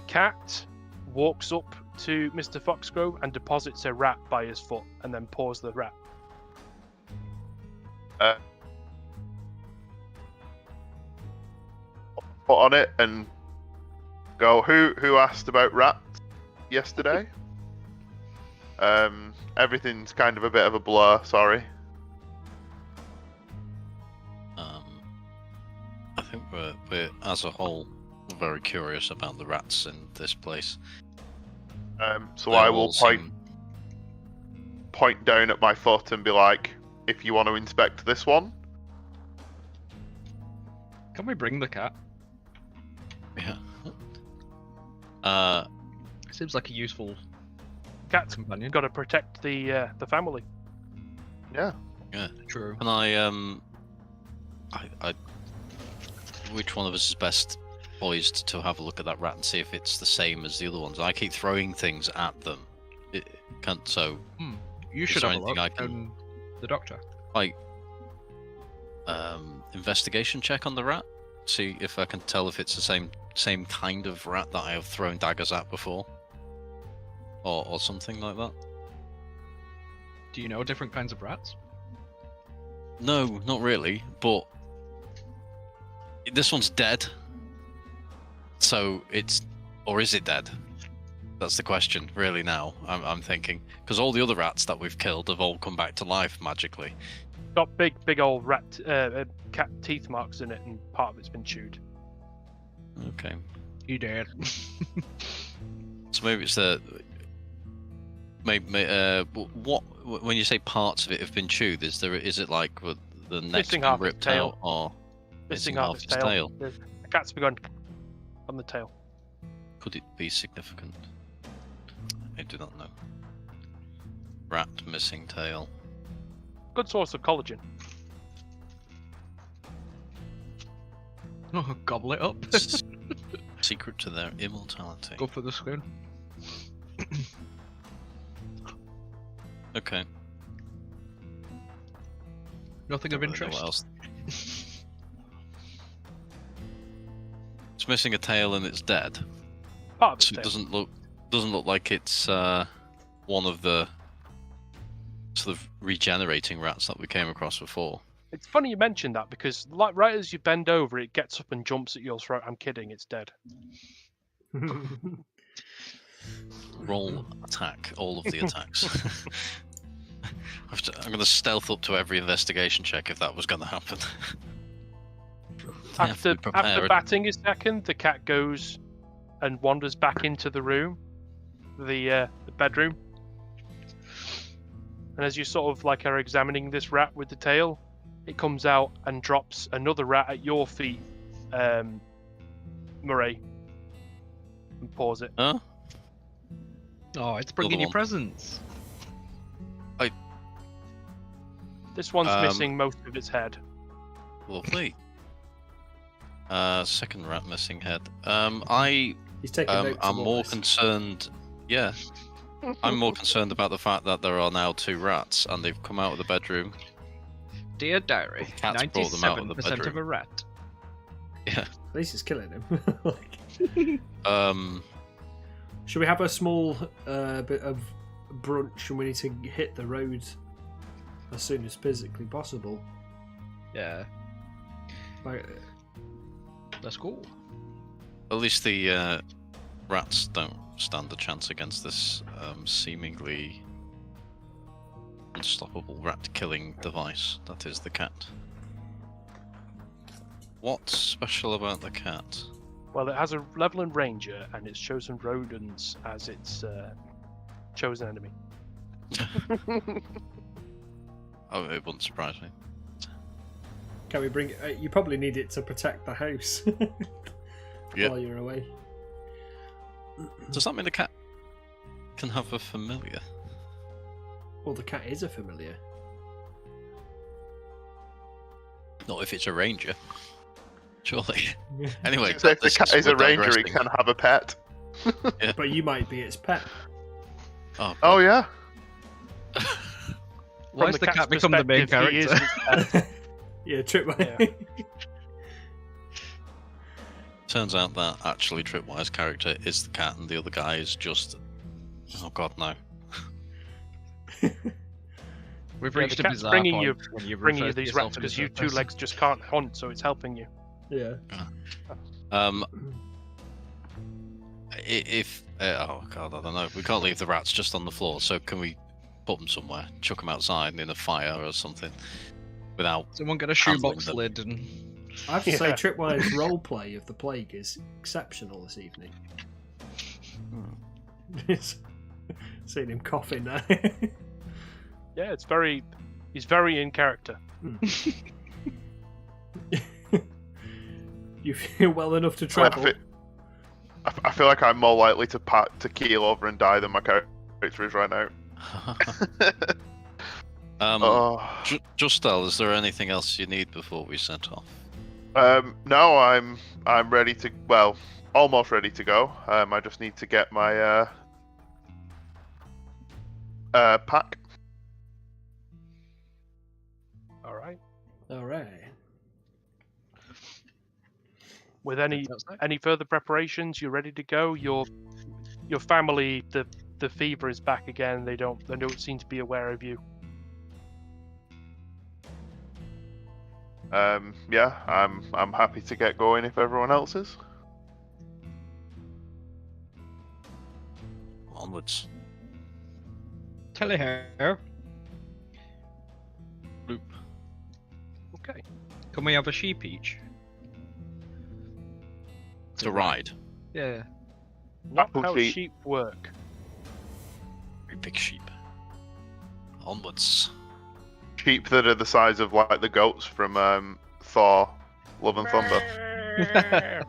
cat walks up to Mr. Foxgrove and deposits a rat by his foot, and then paws the rat. Put on it and go. Who asked about rats yesterday? Everything's kind of a bit of a blur. Sorry. I think we're as a whole very curious about the rats in this place. So They I all will seem- point down at my foot and be like, if you want to inspect this one. Can we bring the cat? Yeah. Seems like a useful Cat's companion. got to protect the family. Yeah. True. Can I which one of us is best poised to have a look at that rat and see if it's the same as the other ones? I keep throwing things at them. It can't. So You Is should there have a look. anything I can- The doctor. Like, investigation check on the rat. See if I can tell if it's the same kind of rat that I have thrown daggers at before, or something like that. Do you know different kinds of rats? No, not really. But this one's dead. So it's, or is it dead? That's the question, really. Now I'm thinking, because all the other rats that we've killed have all come back to life magically. Got big old rat cat teeth marks in it, and part of it's been chewed. Okay. You did. So maybe it's what when you say parts of it have been chewed? Is it like the neck's Missing been half its ripped tail. out, or Missing half its tail. The cat's begun on the tail. Could it be significant? I do not know. Rat missing tail. Good source of collagen. Oh, gobble it up. Secret to their immortality. Go for the skin. Okay. Nothing of Don't really know interest. what else. It's missing a tail and it's dead. Part of its So it tail. doesn't look like it's one of the sort of regenerating rats that we came across before. It's funny you mentioned that because right as you bend over, it gets up and jumps at your throat. I'm kidding, it's dead. Roll attack, all of the attacks. I'm going to stealth up to every investigation check if that was going to happen. I have to After be prepared. batting a second, the cat goes and wanders back into the room, the bedroom. And as you sort of like are examining this rat with the tail, it comes out and drops another rat at your feet, Murray, and paws it. Huh? Oh, it's bringing Another you one. presents. This one's Um, missing most of its head. Lovely. Second rat missing head. He's taking notes. I'm of all more this. concerned. Yeah, I'm more concerned about the fact that there are now 2 rats and they've come out of the bedroom. Dear diary, Cats brought them out of the 97% of bedroom. a rat. Yeah. At least it's killing him. Should we have a small bit of brunch and we need to hit the road as soon as physically possible? Yeah, Like, that's cool. At least the rats don't stand a chance against this seemingly unstoppable rat-killing device that is the cat. What's special about the cat? Well, it has a Leveling Ranger and it's chosen rodents as its chosen enemy. Oh, it wouldn't surprise me. can we bring it? You probably need it to protect the house Yep. while you're away. Does that mean the cat can have a familiar? Well, the cat is a familiar. Not if it's a ranger. Surely. Anyway, So if the this cat is a we're ranger, he digressing. can have a pet. But you might be its pet. Oh, Oh yeah. Why From does the cat's cat become the main perspective, he is character? its pet. Yeah, Tripwire. Yeah. turns out that actually Tripwire's character is the cat and the other guy is just... Oh god, no. We've Yeah, reached the a cat's bizarre bringing point you- when you Bringing you refer to these yourself rats in because the you third two person. legs just can't hunt, so it's helping you. Yeah. If oh god, I don't know. We can't leave the rats just on the floor, so can we put them somewhere, chuck them outside in a fire or something, without? Someone get a handling shoebox them. lid and I have to say, Yeah. Tripwire's roleplay of the plague is exceptional this evening. Seeing him coughing there. Yeah, he's very in character. You feel well enough to travel. I feel like I'm more likely to keel over and die than my character is right now. Oh. Justel, is there anything else you need before we set off? No, I'm ready to. Well, almost ready to go. I just need to get my pack. All right. With any further preparations, you're ready to go. Your family, the fever is back again. They don't seem to be aware of you. Yeah, I'm happy to get going if everyone else is. Onwards. Telehair. Bloop. Okay. Can we have a sheep each? To ride. Yeah. Not Apple how sheep. sheep work. Very big sheep. Onwards. Sheep that are the size of like the goats from Thor, Love and Thunder.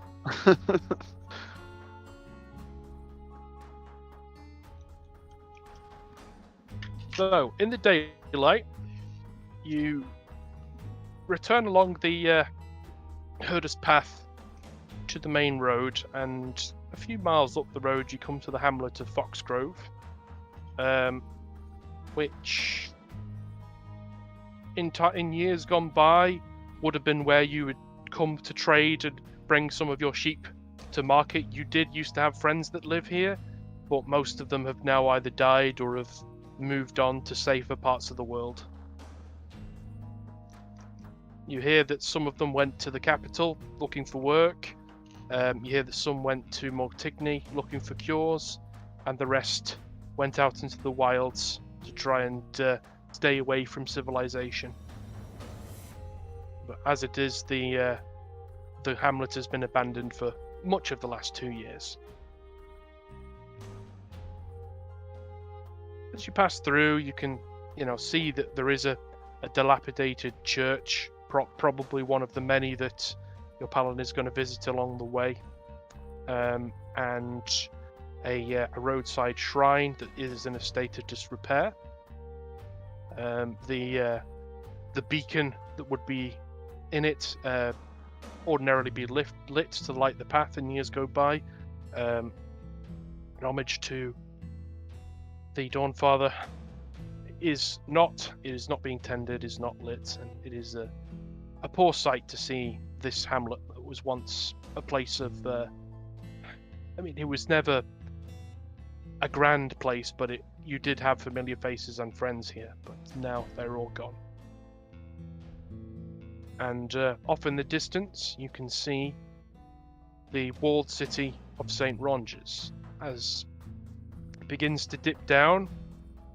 So, in the daylight, you return along the Herder's path to the main road, and a few miles up the road, you come to the hamlet of Foxgrove, which in years gone by would have been where you would come to trade and bring some of your sheep to market. You did used to have friends that live here, but most of them have now either died or have moved on to safer parts of the world. You hear that some of them went to the capital looking for work. You hear that some went to Mortigny looking for cures, and the rest went out into the wilds to try and stay away from civilization. But as it is, the hamlet has been abandoned for much of the last 2 years. As you pass through, you can, see that there is a dilapidated church, probably one of the many that your paladin is going to visit along the way, and a roadside shrine that is in a state of disrepair. The beacon that would be in it ordinarily be lit to light the path in years go by. An homage to the Dawnfather is not being tended, is not lit, and it is a poor sight to see this hamlet that was once a place of it was never a grand place, but you did have familiar faces and friends here, but now they're all gone. And off in the distance, you can see the walled city of St Ronges. As it begins to dip down,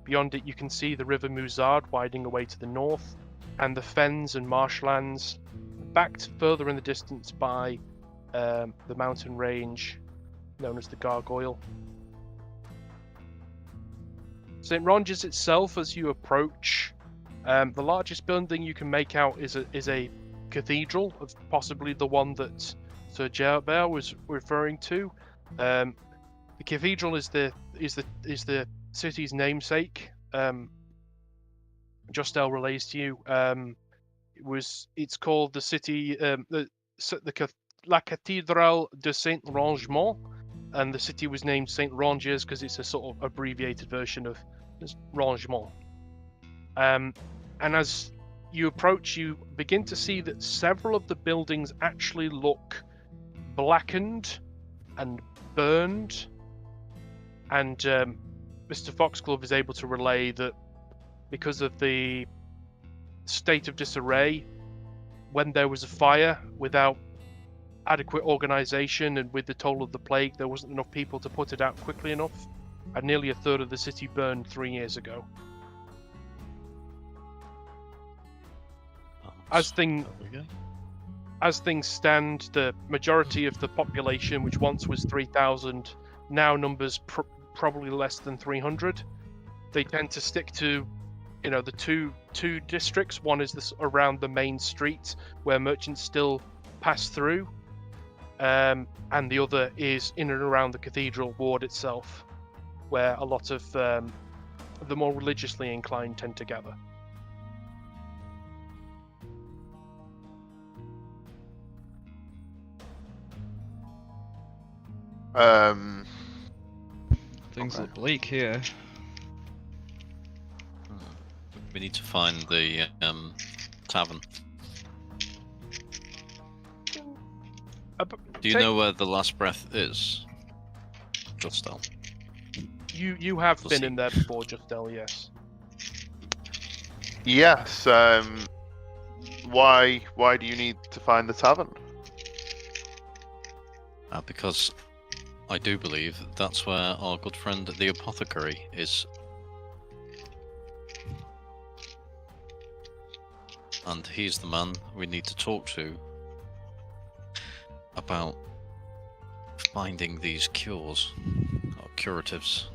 beyond it you can see the river Muzard winding away to the north, and the fens and marshlands, backed further in the distance by the mountain range known as the Gargoyle. St Ronges itself, as you approach, the largest building you can make out is a cathedral, of possibly the one that Sir Gerbert was referring to. The cathedral is the city's namesake. Justel relays to you. It's called the city, La Cathédrale de St Ronges, and the city was named St Ronges because it's a sort of abbreviated version of Rangement. And as you approach, you begin to see that several of the buildings actually look blackened and burned. And Mr. Foxglove is able to relay that because of the state of disarray, when there was a fire, without adequate organization and with the toll of the plague, there wasn't enough people to put it out quickly enough, and nearly a third of the city burned 3 years ago. As things stand, the majority of the population, which once was 3,000, now numbers probably less than 300. They tend to stick to, the two districts. One is this around the main street where merchants still pass through, and the other is in and around the cathedral ward itself, where a lot of the more religiously inclined tend to gather. Things look bleak here. We need to find the tavern. Do you know where the last breath is? Justel. You have been in there before, Justel, yes. Yes. Why do you need to find the tavern? Because I do believe that's where our good friend the apothecary is. And he's the man we need to talk to about finding these cures, or curatives.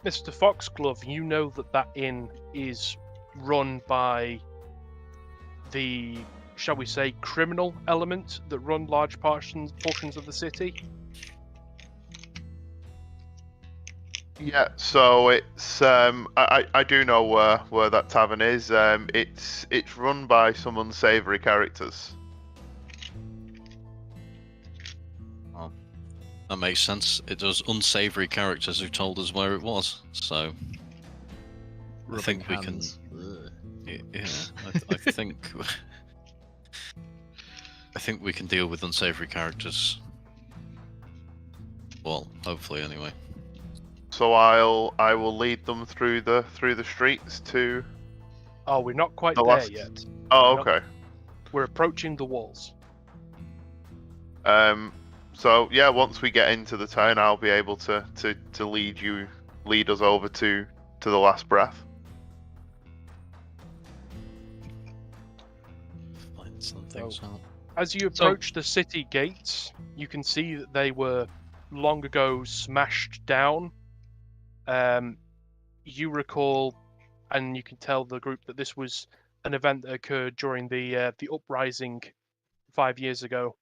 Mr. Foxglove, you know that inn is run by the, shall we say, criminal element that run large portions of the city? Yeah, so it's I do know where that tavern is. It's run by some unsavory characters. Well, that makes sense. It was unsavory characters who told us where it was, so I think we can. Yeah, I think I think we can deal with unsavory characters. Well, hopefully, anyway. So I will lead them through the streets to. Oh, we're not quite The there last- yet. Oh, We're okay. We're approaching the walls. So yeah, once we get into the town, I'll be able to lead us over to the last breath. Find some things out. As you approach the city gates, you can see that they were long ago smashed down. You recall, and you can tell the group that this was an event that occurred during the uprising 5 years ago.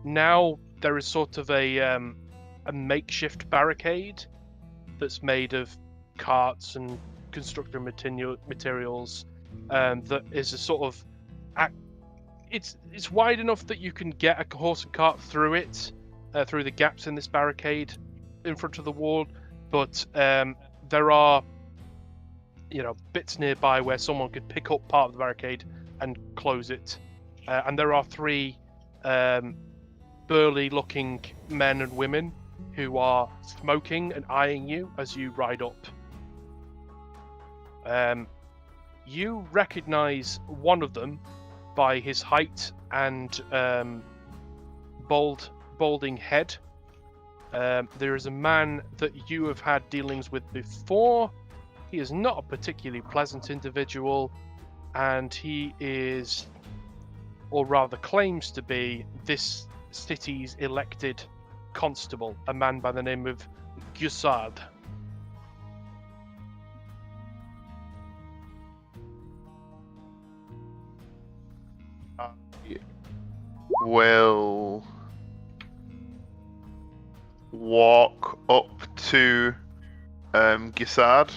Now there is sort of a makeshift barricade that's made of carts and construction materials. That is a sort of it's wide enough that you can get a horse and cart through it, through the gaps in this barricade in front of the wall. But there are, bits nearby where someone could pick up part of the barricade and close it. And there are three burly-looking men and women who are smoking and eyeing you as you ride up. You recognize one of them by his height and balding head. There is a man that you have had dealings with before. He is not a particularly pleasant individual, and he is, or rather claims to be, this city's elected constable, a man by the name of Strahd. Will walk up to Strahd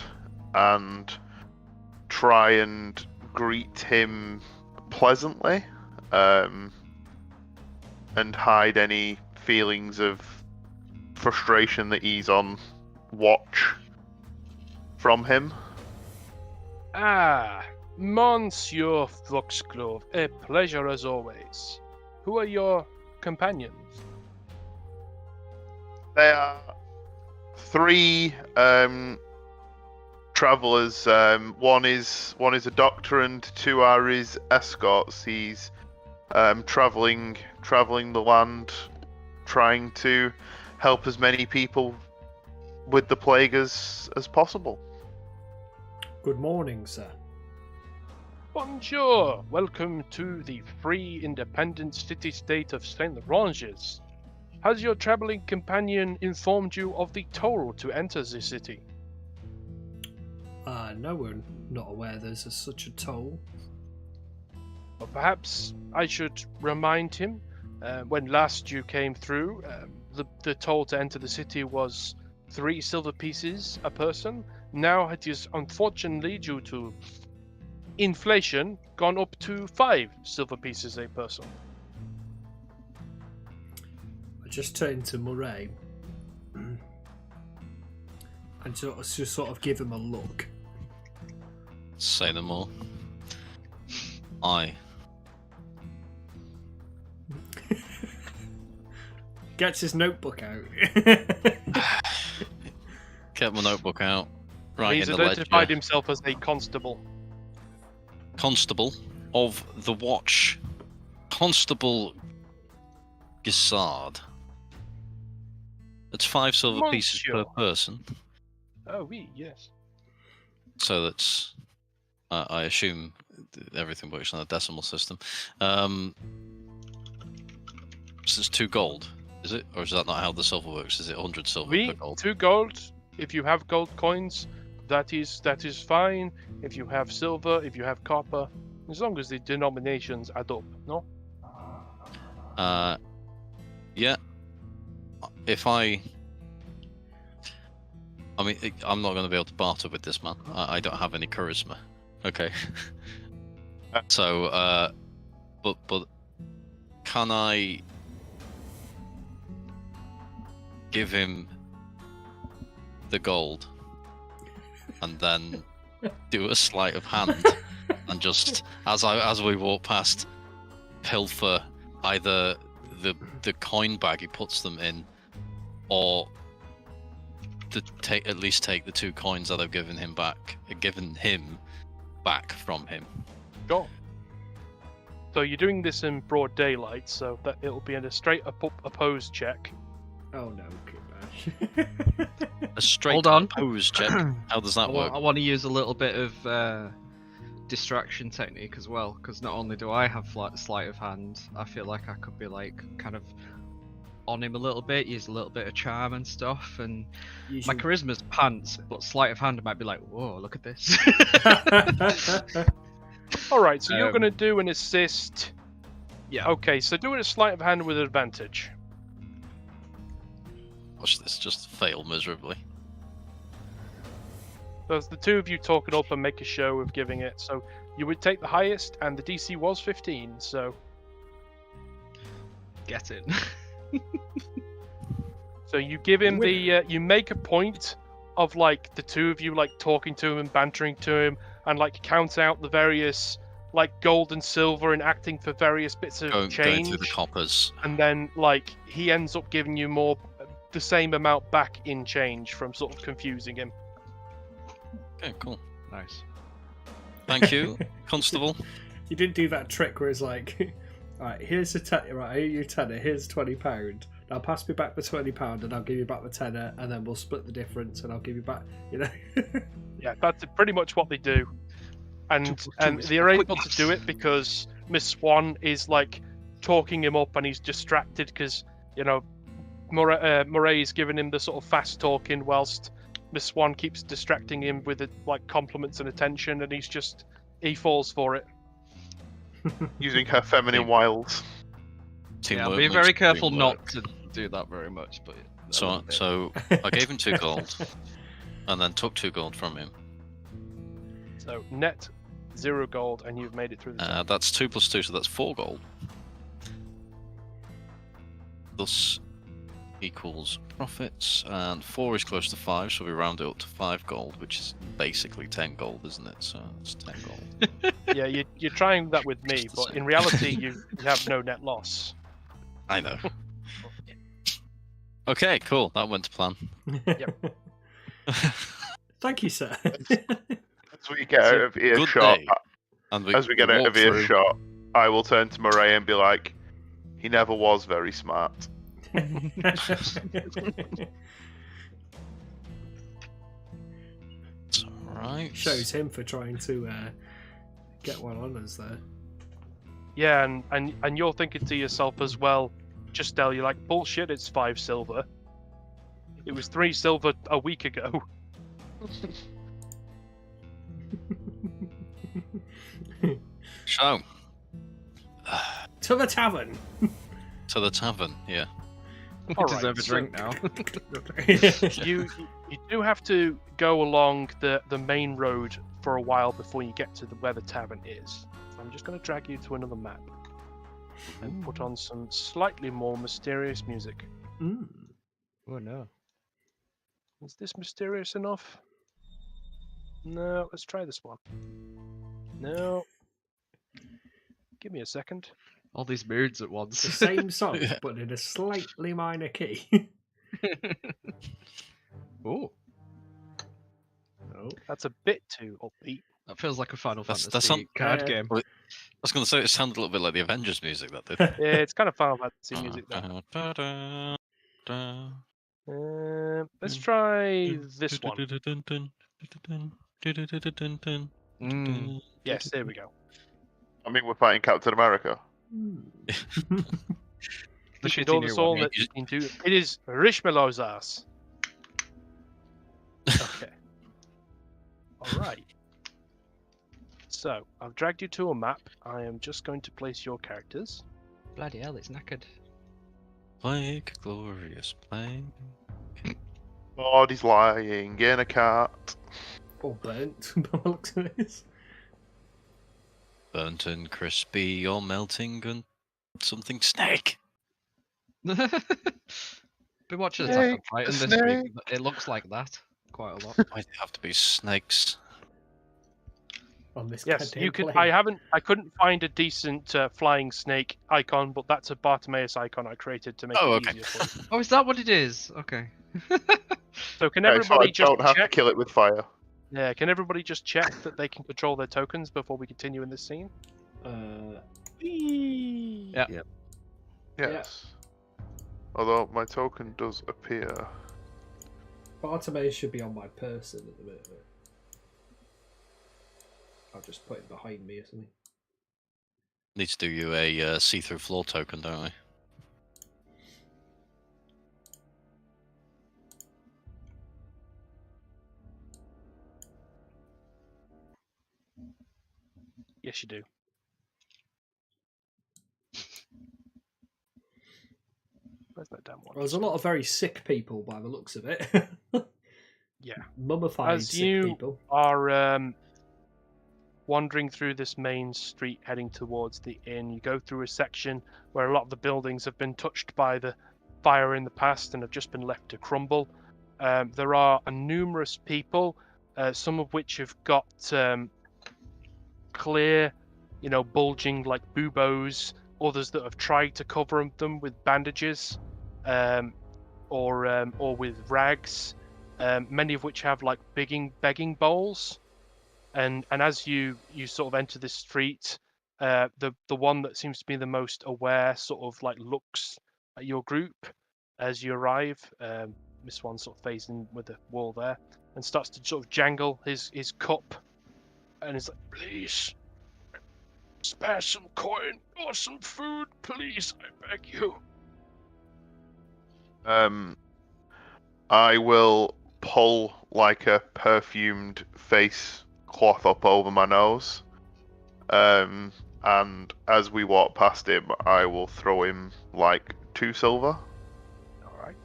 and try and greet him pleasantly, and hide any feelings of frustration that he's on watch from him. Ah, Monsieur Foxglove, a pleasure as always. Who are your companions? They are three travelers. One is a doctor, and two are his escorts. He's traveling the land, trying to help as many people with the plague as possible. Good morning, sir. Bonjour! Welcome to the free independent city-state of St Ronges. Has your travelling companion informed you of the toll to enter the city? No, we're not aware there's such a toll. Or perhaps I should remind him, when last you came through, the toll to enter the city was 3 silver pieces a person. Now it is unfortunately, due to inflation, gone up to 5 silver pieces a person. I just turned to Murray and just sort of give him a look. Say them all. Gets his notebook out. Get my notebook out. Right He's in the identified ledger. himself as a constable. Constable of the Watch. Constable Guisard. It's 5 silver pieces per Monsieur. person. Oh, oui, yes. So that's... I assume everything works on a decimal system. So it's 2 gold, is it? Or is that not how the silver works? Is it 100 silver per gold? 2 gold. If you have gold coins, that is fine. If you have silver, if you have copper, as long as the denominations add up, no? Yeah. If I mean, I'm not going to be able to barter with this man. I don't have any charisma. Okay. So, but can I give him the gold and then do a sleight of hand and just as we walk past, pilfer either the coin bag he puts them in, or at least take the 2 coins that I've given him back from him. Sure. So you're doing this in broad daylight, so that it'll be in a straight opposed check. Oh no, Kubash. A straight Hold on. pose check. How does that work? I want to use a little bit of distraction technique as well, because not only do I have sleight of hand, I feel like I could be like kind of on him a little bit, use a little bit of charm and stuff, and my charisma's pants, but sleight of hand might be like, whoa, look at this. Alright, so you're going to do an assist. Yeah. Okay, so do it a sleight of hand with advantage. Watch this just fail miserably. There's the 2 of you talking up and make a show of giving it. So you would take the highest, and the DC was 15, so... Get it. So you give him the... you make a point of, like, the 2 of you, like, talking to him and bantering to him, and, like, count out the various, like, gold and silver and acting for various bits of Going change. through the coppers. And then, like, he ends up giving you more... the same amount back in change from sort of confusing him. Okay, cool. Nice. Thank you, Constable. You didn't do that trick where it's like, alright, here's a tenner, right, I owe you a tenner, here's £20. Now pass me back the £20 and I'll give you back the tenner, and then we'll split the difference and I'll give you back, you know? Yeah, that's pretty much what they do. And they're able to do it because Miss Swan is, like, talking him up and he's distracted because, you know, Moray's giving him the sort of fast talking whilst Miss Swan keeps distracting him with like compliments and attention, and he falls for it. Using her feminine wiles. Yeah, be very careful not to do that very much. But so I gave him 2 gold, and then took 2 gold from him. So net 0 gold, and you've made it through the. That's 2 plus 2, so that's 4 gold. Thus equals profits, and 4 is close to 5, so we round it up to 5 gold, which is basically 10 gold, isn't it? So it's 10 gold. Yeah, you're trying that with me, but in reality you have no net loss. I know. Okay, cool. That went to plan. Yep. Thank you, sir. As we get out of earshot, I will turn to Moray and be like, he never was very smart. It's alright. Shows him for trying to get one on us there. Yeah, and you're thinking to yourself as well, Justel, you're like, bullshit, it's 5 silver. It was 3 silver a week ago. So, to the tavern. To the tavern, yeah. We deserve a drink now. You do have to go along the main road for a while before you get to where the tavern is. So I'm just going to drag you to another map and put on some slightly more mysterious music. Mm. Oh no. Is this mysterious enough? No, let's try this one. No. Give me a second. All these moods at The once. same song, Yeah. but in a slightly minor key. Oh, Oh. That's a bit too upbeat. that feels like a Final That's- that Fantasy sound- card Yeah. game. Well, I was going to say it sounded a little bit like the Avengers music that did. Yeah, it's kind of Final Fantasy music though. Let's try this one. Mm. Yes, there we go. I mean, we're fighting Captain America. Hmm. The You can shitty do new this all one. that you can do. It is Richemelot's ass. Okay. All right. So I've dragged you to a map. I am just going to place your characters. Bloody hell, it's knackered. Like a glorious plane. Lord, he's lying in a cart. Or burnt, by the looks of this. Burnt and crispy or melting and something snake. Been watching Snake, Attack on Titan the this week. snake. It looks like that quite a lot. Why do they have to be snakes? On this Yes, goddamn you can. plane. I couldn't find a decent flying snake icon, but that's a Bartimaeus icon I created to make Oh, it okay. easier for you. Oh, is that what it is? Okay. So can Okay, so I everybody just don't have to check? kill it with fire. Yeah, can everybody just check that they can control their tokens before we continue in this scene? Yeah. Yes. Although my token does appear. Bartimaeus should be on my person at the minute. I'll just put it behind me or something. Need to do you a see-through floor token, don't we? Yes, you do. Where's that damn one? Well, there's a lot of very sick people by the looks of it. Yeah. Mummified As sick you people. are wandering through this main street heading towards the inn. You go through a section where a lot of the buildings have been touched by the fire in the past and have just been left to crumble. There are numerous people, some of which have got clear, bulging like buboes. Others that have tried to cover them with bandages, or with rags. Many of which have like begging bowls. And as you sort of enter this street, the one that seems to be the most aware sort of like looks at your group as you arrive. This one sort of phased in with the wall there and starts to sort of jangle his cup, and is like, "Please, spare some coin or some food, please, I beg you." I will pull like a perfumed face cloth up over my nose. And as we walk past him, I will throw him like 2 silver. All right.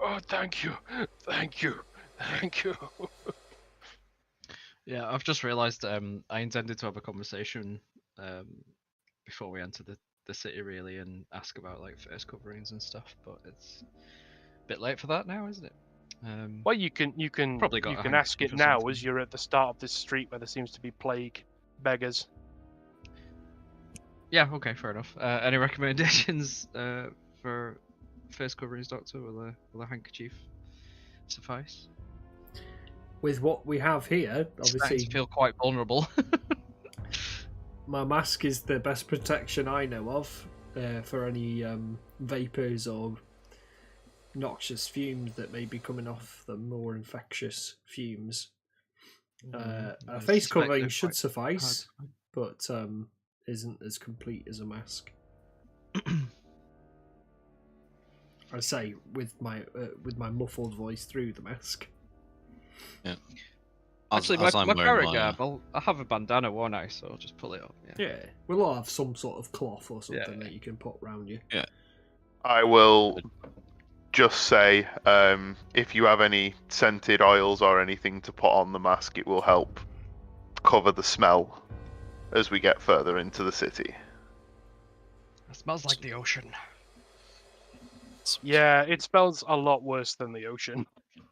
Oh, thank you, thank you, thank you. Yeah, I've just realised I intended to have a conversation before we enter the city really and ask about like face coverings and stuff, but it's a bit late for that now, isn't it? Well, you can Probably got a ask it handkerchief or now something. as you're at the start of this street where there seems to be plague beggars. Yeah, okay, fair enough. Any recommendations for face coverings, Doctor? Will a handkerchief suffice? With what we have here, Starting obviously, to feel quite vulnerable. my mask is the best protection I know of for any vapours or noxious fumes that may be coming off them, or infectious fumes. A I face suspect covering they're should quite suffice, hard but isn't as complete as a mask. I say with my muffled voice through the mask. Yeah. Actually, as my I'm wearing parrot my, garb, I'll have a bandana, won't I? So I'll just pull it up. Yeah. Yeah, we'll all have some sort of cloth or something Yeah. that you can put round you. I will just say, if you have any scented oils or anything to put on the mask, it will help cover the smell as we get further into the city. It smells like the ocean. Yeah, it smells a lot worse than the ocean.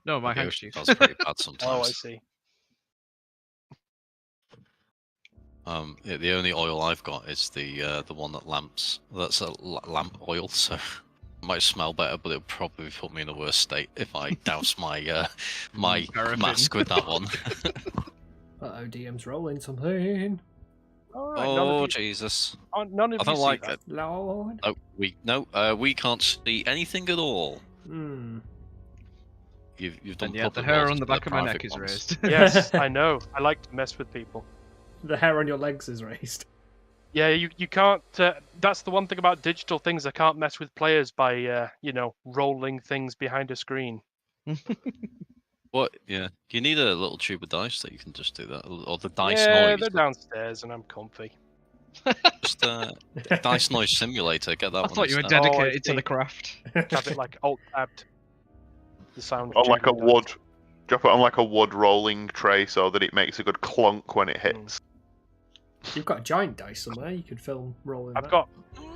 No, my the ocean handkerchief. smells pretty bad Oh, I sometimes. see. Yeah, the only oil I've got is the one that lamps. That's a lamp oil, so it might smell better, but it'll probably put me in a worse state if I douse my my Paraffin. mask with that one. Uh-oh, DM's rolling something. All right. Oh Jesus! None of I you don't see like that. it. Lord. We can't see anything at all. Hmm. You've done And yet the public hair roles on the instead of back of my neck private is ones. raised. Yes, I know. I like to mess with people. The hair on your legs is raised. Yeah, you can't. That's the one thing about digital things. I can't mess with players by rolling things behind a screen. What? Yeah, you need a little tube of dice that you can just do that, or the dice Yeah, noise. they're downstairs and I'm comfy. Just dice noise simulator. Get that I one. thought you were instead. dedicated to see. the craft. Have it like alt tabbed. The sound. On like a jingling dice. wood. Drop it on like a wood rolling tray so that it makes a good clunk when it hits. You've got a giant dice somewhere. You could film rolling I've that. got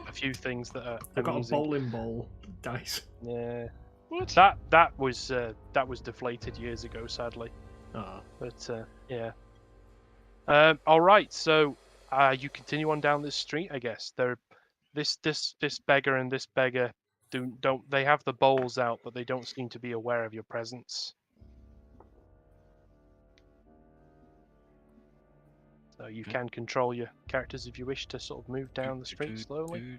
a few things that are I've got a amusing. bowling ball dice. Yeah. What? That was deflated years ago, sadly. Ah. But yeah. All right. So you continue on down this street, I guess. This beggar and this beggar don't they have the bowls out, but they don't seem to be aware of your presence. So you can control your characters if you wish to sort of move down the street slowly.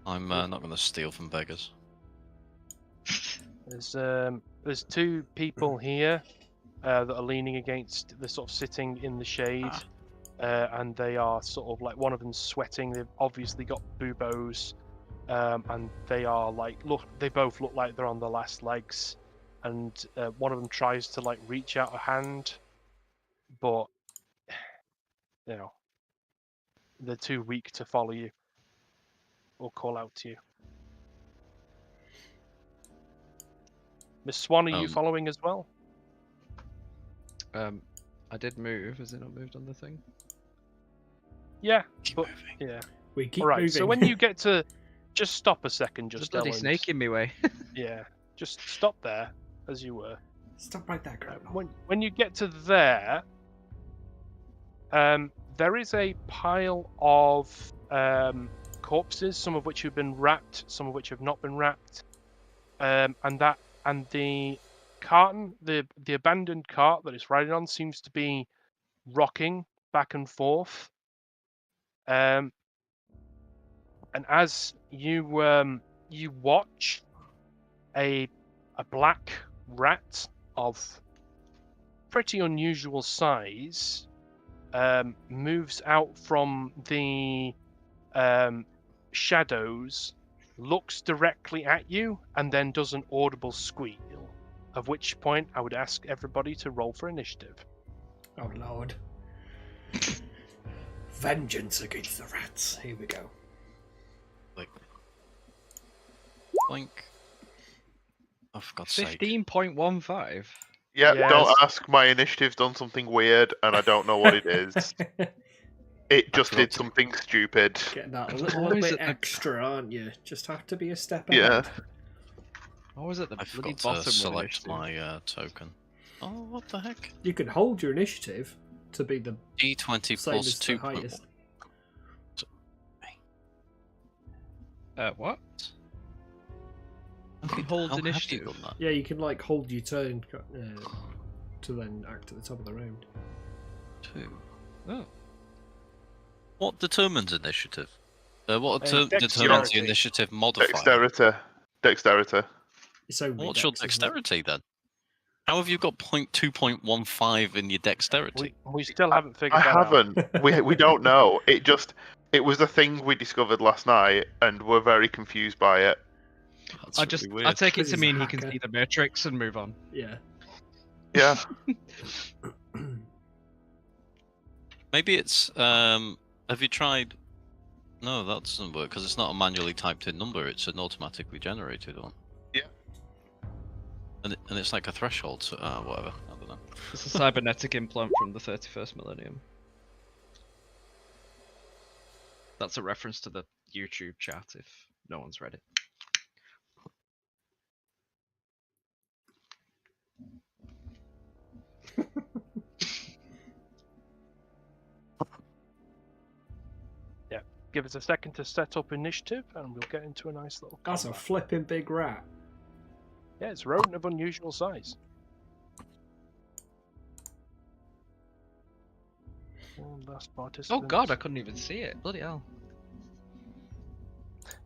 I'm not going to steal from beggars. There's two people here that are leaning against. They're sort of sitting in the shade, and they are sort of like one of them's sweating. They've obviously got buboes, and they are like They both look like they're on the last legs, and one of them tries to like reach out a hand, but they're too weak to follow you or call out to you. Miss Swan, are you following as well? I did move. Has it not moved on the thing? Yeah, Keep but moving. yeah. We keep All right. moving. So when you get to, just stop a second, There's just a bloody Ellen. snake in me way. Yeah, just stop there as you were. Stop right there, Grandma. When you get to there, there is a pile of corpses, some of which have been wrapped, some of which have not been wrapped, and the carton, the abandoned cart that it's riding on, seems to be rocking back and forth. And as you watch, a black rat of pretty unusual size moves out from the shadows, looks directly at you, and then does an audible squeal. At which point, I would ask everybody to roll for initiative. Oh Lord. Vengeance against the rats. Here we go. Like, blink. Oh, for God's sake. 15.15. Yeah, Yes. don't ask. My initiative's done something weird, and I don't know what it is. It just did something stupid. Getting that a Why little is bit it the- extra, aren't you? Just have to be a step Yeah. ahead. What was it? The I bloody forgot to bottom with select initiative? my token. Oh, what the heck? You can hold your initiative to be the D20 same plus as the 2.1. highest. What? How hold have you initiative? done that? Yeah, you can like hold your turn to then act at the top of the round. 2. Oh. What determines initiative? What determines Dexterity. the initiative modifier? Dexterity. It's only What's your dex, isn't it? dexterity then? How have you got 2.15 in your dexterity? We still haven't figured I that out. haven't. We don't know. It was a thing we discovered last night, and we're very confused by it. That's I really weird. I take it Because to he's a mean he can hacker. see the matrix and move on. Yeah. Yeah. Maybe it's. Have you tried? No, that doesn't work because it's not a manually typed in number. It's an automatically generated one. Yeah. And it's like a threshold. So, whatever. I don't know. It's a cybernetic implant from the 31st millennium. That's a reference to the YouTube chat if no one's read it. give us a second to set up initiative, and we'll get into a nice little That's a combat. flipping big rat. Yeah, it's a rodent of unusual size. One last Oh participant. god, I couldn't even see it. Bloody hell.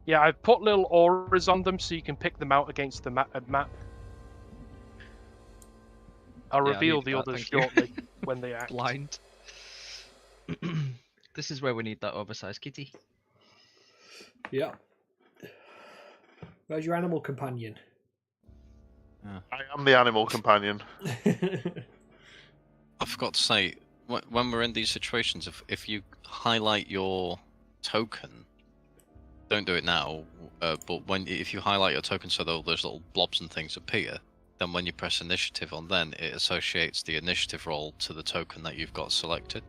Yeah, I've put little auras on them so you can pick them out against the map. I'll Yeah, I reveal needed the that, others thank you. shortly when they act. Blind. This is where we need that oversized kitty. Yeah. Where's your animal companion? I am the animal companion. I forgot to say, when we're in these situations, if you highlight your token, don't do it now, but if you highlight your token so that all those little blobs and things appear, then when you press initiative on then, it associates the initiative roll to the token that you've got selected.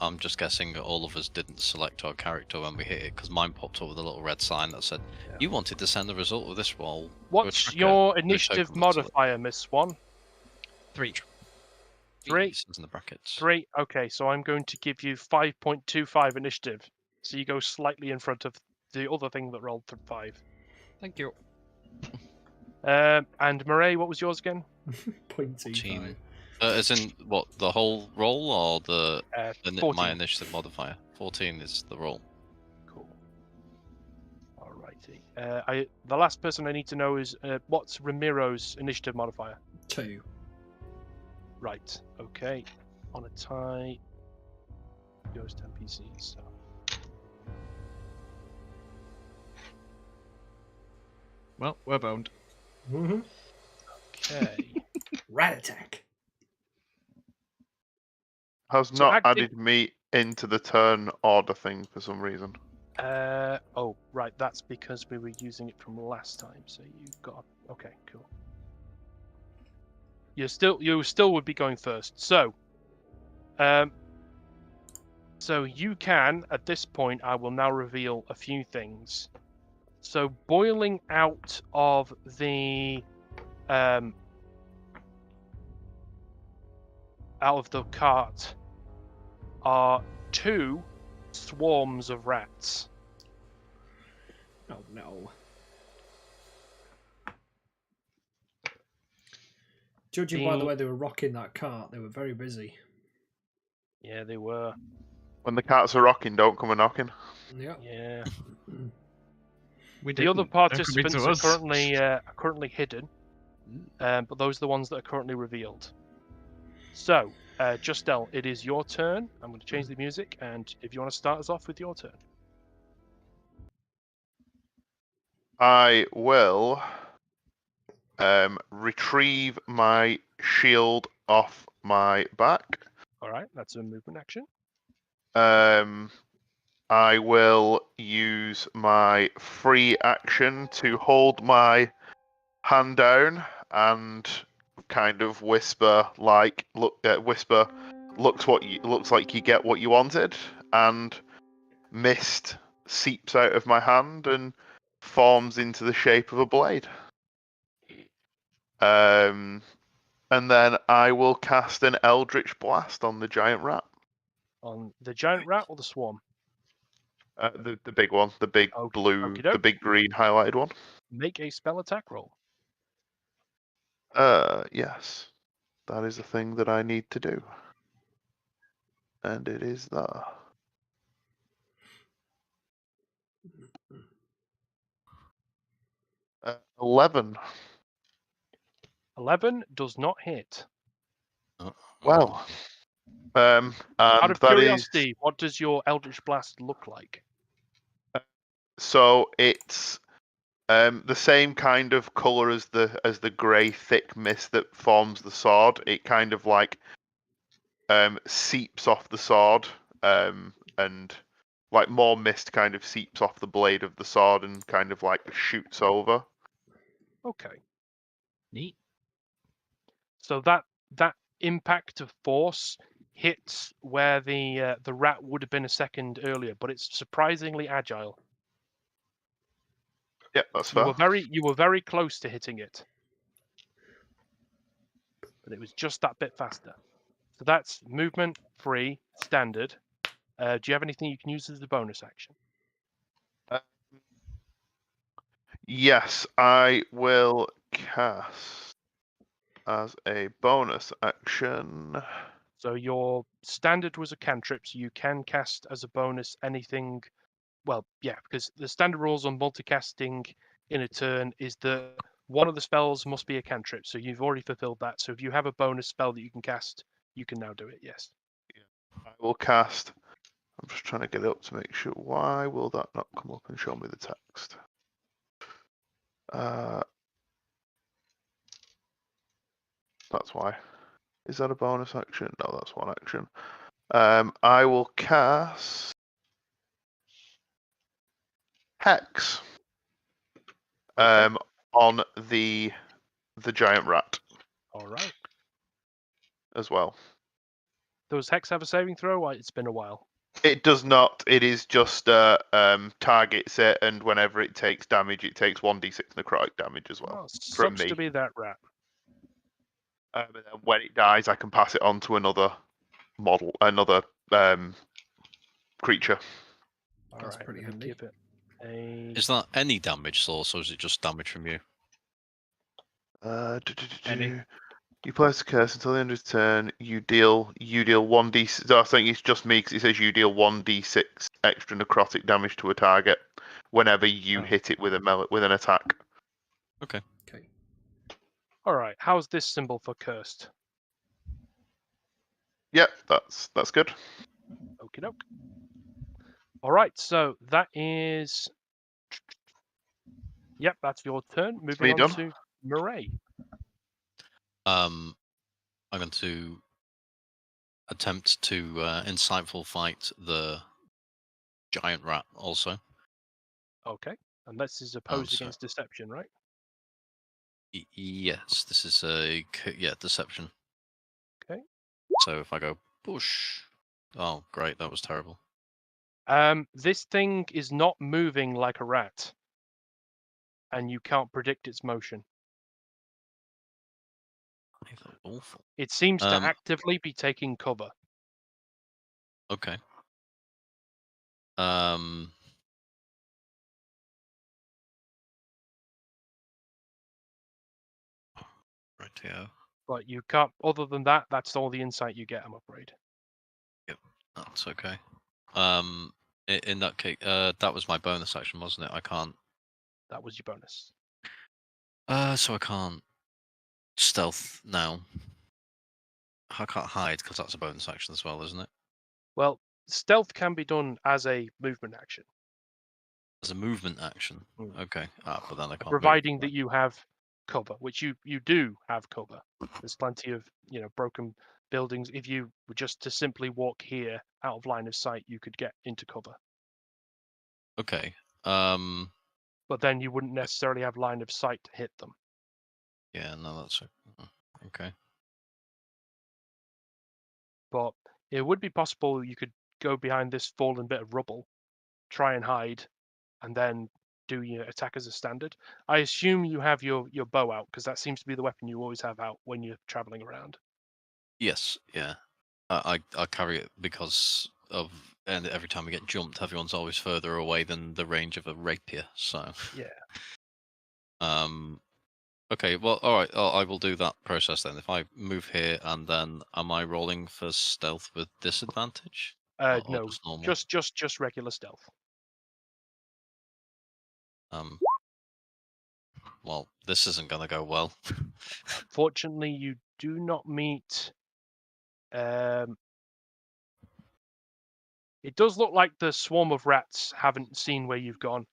I'm just guessing all of us didn't select our character when we hit it, because mine popped up with a little red sign that said, you wanted to send the result of this roll. to a What's tracker. your No initiative token was selected. modifier, Miss Swan? 3. 3? It says in the brackets. 3? Okay, so I'm going to give you 5.25 initiative. So you go slightly in front of the other thing that rolled 5. Thank you. And Murray, what was yours again? 0.25. As in, what, the whole roll or the 14. my initiative modifier? 14 is the roll. Cool. Alrighty. The last person I need to know is what's Ramiro's initiative modifier? 2. Right. Okay. On a tie, goes to NPCs. So. Well, we're boned. Mm-hmm. Okay. Rat attack. Has So not active- added me into the turn order thing for some reason. Oh, right. That's because we were using it from last time. So you've got. Okay, cool. You still would be going first. So, so you can at this point. I will now reveal a few things. So boiling out of the cart are 2 swarms of rats. Oh no. Judging by the way they were rocking that cart, they were very busy. Yeah, they were. When the cats are rocking, don't come a knocking. Yeah. Yeah. We The other didn't. Don't come participants into are us. currently hidden, but those are the ones that are currently revealed. So, Justel, it is your turn. I'm going to change the music, and if you want to start us off with your turn. I will retrieve my shield off my back. All right, that's a movement action. I will use my free action to hold my hand down and kind of whisper like looks like you get what you wanted, and mist seeps out of my hand and forms into the shape of a blade. And then I will cast an Eldritch Blast on the giant rat. On the giant rat or the swarm? The big one, the big blue, Okey-doke. the big green highlighted one. Make a spell attack roll. Yes. That is the thing that I need to do. And it is there. Uh, 11. 11 does not hit. Well. And Out of that curiosity, what does your Eldritch Blast look like? So it's the same kind of color as the grey thick mist that forms the sword. It kind of like seeps off the sword, and like more mist kind of seeps off the blade of the sword and kind of like shoots over. Okay. Neat. So that impact of force hits where the rat would have been a second earlier, but it's surprisingly agile. Yeah, that's You fair. were very close to hitting it, but it was just that bit faster. So that's movement 3 standard. Do you have anything you can use as a bonus action? Yes, I will cast as a bonus action. So your standard was a cantrip, so you can cast as a bonus anything. Well, yeah, because the standard rules on multicasting in a turn is that one of the spells must be a cantrip. So you've already fulfilled that. So if you have a bonus spell that you can cast, you can now do it. Yes. I will cast. I'm just trying to get it up to make sure. Why will that not come up and show me the text? That's why. Is that a bonus action? No, that's one action. I will cast Hex. Okay. On the giant rat All right. as well. Does Hex have a saving throw? It's been a while. It does not. It is just targets it, and whenever it takes damage, it takes 1d6 necrotic damage as well. Oh, From sucks me. to be that rat. And then when it dies, I can pass it on to another model, another creature. All That's right, pretty let me handy. give it a. Is that any damage source, or is it just damage from you? Any. You place the curse until the end of the turn. You deal 1d. I think it's just me because it says you deal 1d6 extra necrotic damage to a target whenever you hit it with an attack. Okay. Okay. All right, how's this symbol for cursed? Yep, that's good. Okie doke. All right, so that is. Yep, that's your turn. Moving Me on done. to Murray. I'm going to attempt to insightful fight the giant rat also. Okay, and this is opposed so- against deception, right? Yes, this is a deception. Okay. So if I go push, oh great, that was terrible. This thing is not moving like a rat, and you can't predict its motion. That was awful. It seems to Um, actively be taking cover. Okay. Rightio. But you can't. Other than that, that's all the insight you get. I'm afraid. That's okay. In that case, that was my bonus action, wasn't it? I can't. That was your bonus. So I can't stealth now. I can't hide because that's a bonus action as well, isn't it? Well, stealth can be done as a movement action, As a movement action. Okay. But then I can't. providing move. that you have cover, which you do have cover. There's plenty of broken buildings. If you were just to simply walk here out of line of sight, you could get into cover. Okay. But then you wouldn't necessarily have line of sight to hit them. Yeah. No, that's okay. But it would be possible you could go behind this fallen bit of rubble, try and hide, and then do your attack as a standard. I assume you have your bow out because that seems to be the weapon you always have out when you're traveling around. Yes. Yeah. I carry it because of, and every time we get jumped, everyone's always further away than the range of a rapier. So. Yeah. Okay, well, all right. I will do that process then. If I move here, and then am I rolling for stealth with disadvantage? Or No, just normal? just regular stealth. Well, this isn't gonna go well. Fortunately, you do not meet. It does look like the swarm of rats haven't seen where you've gone,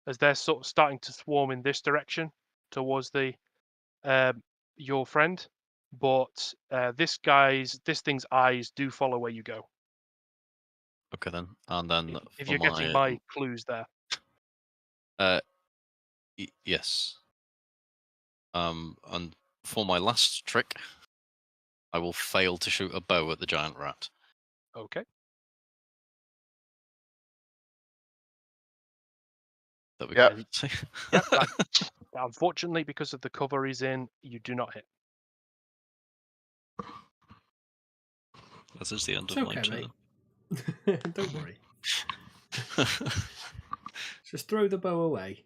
as they're sort of starting to swarm in this direction towards the your friend. But this thing's eyes do follow where you go. Okay then, and then If for you're getting my clues there. Yes. And for my last trick, I will fail to shoot a bow at the giant rat. Okay. That we Yep. can Yep. Unfortunately, because of the cover he's in, you do not hit. This is the end It's of my okay, turn. mate. Don't worry. Just throw the bow away.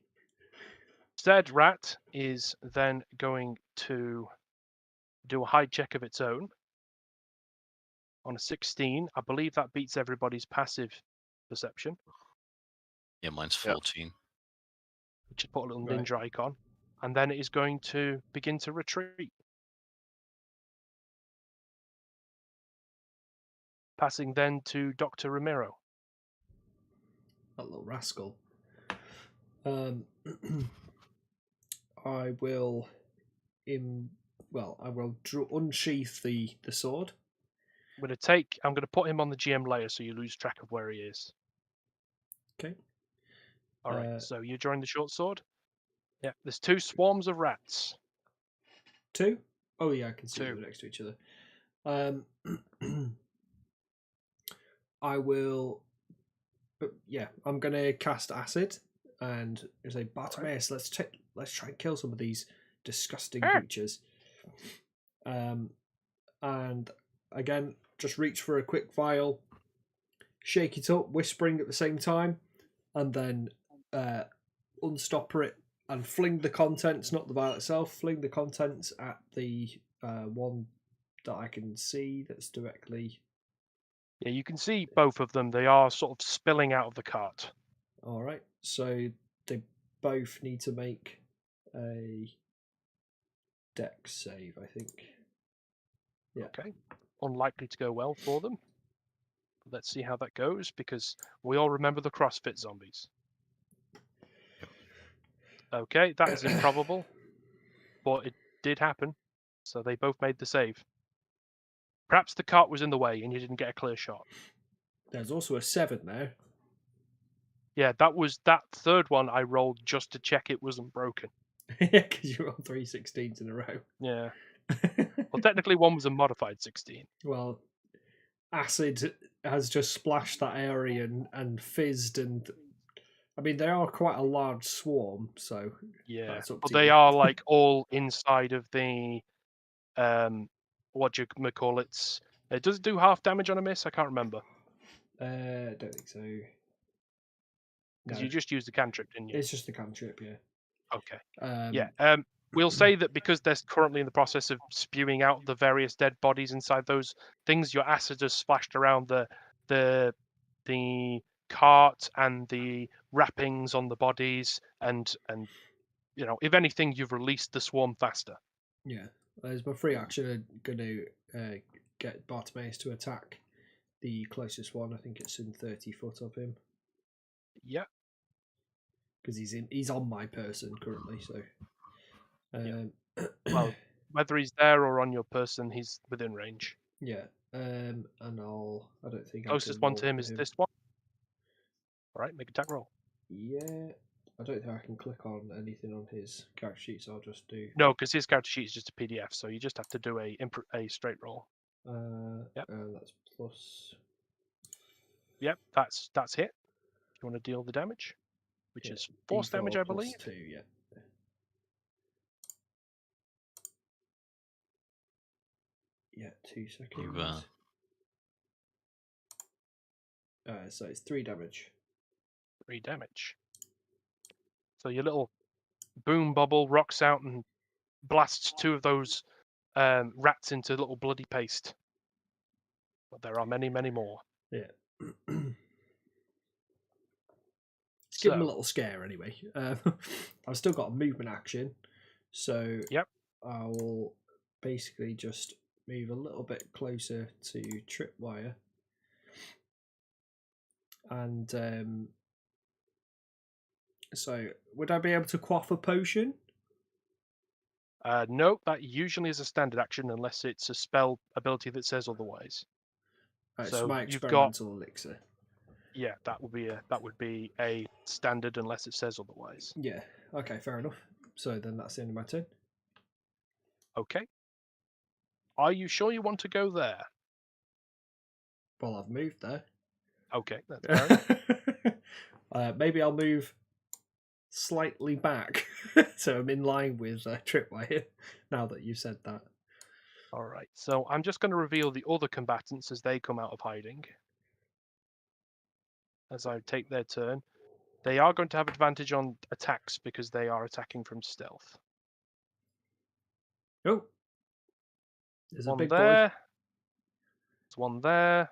Said rat is then going to do a hide check of its own. On a 16, I believe that beats everybody's passive perception. Yeah, mine's Yep. 14. Just put a little Right. ninja icon. And then it is going to begin to retreat. Passing then to Dr. Ramiro. That little rascal. I will unsheath the sword. I'm going to put him on the GM layer so you lose track of where he is. Okay. All right, so you're drawing the short sword? Yeah, there's 2 swarms of rats. 2? Oh yeah, I can see 2. them next to each other. I will. I'm gonna cast acid and say, Bartimaeus, let's try and kill some of these disgusting creatures. And again, just reach for a quick vial, shake it up, whispering at the same time, and then unstopper it and fling the contents, not the vial itself, fling the contents at the one that I can see that's directly. Yeah, you can see both of them. They are sort of spilling out of the cart. All right, so they both need to make a dex save, I think. Yeah. Okay. Unlikely to go well for them. Let's see how that goes, because we all remember the CrossFit zombies. Okay, that is improbable, but it did happen. So they both made the save. Perhaps the cart was in the way and you didn't get a clear shot. There's also a 7 there. Yeah, that third one I rolled just to check it wasn't broken. Yeah, because you rolled 3 16s in a row. Yeah. Well, technically one was a modified 16. Well, acid has just splashed that area and fizzed, and I mean they are quite a large swarm, so Yeah, that's up but to they you. are like all inside of the what do you call it? Does it do half damage on a miss? I can't remember. Don't think so. Because No, you just used the cantrip, didn't you? it's just a cantrip, yeah. Okay. Yeah. We'll say that because they're currently in the process of spewing out the various dead bodies inside those things, your acid has splashed around the cart and the wrappings on the bodies, and if anything, you've released the swarm faster. Yeah. As my free action, I'm going to get Bartimaeus to attack the closest one. I think it's in 30 foot of him. Yeah. Because he's on my person currently, so. Well, whether he's there or on your person, he's within range. Yeah. And I don't think Closest one to him is this one. All right, make attack roll. Yeah. I don't think I can click on anything on his character sheet, so I'll just do. No, because his character sheet is just a PDF, so you just have to do a straight roll. Yep. And that's plus. Yep, that's hit. If you want to deal the damage, which is force damage, I believe. 2, yeah. Yeah, 2 seconds. So it's 3 damage. 3 damage. So your little boom bubble rocks out and blasts 2 of those rats into little bloody paste. But there are many, many more. Yeah. Give him a little scare anyway. I've still got a movement action, so yep. I will basically just move a little bit closer to Tripwire, and so would I be able to quaff a potion? No, that usually is a standard action unless it's a spell ability that says otherwise. It's my experimental elixir. Yeah, that would be a standard unless it says otherwise. Yeah. Okay, fair enough. So then that's the end of my turn. Okay. Are you sure you want to go there? Well, I've moved there. Okay, that's fair enough. Maybe I'll move slightly back so I'm in line with Tripwire now that you've said that. All right, so I'm just going to reveal the other combatants as they come out of hiding. as I take their turn. They are going to have advantage on attacks because they are attacking from stealth. Oh, there's a One big boy. there. There's one there.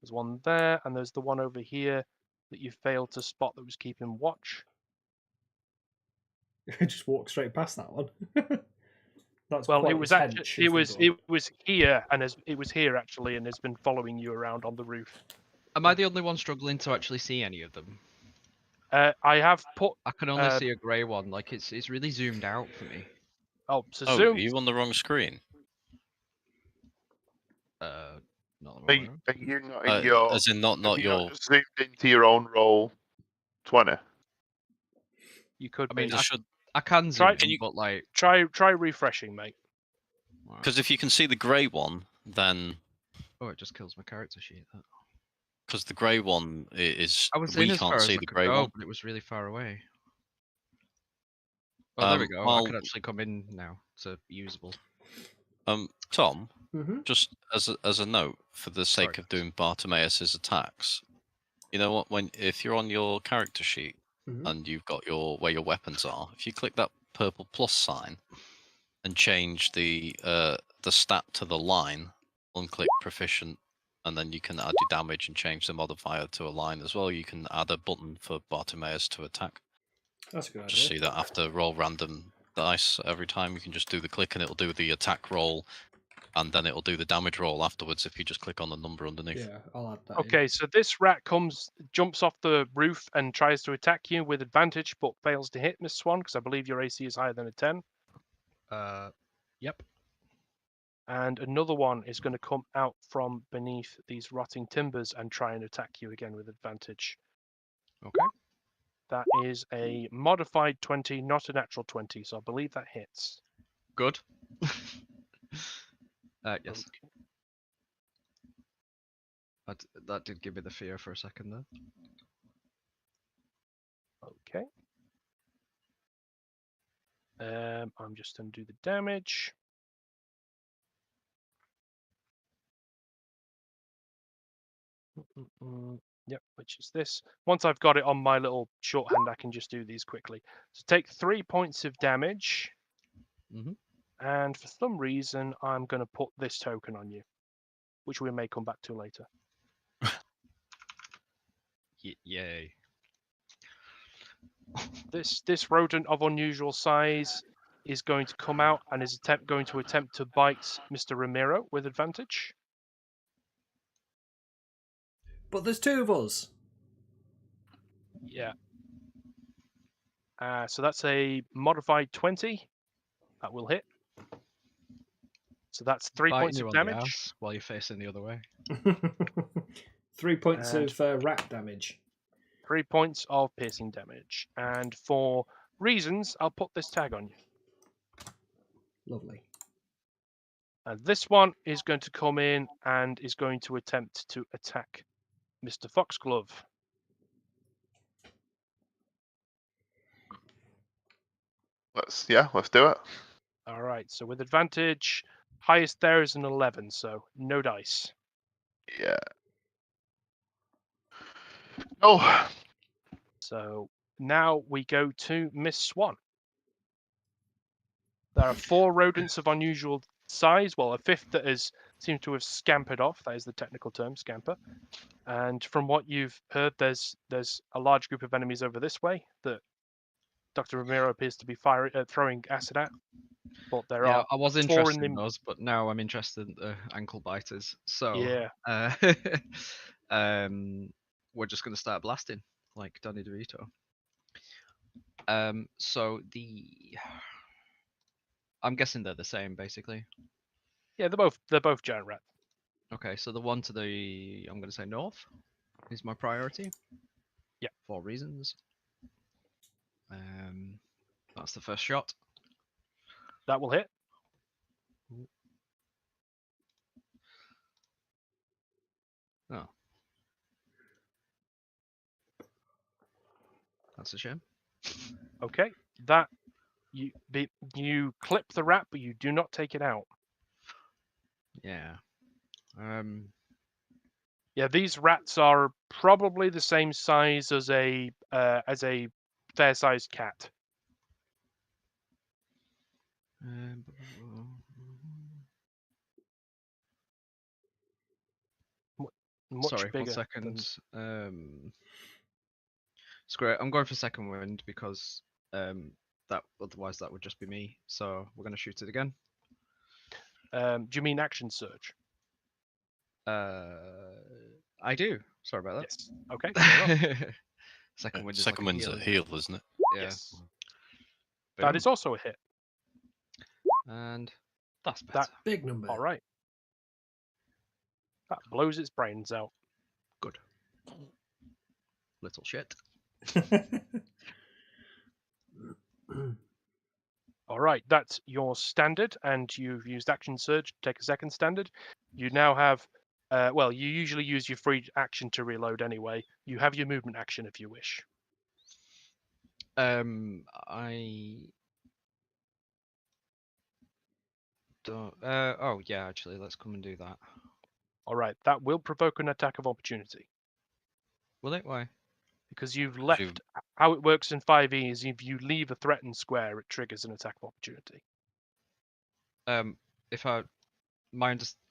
There's one there, and there's the one over here that you failed to spot that was keeping watch. Just walk straight past that one. That's Well, quite it was as actually hench it as the was door. it was here, and it was here actually, and has been following you around on the roof. Am I the only one struggling to actually see any of them? I have put. I can only see a grey one. Like it's really zoomed out for me. Oh, so Oh, zoom. are you on the wrong screen? Not the Are wrong you, one. are you not in your? As in not Have you your. not just zoomed into your own roll 20? You could I mean, be. I can zoom Try- in, but like. Try refreshing, mate. Because if you can see the grey one, then Oh, it just kills my character sheet. That. because the grey one is I was we in as can't far as see I the could grey go, one. but it was really far away. Oh, there we go. I Well, can actually come in now to usable. Tom, Mm-hmm. just as a note for the sake Sorry. of doing Bartimaeus's attacks, you know what? If you're on your character sheet Mhm. and you've got where your weapons are, if you click that purple plus sign and change the stat to the line, unclick proficient, and then you can add your damage and change the modifier to a line as well. You can add a button for Bartimaeus to attack. That's a good Just idea. see that after roll random dice every time, you can just do the click and it'll do the attack roll, and then it'll do the damage roll afterwards if you just click on the number underneath. Yeah, I'll add that in. Okay, so this rat jumps off the roof and tries to attack you with advantage, but fails to hit, Miss Swan, because I believe your AC is higher than a 10. Yep. And another one is going to come out from beneath these rotting timbers and try and attack you again with advantage. Okay. That is a modified 20, not a natural 20, so I believe that hits. Good. Yes. Okay. That did give me the fear for a second there. Okay. I'm just going to do the damage. Yep, which is this. Once I've got it on my little shorthand, I can just do these quickly. So take 3 points of damage. Mhm. And for some reason, I'm going to put this token on you, which we may come back to later. Yay. This rodent of unusual size is going to come out and is going to attempt to bite Mr. Ramiro with advantage. But there's two of us. Yeah. So that's a modified 20. That will hit. So that's 3 Biting points you of on the damage. ass while you're facing the other way. 3 points And- of rat damage. 3 points of piercing damage. And for reasons, I'll put this tag on you. Lovely. And this one is going to come in and is going to attempt to attack Mr. Foxglove. Let's do it. All right, so with advantage, highest there is an 11, so no dice. Yeah. Oh, So now we go to Miss Swan. There are 4 rodents of unusual size. Well, a fifth that seems to have scampered off. That is the technical term, scamper. And from what you've heard, there's a large group of enemies over this way that Dr. Ramiro appears to be throwing acid at. But there are I was 4 interested in in the. those, but now I'm interested in the ankle biters. So Yeah. We're just gonna start blasting like Danny DeVito. So I'm guessing they're the same basically. Yeah, they're both giant rats. Okay, so the one to the I'm gonna say north is my priority. Yeah. For reasons. That's the first shot. That will hit. Oh. That's a shame. Okay. That you clip the rat, but you do not take it out. Yeah. Yeah, these rats are probably the same size as a fair-sized cat. Much Sorry, 1 bigger. second. Screw it. I'm going for second wind because that otherwise that would just be me. So we're gonna shoot it again. Do you mean action surge? I do. Sorry about Yes. Okay. fair enough. that. Second wind is Second like wind's a heal. heal, isn't it? Yeah. Yes. Boom. That is also a hit. And that's better. That Big number. all right. That blows its brains out. Good. Little shit. All right, that's your standard, and you've used action surge to take a second standard. You now have, well, you usually use your free action to reload anyway. You have your movement action if you wish. I don't. Oh yeah, actually, let's come and do that. All right, that will provoke an attack of opportunity Will it? Why? because you've left. How it works in 5e is if you leave a threatened square, it triggers an attack of opportunity. If I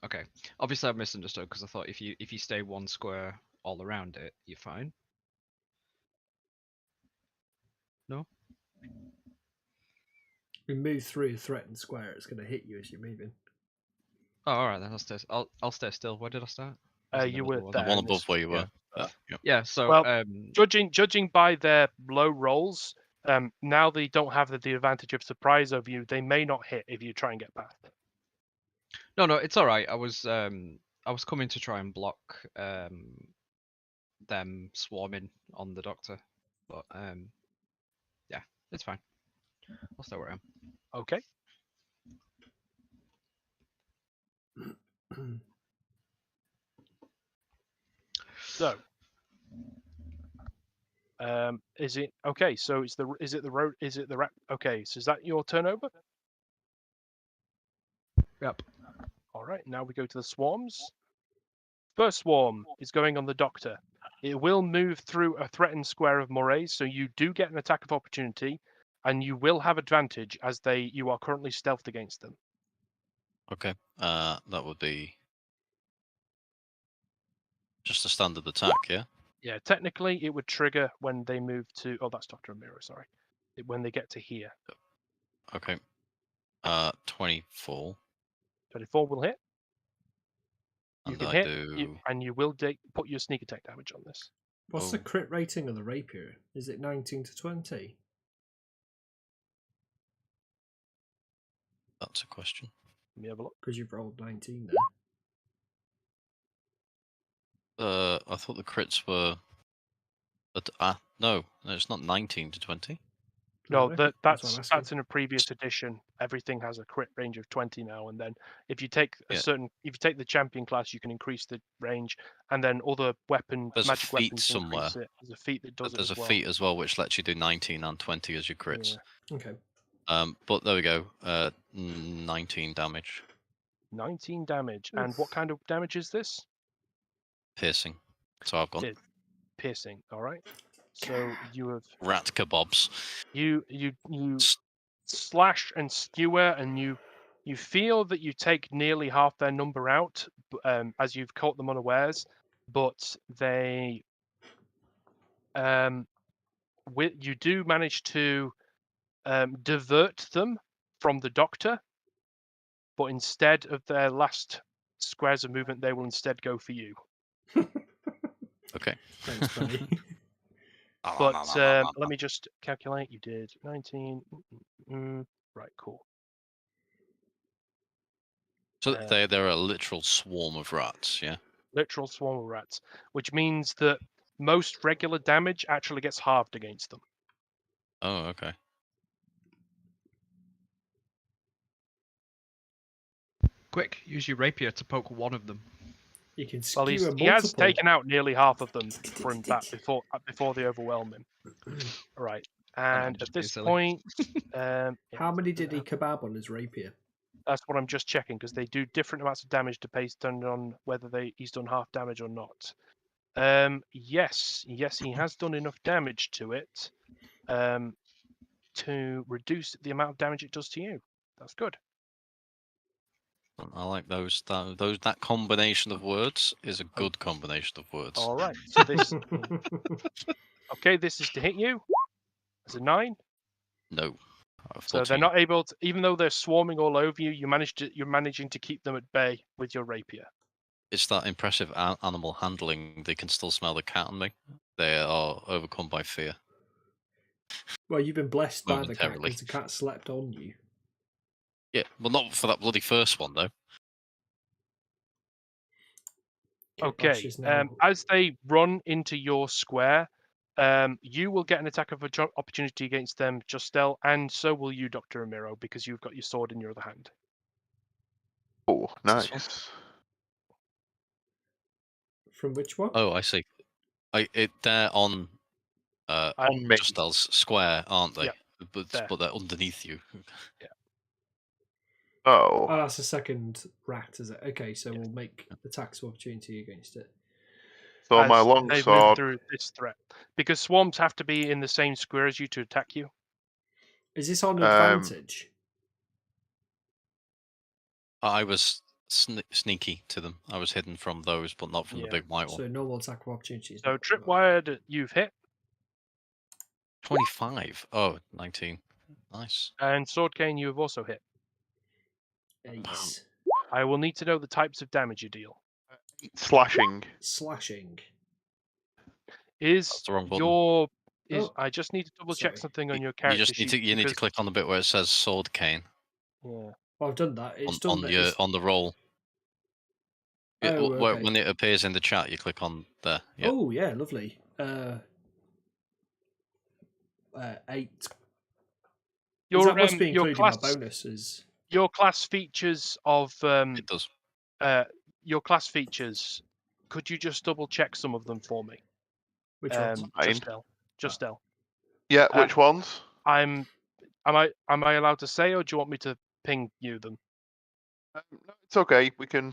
okay. Obviously, I've misunderstood because I thought if you stay one square all around it, you're fine. No. You move through a threatened square, it's going to hit you as you're moving. Oh, all right then. I'll stay still. Where did I start? You were The there. one in above this- where you were. yeah. Yep. Yeah. So Well, Judging by their low rolls, now they don't have the advantage of surprise over you. They may not hit if you try and get past. no, it's all right. I was coming to try and block them swarming on the doctor, but yeah, it's fine. I'll stay where I am. Okay. So, is it okay? So is it the road? Is it the rat? Okay. So is that your turnover? Yep. All right. Now we go to the swarms. First swarm is going on the doctor. It will move through a threatened square of morays, so you do get an attack of opportunity, and you will have advantage as you are currently stealthed against them. Okay. That would be just a standard attack, yeah? Yeah, technically it would trigger when they move to. Oh, that's Doctor Amira. Sorry, when they get to here. Okay. 24. 24 will hit. You And can I hit, do. and you will put your sneak attack damage on this. What's the Oh. crit rating of the rapier? Is it 19 to 20? That's a question. Let me have a look. Because you've rolled 19 there. I thought the crits were. But no, it's not 19 to 20. No, Okay, that's what I'm that's asking. in a previous edition. Everything has a crit range of 20 now, and then if you take Yeah. if you take the champion class, you can increase the range, and then other There's magic a feat weapons somewhere. increase it. There's a feat that does But there's it as a well. feat as well which lets you do 19 and 20 as your crits. Yeah. Okay. But there we go. 19 damage. 19 damage, and what kind of damage is this? Piercing. So I've gone. Piercing. All right. So you have Rat kebabs. you slash and skewer, and you feel that you take nearly half their number out as you've caught them unawares, but they you do manage to divert them from the doctor, but instead of their last squares of movement, they will instead go for you. Okay. Thanks, buddy. But let me just calculate. You did 19. Right, cool. So they're a literal swarm of rats, yeah? Literal swarm of rats, which means that most regular damage actually gets halved against them. Oh, okay. Quick, use your rapier to poke one of them. You can Well, skewer multiple. he has taken out nearly half of them from that before they overwhelm him. Right, and just at being this silly. point, How many did he kebab on his rapier? That's what I'm just checking, because they do different amounts of damage depending on whether he's done half damage or not. Yes, he has done enough damage to it to reduce the amount of damage it does to you. That's good. I like those. That combination of words is a good combination of words. All right. So this. Okay, this is to hit you. It's a 9. No. So they're not able to, even though they're swarming all over you. You're managing to keep them at bay with your rapier. It's that impressive animal handling. They can still smell the cat on me. They are overcome by fear. Well, you've been blessed by the cat Momentarily. because the cat slept on you. Yeah, well, not for that bloody first one though. Okay. As they run into your square, you will get an attack of opportunity against them, Justel, and so will you, Dr. Ramiro, because you've got your sword in your other hand. Oh, this nice. From which one? Oh, I see. They're on On me. Justel's square, aren't they? Yeah, but there. they're underneath you. Yeah. Oh, Oh. that's the second rat, is it? Okay, so we'll make attacks of opportunity against it. So my As long they move sword. through this threat, because swarms have to be in the same square as you to attack you. Is this on advantage? I was sneaky to them. I was hidden from those, but not from the big white one. So normal attack of opportunity. So tripwired, you've hit. 25. Oh, 19. Nice. And sword cane, you have also hit. Ace. I will need to know the types of damage you deal. Slashing. Slashing. Is That's the wrong button. your is Oh, I just need to double check sorry. something on your You character just need sheet. to need to click on the bit where it says sword cane Yeah. Well, I've done that. It's done on that. on the roll. Oh, okay. When it appears in the chat, you click on there. Yeah. Oh, yeah, lovely. 8. Your must be your including class my bonuses. your class features of It does. your class features. Could you just double check some of them for me? Which ones? Justel. Yeah, which ones? Am I allowed to say, or do you want me to ping you them? No, it's okay. We can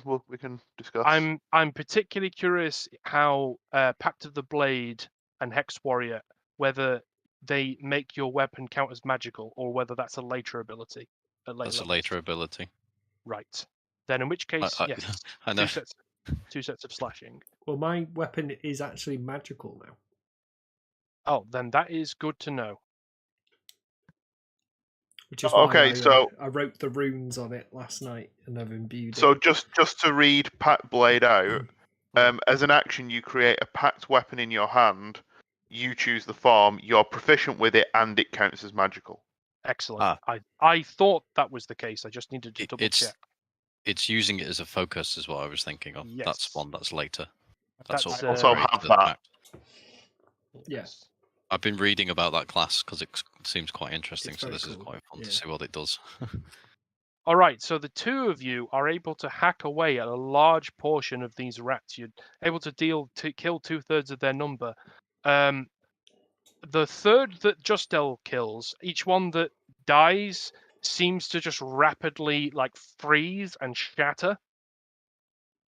discuss. I'm particularly curious how Pact of the Blade and Hex Warrior, whether they make your weapon count as magical or whether that's a later ability. That's a later ability. Right. Then in which case, yes, I know. two sets of slashing. Well, my weapon is actually magical now. Oh, then that is good to know. Which is why I wrote the runes on it last night and I've imbued it. So just to read Pact Blade out, as an action you create a packed weapon in your hand, you choose the form, you're proficient with it, and it counts as magical. Excellent. I thought that was the case. I just needed to double check. It's using it as a focus is what I was thinking of. Yes. That's one that's later. I also have that. Yes. I've been reading about that class because it seems quite interesting, so this cool. is quite fun to see what it does. All right, so the two of you are able to hack away at a large portion of these rats. You're able to kill 2/3 of their number. The third that Justel kills, each one that dies seems to just rapidly freeze and shatter.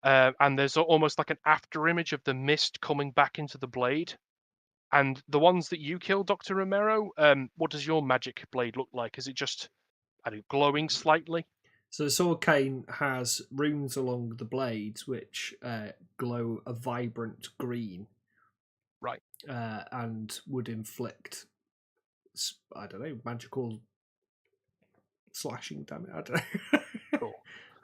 And there's almost like an after image of the mist coming back into the blade. And the ones that you kill, Dr. Romero, what does your magic blade look like? Is it just glowing slightly? So the sword cane has runes along the blades which glow a vibrant green. Right. And would inflict, I don't know, magical slashing damage. I don't know. Cool.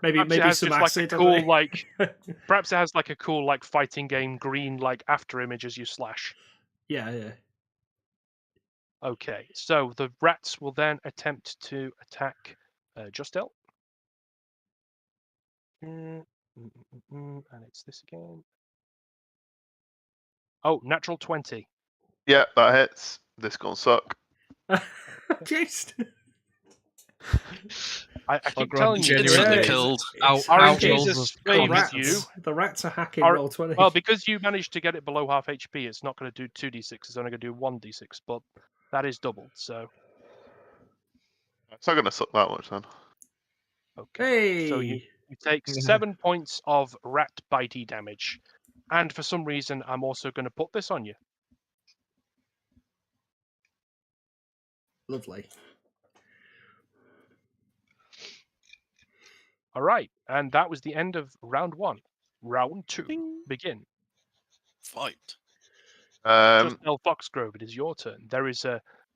maybe some acid. Perhaps it has like a cool fighting game green after image as you slash. Yeah. Okay, so the rats will then attempt to attack Justel. And it's this again. Oh, natural 20. Yeah, that hits. This gonna suck. Just... I keep telling you, genuinely killed. RNG's a slave with you. The rats are hacking roll 20. Well, because you managed to get it below half HP, it's not going to do 2d6. It's only going to do 1d6, but that is doubled. So it's not gonna suck that much then. Okay. So Hey! you take 7 points of rat bitey damage. And for some reason, I'm also going to put this on you. Lovely. All right. And that was the end of round 1. Round 2. Ding. Begin. Fight. Just Foxgrove, it is your turn. There is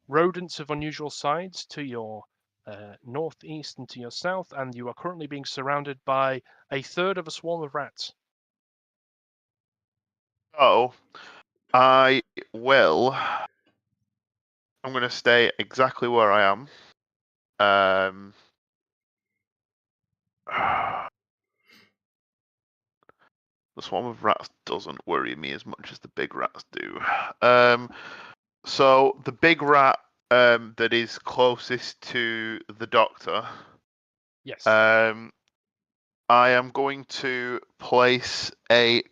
rodents of unusual size to your northeast and to your south, and you are currently being surrounded by a third of a swarm of rats. So, I will. I'm going to stay exactly where I am. The swarm of rats doesn't worry me as much as the big rats do. So the big rat that is closest to the doctor. Yes. I am going to place a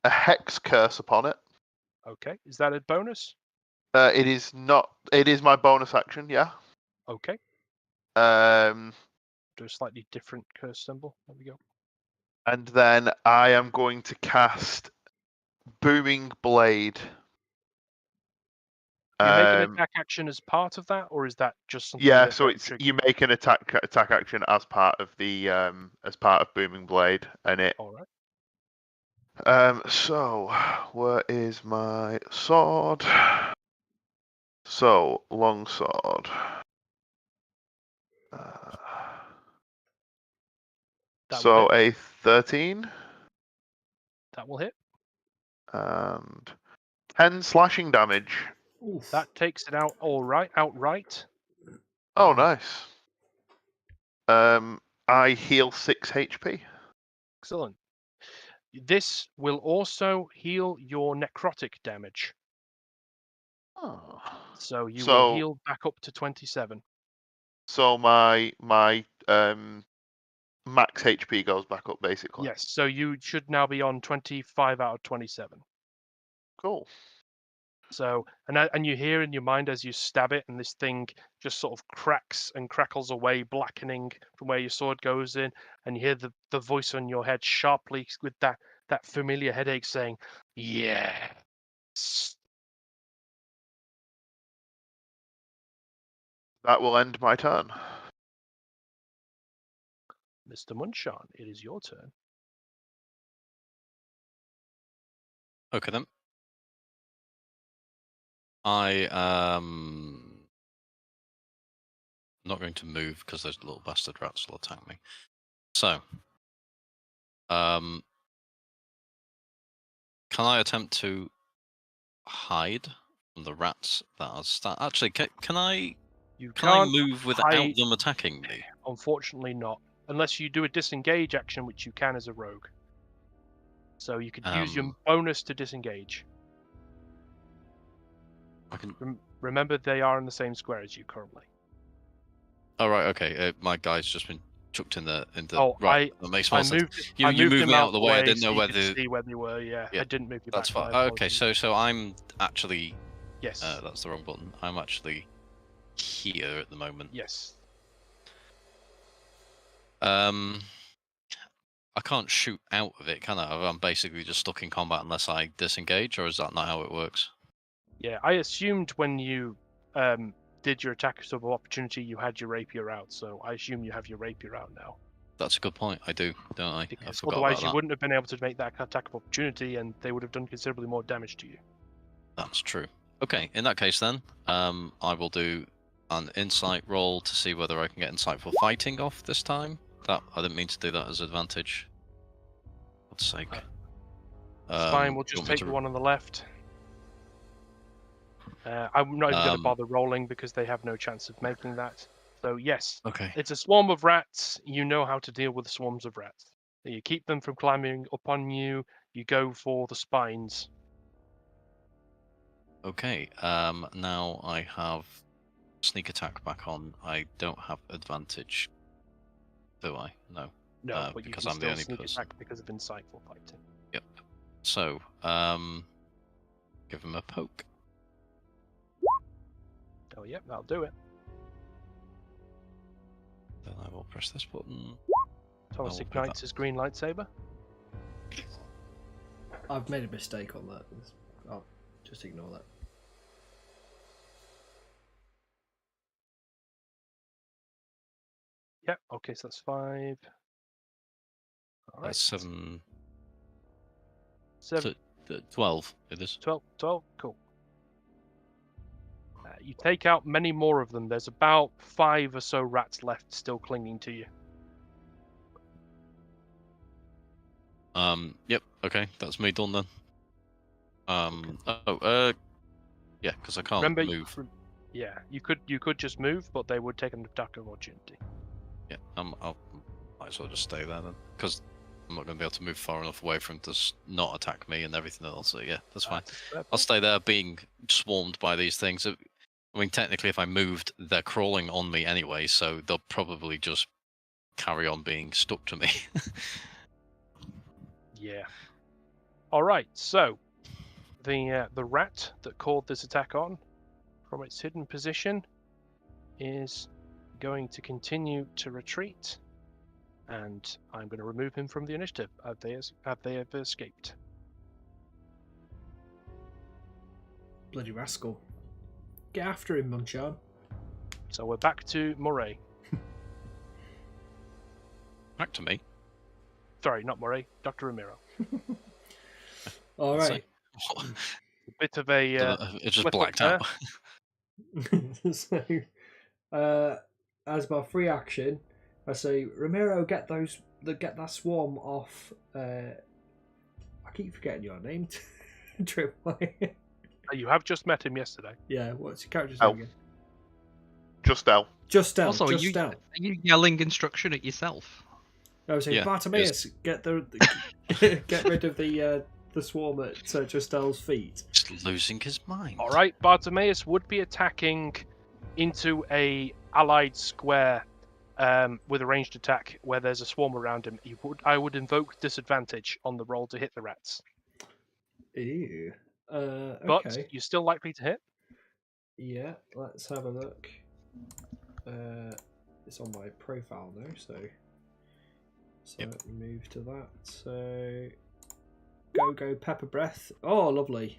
hex curse upon it. Okay. Is that a bonus? It is not. It is my bonus action. Yeah. Okay. Um, Do a slightly different curse symbol. There we go. and then I am going to cast Booming Blade. Do you make an attack action as part of that, or is that just something Yeah, that so then it's triggers? you make an attack action as part of the Booming Blade, and it. All right. So where is my sword? So long sword. That will So hit. a 13 That will hit. and 10 slashing damage. Oof. That takes it out. All right. Outright. Oh, nice. I heal 6 HP. Excellent. This will also heal your necrotic damage. Oh. So you will So heal back up to 27. so my max HP goes back up basically. Yes. So you should now be on 25 out of 27. Cool. So and you hear in your mind as you stab it, and this thing just sort of cracks and crackles away, blackening from where your sword goes in, and you hear the voice on your head sharply with that familiar headache saying, "Yes." That will end my turn. Mr. Munchon, it is your turn. Okay then. I am not going to move because those little bastard rats will attack me. So, can I attempt to hide from the rats that are actually? Can I You can I can't move without hide. them attacking me? Unfortunately, not unless you do a disengage action, which you can as a rogue. So you could use your bonus to disengage. I can. Remember, they are in the same square as you currently. Oh right, okay. My guy's just been chucked in the. Oh, right. That makes more sense. You moved moved him me out of out the way. I didn't so know you could whether. see where they were. Yeah, Yeah, I didn't move you That's back. fine. Okay, so I'm actually. Yes. That's the wrong button. I'm actually here at the moment. Yes. I can't shoot out of it, can I? I'm basically just stuck in combat unless I disengage, or is that not how it works? Yeah, I assumed when you did your attack of opportunity, you had your rapier out. So I assume you have your rapier out now. That's a good point. I do, don't I? Because I forgot otherwise, about you that. wouldn't have been able to make that attack of opportunity, and they would have done considerably more damage to you. That's true. Okay, in that case then, I will do an insight roll to see whether I can get insightful fighting off this time. That I didn't mean to do that as advantage. For God's sake. It's fine. We'll just take the one on the left. I'm not even going to bother rolling because they have no chance of making that. So yes, Okay. it's a swarm of rats. You know how to deal with swarms of rats. You keep them from climbing up on you. You go for the spines. Okay. Now I have sneak attack back on. I don't have advantage, do I? No. No, but you because can I'm the still only sneak person. attack because of insightful fighting. Yep. So, give him a poke. Oh, yep, that'll do it. Then I will press this button. Thomas do ignites that. his green lightsaber. I've made a mistake on that. I'll just ignore that. Yep, okay, so that's 5. All right. That's 7. 7, 12. It is. 12, cool. You take out many more of them. There's about 5 or so rats left still clinging to you. Yep. Okay, that's me done then. Yeah, because I can't Remember, move. yeah, you could just move, but they would take an attack of opportunity. Yeah, I'll might as well just stay there then, because I'm not going to be able to move far enough away for him to not attack me and everything else. So yeah, that's fine. I'll stay there, being swarmed by these things. I mean, technically, if I moved, they're crawling on me anyway, so they'll probably just carry on being stuck to me. Yeah. All right. So the rat that called this attack on from its hidden position is going to continue to retreat, and I'm going to remove him from the initiative. Have they ever escaped? Bloody rascal. Get after him, Munchan. So we're back to Murray. Back to me. Sorry, not Murray. Dr. Ramiro. All right. A bit of a It just slip up blacked there. So, as my free action, I say, Ramiro, get that swarm off. I keep forgetting your name. Tripway. You have just met him yesterday. Yeah, what's your character's Oh. name again? Just L. Justel. Also, are Justel. you yelling instruction at yourself? I was saying, Yeah, Bartimaeus, get get rid of the swarm at Justel's feet. Just losing his mind. All right, Bartimaeus would be attacking into a allied square with a ranged attack where there's a swarm around him. I would invoke disadvantage on the roll to hit the rats. Ew. But Okay. you're still likely to hit. Yeah, let's have a look. It's on my profile now, so Yep. let me move to that. So go pepper breath. Oh, lovely.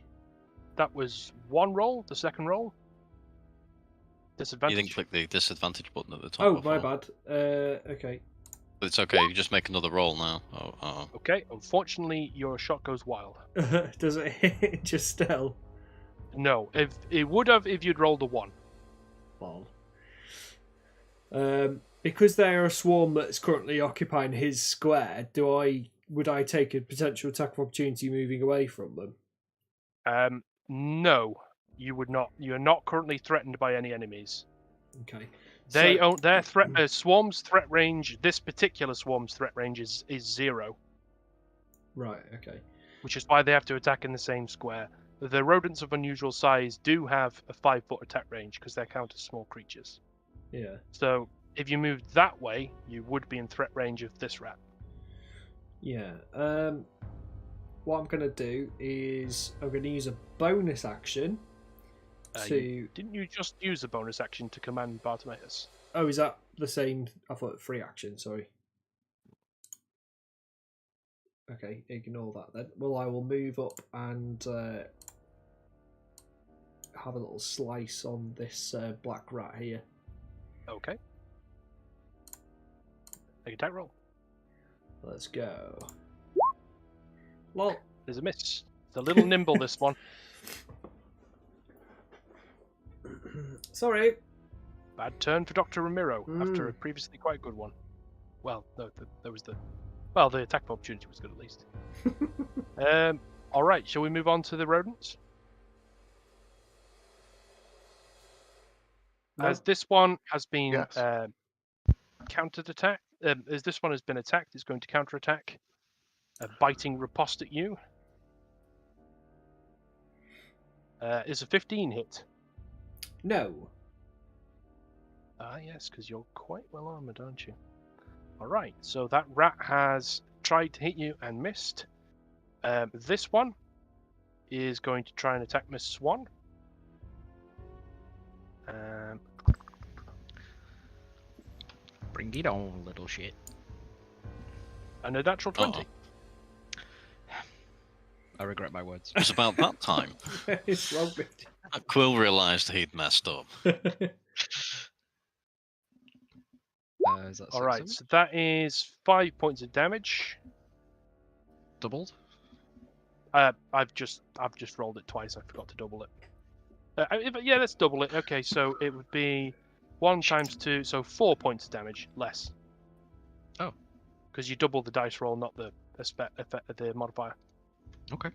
That was one roll. The second roll. You Disadvantage. didn't click the disadvantage button at the top. Oh, before. my bad. Okay. But it's okay. You just make another roll now. Oh. Okay. Unfortunately, your shot goes wild. Does it hit Justel? No, if it would have if you'd rolled a 1. Lol. Because they are a swarm that's currently occupying his square, would I take a potential attack of opportunity moving away from them? No, you would not. You're not currently threatened by any enemies. Okay. Their threat swarm's threat range. This particular swarm's threat range is 0, Right. Okay. which is why they have to attack in the same square. The rodents of unusual size do have a 5-foot attack range because they're counted as small creatures. Yeah. So if you moved that way, you would be in threat range of this rat. Yeah. What I'm going to do is I'm going to use a bonus action to. Didn't you just use a bonus action to command Bartimaeus? Oh, is that the same? I thought free action. Sorry. Okay, ignore that then. Well, I will move up and have a little slice on this black rat here. Okay. Make attack roll. Let's go. Lol. There's a miss. It's a little nimble, this one. Sorry. Bad turn for Dr. Ramiro after a previously quite good one. Well, no, there was the attack of opportunity was good at least. All right, shall we move on to the rodents? No. As this one has been Yes. countered attack, as this one has been attacked, it's going to counter attack, a biting riposte at you. Is a 15 hit? No. Ah, yes, because you're quite well armored, aren't you? All right, so that rat has tried to hit you and missed. This one is going to try and attack Miss Swan. Bring it on, little shit. And a natural 20. Uh-oh. I regret my words. It was about that time It's wrong with that Quill realised he'd messed up. you. Is that All 6 right, of it? so that is 5 points of damage. Doubled? I've just rolled it twice. I forgot to double it. Yeah, let's double it. Okay, so it would be 1 times 2, so 4 points of damage less. Oh. Because you double the dice roll, not the the modifier. Okay.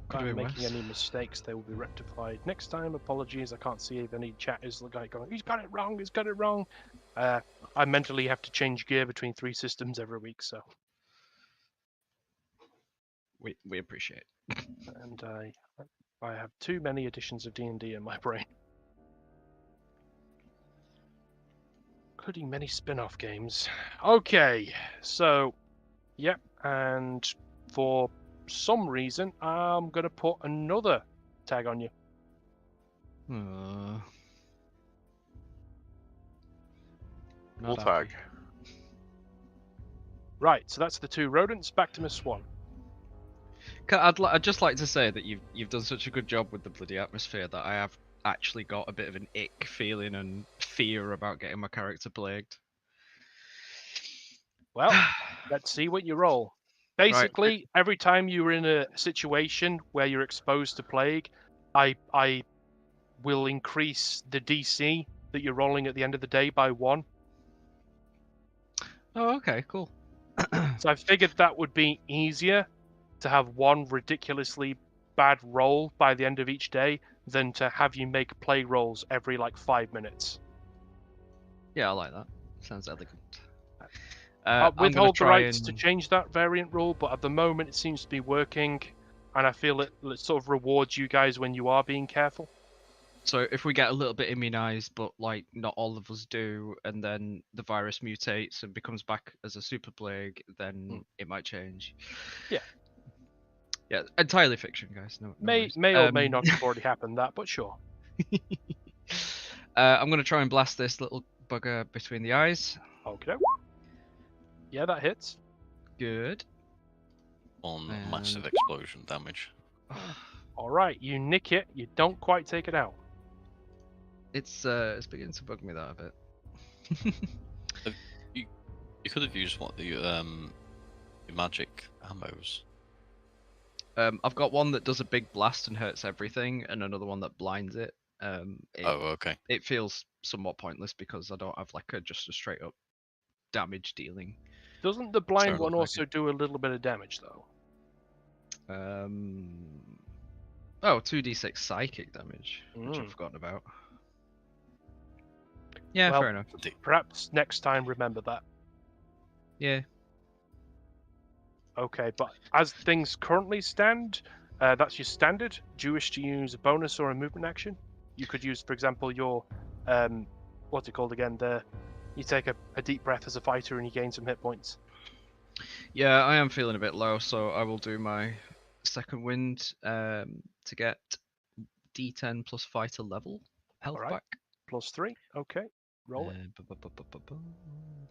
If Could I'm be making worse. any mistakes, they will be rectified next time. Apologies, I can't see if any chat is the guy going, he's got it wrong, he's got it wrong. I mentally have to change gear between 3 systems every week, so. We appreciate. And I have too many editions of D&D in my brain. Including many spin-off games. Okay, so, yep, and for some reason, I'm going to put another tag on you. Not We'll happy. tag. Right, so that's the 2 rodents. Back to Miss Swan. I'd just like to say that you've done such a good job with the bloody atmosphere that I have actually got a bit of an ick feeling and fear about getting my character plagued. Well, let's see what you roll. Basically, every time you're in a situation where you're exposed to plague, I will increase the DC that you're rolling at the end of the day by 1. Oh, okay, cool. So I figured that would be easier to have 1 ridiculously bad roll by the end of each day than to have you make plague rolls every like 5 minutes. Yeah, I like that. Sounds elegant. I'll I'm gonna withhold the try rights to and- change that variant rule, but at the moment it seems to be working, and I feel it sort of rewards you guys when you are being careful. So if we get a little bit immunized, but like not all of us do, and then the virus mutates and becomes back as a super plague, then it might change. Yeah. Yeah, entirely fiction, guys. No May worries. or may not have already happened that, but sure. I'm gonna try and blast this little bugger between the eyes. Okay. Yeah, that hits. Good. On And- massive explosion damage. All right, you nick it. You don't quite take it out. It's beginning to bug me that a bit. You could have used your magic ammos. I've got one that does a big blast and hurts everything, and another one that blinds it. Okay. It feels somewhat pointless because I don't have like just a straight up damage dealing. Doesn't the blind Fair one enough, also do a little bit of damage though? 2d6 psychic damage, which I've forgotten about. Yeah, Well, fair enough. Perhaps next time remember that. Yeah. Okay, but as things currently stand, that's your standard. Do you wish to use a bonus or a movement action? You could use, for example, your what's it called again? You take a deep breath as a fighter and you gain some hit points. Yeah, I am feeling a bit low, so I will do my second wind to get d10 plus fighter level health Alright. back. +3. Okay, roll it.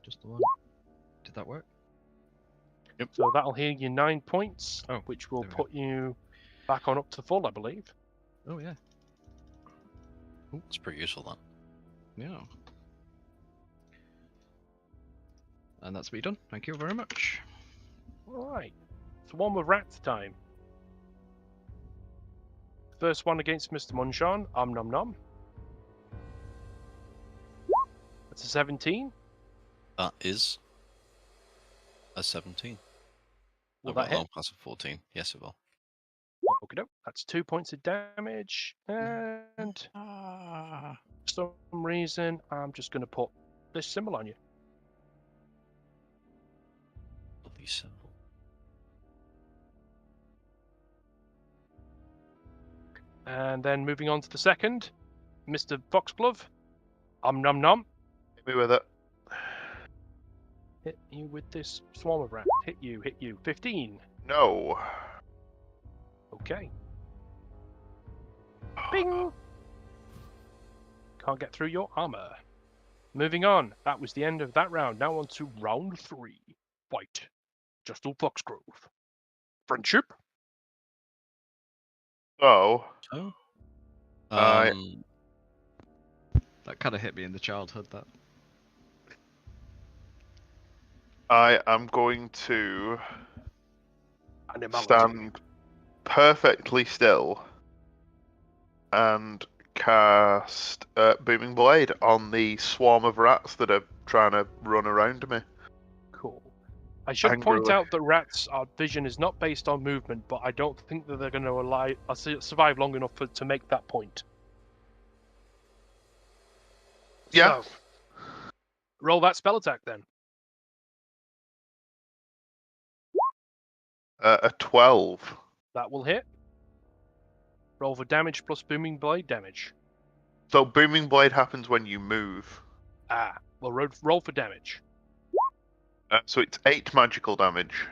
Just the one. Did that work? So that'll heal you 9 points, Oh, which will there we go. put you back on up to full, I believe. Oh yeah. It's pretty useful then. Yeah. And that's me done. Thank you very much. Alright. It's one with rats time. First one against Mr. Munchon. Nom nom. That's a 17. That is a 17. Will Oh, that hit? well, that's a 14. Yes, it will. Okay, that's 2 points of damage. And for some reason, I'm just going to put this symbol on you. Bloody symbol. And then moving on to the second, Mr. Foxglove. Nom nom. Hit me with it. Hit you with this swarm of rats. Hit you. 15. No. Okay. Bing! Can't get through your armor. Moving on. That was the end of that round. Now on to round 3. Fight. Justal Foxgrove. Friendship? So, So, I- That kind of hit me in the childhood. That. I am going to Animality. stand perfectly still and cast Booming Blade on the swarm of rats that are trying to run around me. Cool. I should point Angrily. out that rats' vision is not based on movement, but I don't think that they're going to survive long enough to make that point. Yeah. So, roll that spell attack then. A 12. That will hit. Roll for damage plus Booming Blade damage. So Booming Blade happens when you move. Well, roll for damage. So it's 8 magical damage.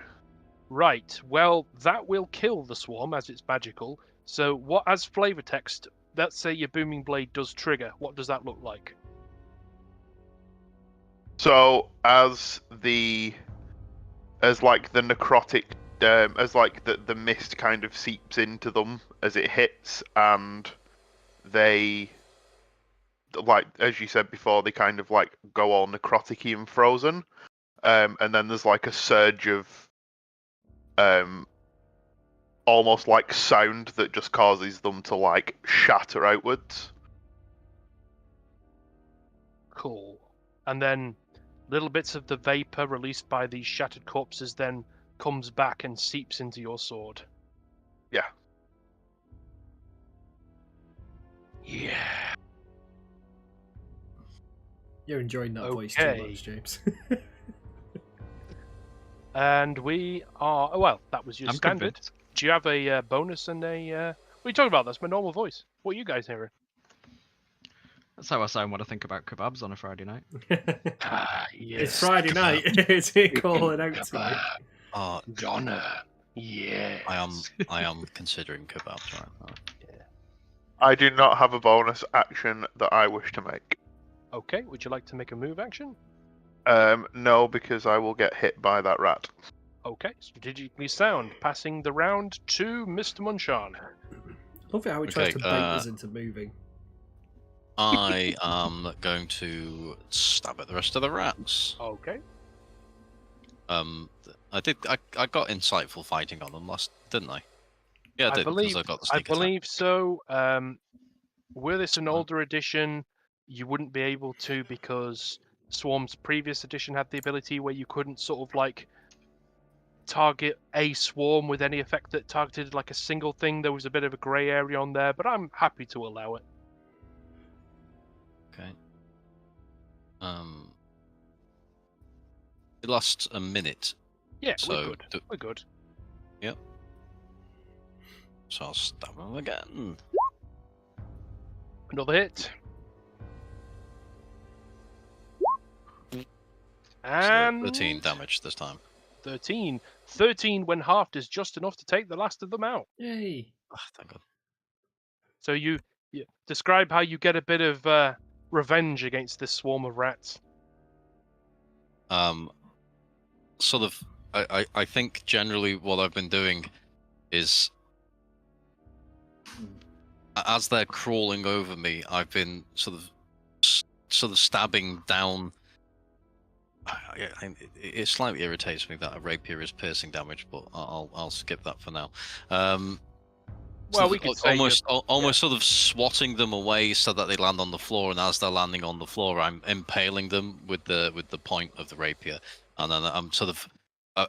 Right, well, that will kill the swarm as it's magical. So, what as flavor text, let's say your Booming Blade does trigger, what does that look like? So as the necrotic, as like the mist kind of seeps into them as it hits, and they, like as you said before, they kind of like go all necrotic-y and frozen, and then there's like a surge of almost like sound that just causes them to like shatter outwards. Cool. And then little bits of the vapor released by these shattered corpses then comes back and seeps into your sword. Yeah. Yeah. You're enjoying that voice too Okay. much, James. And we are... Well, that was your I'm standard. convinced. Do you have a bonus and a... What are you talking about? That's my normal voice. What are you guys hearing? That's how I sound when I think about kebabs on a Friday night. Yes. It's Friday night. It's calling out to me. uh, Donna. Yeah. I am considering kebabs right now. I do not have a bonus action that I wish to make. Okay, would you like to make a move action? No, because I will get hit by that rat. Okay, strategically sound. Passing the round to Mr. Munchan. Love it how he tries Okay, to bait us into moving. I am going to stab at the rest of the rats. Okay. I got insightful fighting on them last, didn't I? Yeah, I did, because I got the I sneak attack. believe so. Were this an older edition, you wouldn't be able to because Swarm's previous edition had the ability where you couldn't sort of like target a swarm with any effect that targeted like a single thing. There was a bit of a grey area on there, but I'm happy to allow it. Okay. It lasts a minute, Yeah, So, we're good. We're good. so I'll stab them again. Another hit. And 13 damage this time. 13. 13 when halved is just enough to take the last of them out. Yay. Ah, thank God. So you describe how you get a bit of revenge against this swarm of rats. Sort of, I think generally what I've been doing is, as they're crawling over me, I've been sort of stabbing down. It slightly irritates me that a rapier is piercing damage, but I'll skip that for now. Well, we could say almost sort of swatting them away so that they land on the floor, and as they're landing on the floor, I'm impaling them with the point of the rapier, and then I'm sort of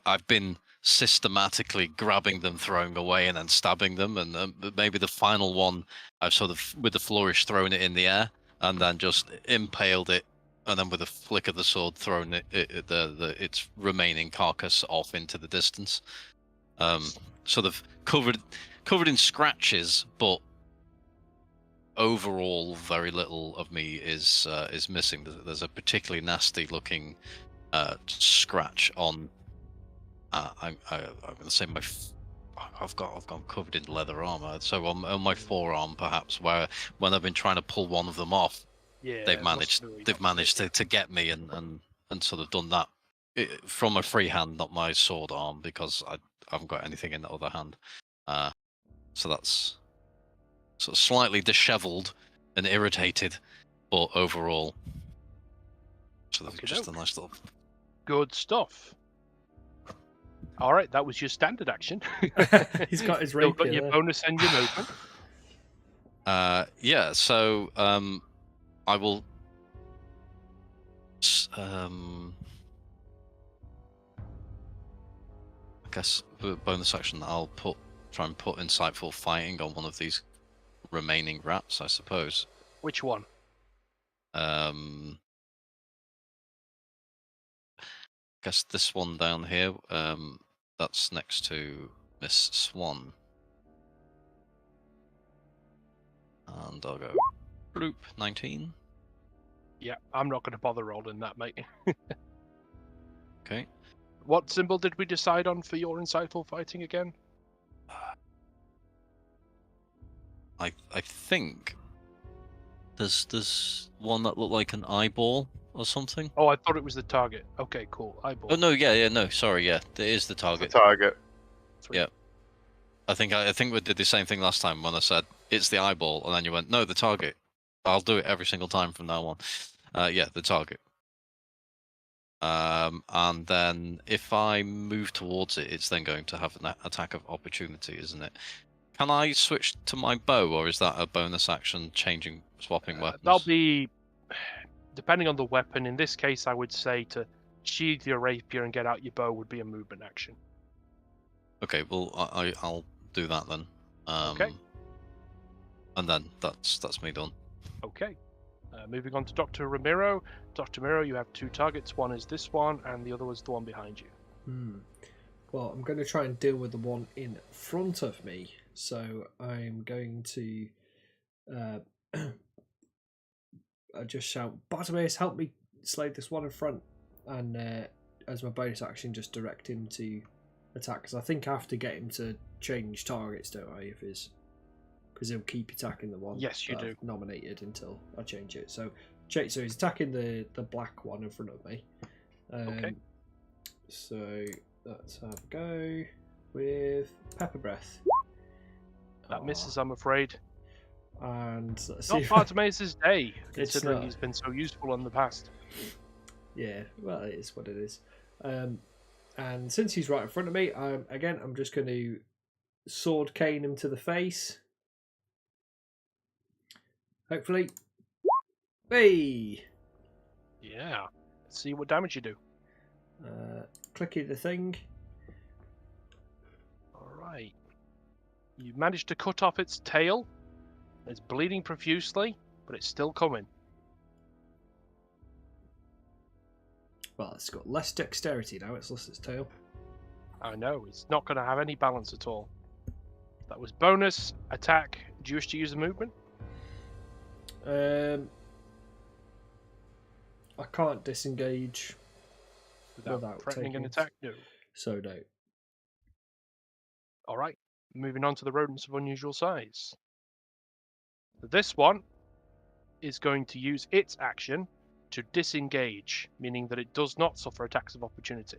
I've been systematically grabbing them, throwing away, and then stabbing them, and maybe the final one I've sort of with the flourish thrown it in the air, and then just impaled it, and then with a flick of the sword thrown its remaining carcass off into the distance. Sort of covered in scratches, but overall very little of me is missing. There's a particularly nasty looking scratch on I'm going to say I've got covered in leather armor. So on my forearm, perhaps, where when I've been trying to pull one of them off, Yeah, they've managed to get me and sort of done that from a free hand, not my sword arm, because I haven't got anything in the other hand. So that's sort of slightly dishevelled and irritated, but overall, sort of just a nice little. Good stuff. All right, that was your standard action. He's got his Still rapier got your there. bonus and your movement. Yeah. So I will. I guess bonus action. I'll try and put insightful fighting on one of these remaining rats, I suppose. Which one? Guess this one down here. That's next to Miss Swan. And I'll go bloop 19. Yeah, I'm not going to bother rolling that, mate. Okay. What symbol did we decide on for your insightful fighting again? I think there's one that looked like an eyeball or something. Oh, I thought it was the target. Okay, cool. Eyeball. Oh no, no, sorry, yeah, it is the target. The target. Sweet. Yeah. I think we did the same thing last time when I said it's the eyeball, and then you went, no, the target. I'll do it every single time from now on. Yeah, the target. And then if I move towards it, it's then going to have an attack of opportunity, isn't it? Can I switch to my bow, or is that a bonus action, swapping weapons? That'll be, depending on the weapon. In this case, I would say to sheathe your rapier and get out your bow would be a movement action. Okay, well, I'll do that then. Okay. And then that's me done. Okay. Moving on to Dr. Ramiro. Dr. Ramiro, you have two targets. One is this one, and the other was the one behind you. Well, I'm going to try and deal with the one in front of me. So I'm going to I just shout, Bartimaeus, help me slay this one in front. And as my bonus action, just direct him to attack. Because I think I have to get him to change targets, don't I? Because he'll keep attacking the one Yes, you that do. I've nominated until I change it. So he's attacking the black one in front of me. Okay. So let's have a go with Pepper Breath. That misses, I'm afraid. And let's Not see Bartimaeus' day, It's considering not. he's been so useful in the past. Yeah, well, it is what it is. And since he's right in front of me, I'm just going to sword cane him to the face. Hopefully. Hey! Yeah. Let's see what damage you do. Clicky the thing. Alright. You managed to cut off its tail. It's bleeding profusely, but it's still coming. Well, it's got less dexterity now, it's lost its tail. I know, it's not going to have any balance at all. That was bonus attack. Do you wish to use a movement? I can't disengage Without threatening an taking- attack? No. So no. Alright. Moving on to the rodents of unusual size. This one is going to use its action to disengage, meaning that it does not suffer attacks of opportunity.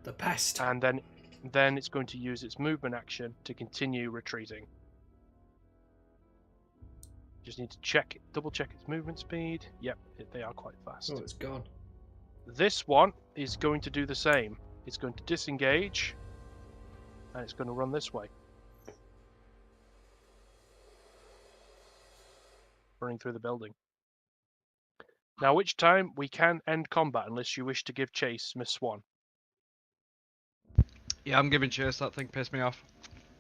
The pest. And then it's going to use its movement action to continue retreating. Just need to double check its movement speed. Yep, they are quite fast. Oh, it's gone. This one is going to do the same. It's going to disengage, and it's going to run this way. Running through the building. Now, which time we can end combat unless you wish to give chase, Miss Swan. Yeah, I'm giving chase. That thing pissed me off.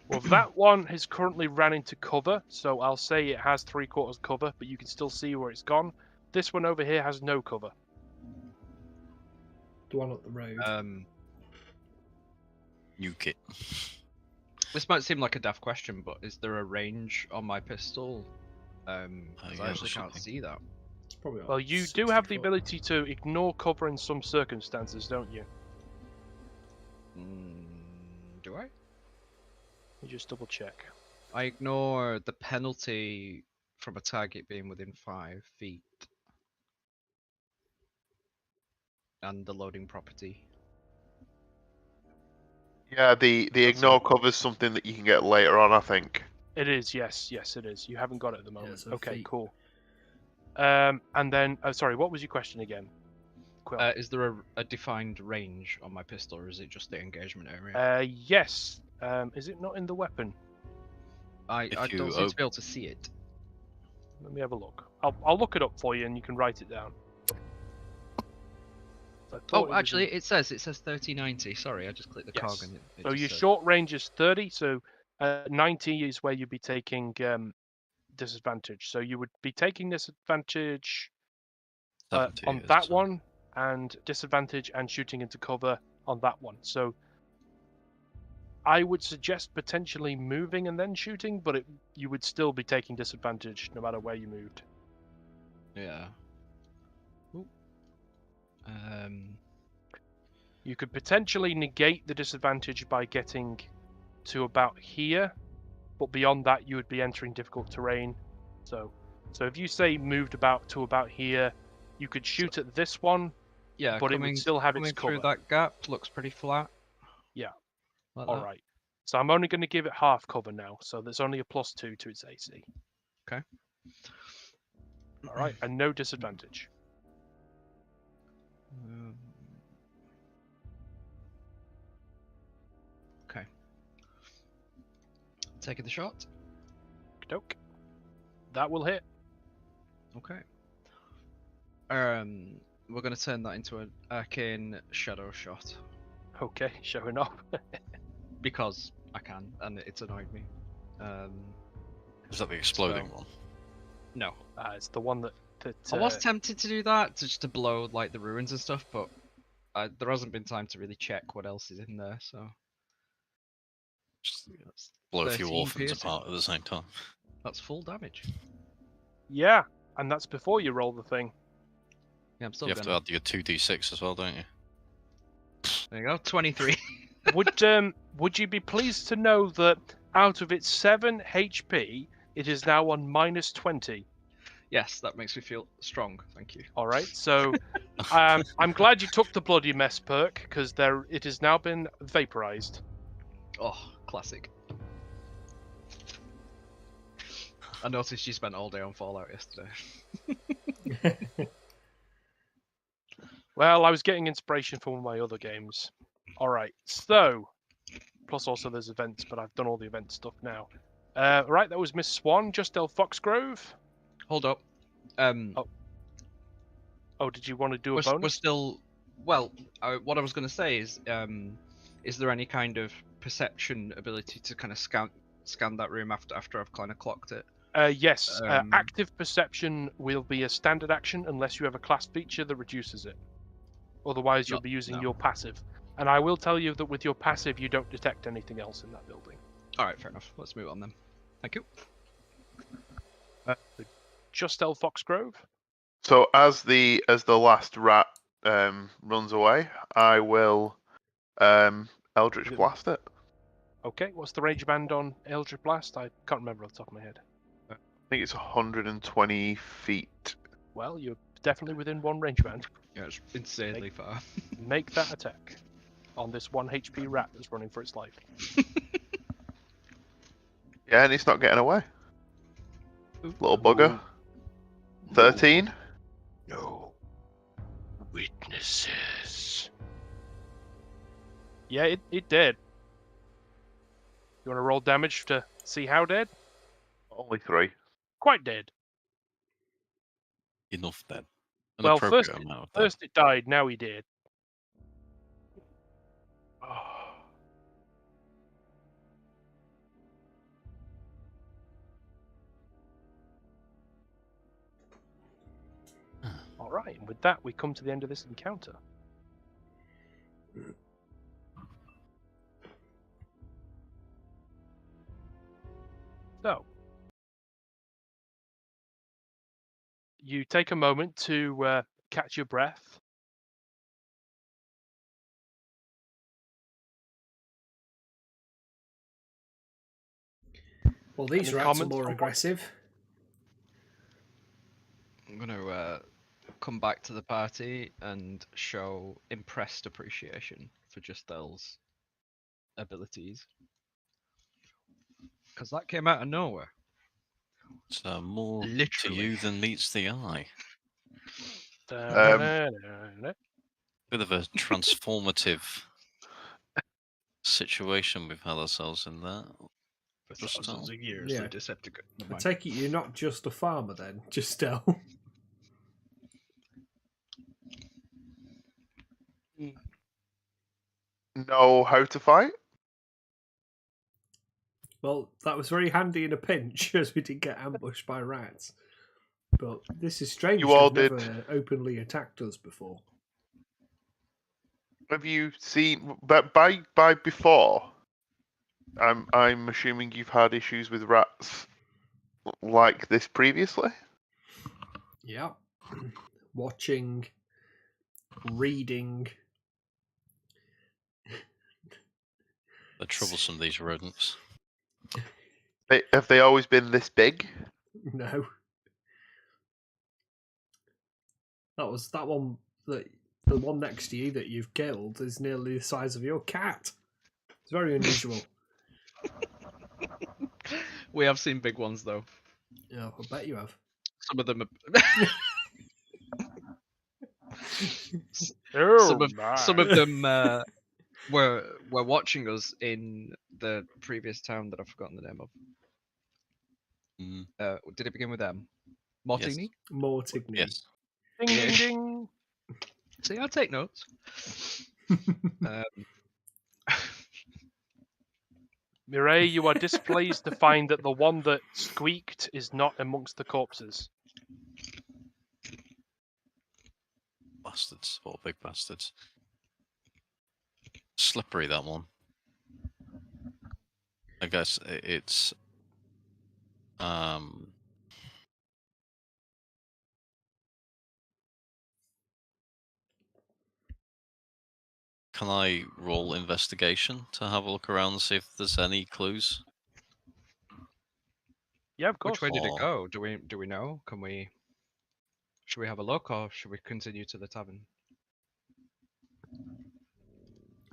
Well, that one has currently ran into cover, so I'll say it has 3/4 cover, but you can still see where it's gone. This one over here has no cover. The one up the road. Nuke it. This might seem like a daft question, but is there a range on my pistol? 'Cause yeah, I actually there can't should see that. It's probably Well, you do have the ability to ignore cover in some circumstances, don't you? Do I? Let me just double check. I ignore the penalty from a target being within 5 feet. And the loading property. Yeah, the That's ignore covers something that you can get later on, I think. It is, yes, it is. You haven't got it at the moment. so Okay, feet. cool. And then, sorry, what was your question again? Quill. Is there a defined range on my pistol, or is it just the engagement area? Yes. Is it not in the weapon? I don't seem to be able to see it. Let me have a look. I'll look it up for you, and you can write it down. Oh, actually, it says 3090. Sorry, I just clicked the cog Yes. and it So just your said- short range is 30. So 90 is where you'd be taking disadvantage. So you would be taking disadvantage 70 on is, that so- one, and disadvantage and shooting into cover on that one. So I would suggest potentially moving and then shooting, but you would still be taking disadvantage no matter where you moved. Yeah. Ooh. You could potentially negate the disadvantage by getting to about here, but beyond that you would be entering difficult terrain. So if you say moved about to about here, you could shoot at this one, Yeah, but it would still have its coming cover. through that gap looks pretty flat. Yeah. Like All that. right. So I'm only going to give it half cover now, so there's only a +2 to its AC. Okay. All right, and no disadvantage. Okay. Taking the shot. Doke. That will hit. Okay. We're gonna turn that into an arcane shadow shot Okay, showing up. because I can, and it's annoyed me. Is that the exploding one? No. It's the one that I was tempted to do that, just to blow like the ruins and stuff, but there hasn't been time to really check what else is in there. So Just blow a few 13 orphans piercing. apart at the same time. That's full damage. Yeah, and that's before you roll the thing. Yeah, I'm still You have to gonna. add your 2d6 as well, don't you? There you go. 23. Would you be pleased to know that out of its 7 HP, it is now on -20? Yes, that makes me feel strong. Thank you. All right, so I'm glad you took the bloody mess perk because it has now been vaporized. Oh, classic. I noticed you spent all day on Fallout yesterday. Well, I was getting inspiration from one of my other games. All right, so plus also there's events, but I've done all the event stuff now. Right, that was Miss Swan, Justel Foxgrove. Hold up. Oh, did you want to do a bonus? We're still. Well, what I was going to say is there any kind of perception ability to kind of scan that room after I've kind of clocked it? Yes, active perception will be a standard action unless you have a class feature that reduces it. Otherwise, you'll be using your passive. And I will tell you that with your passive, you don't detect anything else in that building. All right, fair enough. Let's move on then. Thank you. Justel Foxgrove. So as the last rat runs away, I will Eldritch Blast it. Okay, what's the range band on Eldritch Blast? I can't remember off the top of my head. I think it's 120 feet. Well, you're definitely within one range band. Yeah, it's insanely far. Make that attack on this 1 HP rat that's running for its life. Yeah, and it's not getting away. Little bugger. 13. No witnesses. Yeah, it did. You want to roll damage to see how dead? Only 3. Quite dead. Enough then. An Well, appropriate amount of that. first it died, now he did. All right, and with that, we come to the end of this encounter. So, you take a moment to catch your breath Well, these Any rats are comments more on aggressive. I'm gonna come back to the party and show impressed appreciation for Justel's abilities, because that came out of nowhere. It's more to Literally. you than meets the eye. Da-da-da-da-da. Bit of a transformative situation we've had ourselves in there. For Just thousands tell. of years, Yeah. the Decepticon. Never I mind. take it you're not just a farmer then, Justel. Know how to fight? Well, that was very handy in a pinch, as we did get ambushed by rats. But this is strange. You all They've did. never openly attacked us before. Have you seen? But by before, I'm assuming you've had issues with rats like this previously. Yeah. Watching, reading. They're troublesome, these rodents. Have they always been this big? No. That one that the one next to you that you've killed is nearly the size of your cat. It's very unusual. We have seen big ones though. Yeah, I bet you have. Some of them. Oh, Some of my. them were watching us in the previous town that I've forgotten the name of. Did it begin with M? Mortigny? Mortigny. Yes. Ding, ding, ding. See, I take notes. Mireille, you are displeased to find that the one that squeaked is not amongst the corpses. Bastards. What big bastards. Slippery, that one. I guess it's... Can I roll investigation to have a look around and see if there's any clues? Yeah, of course. Which way did it Or- go? Do we know? Should we have a look, or should we continue to the tavern?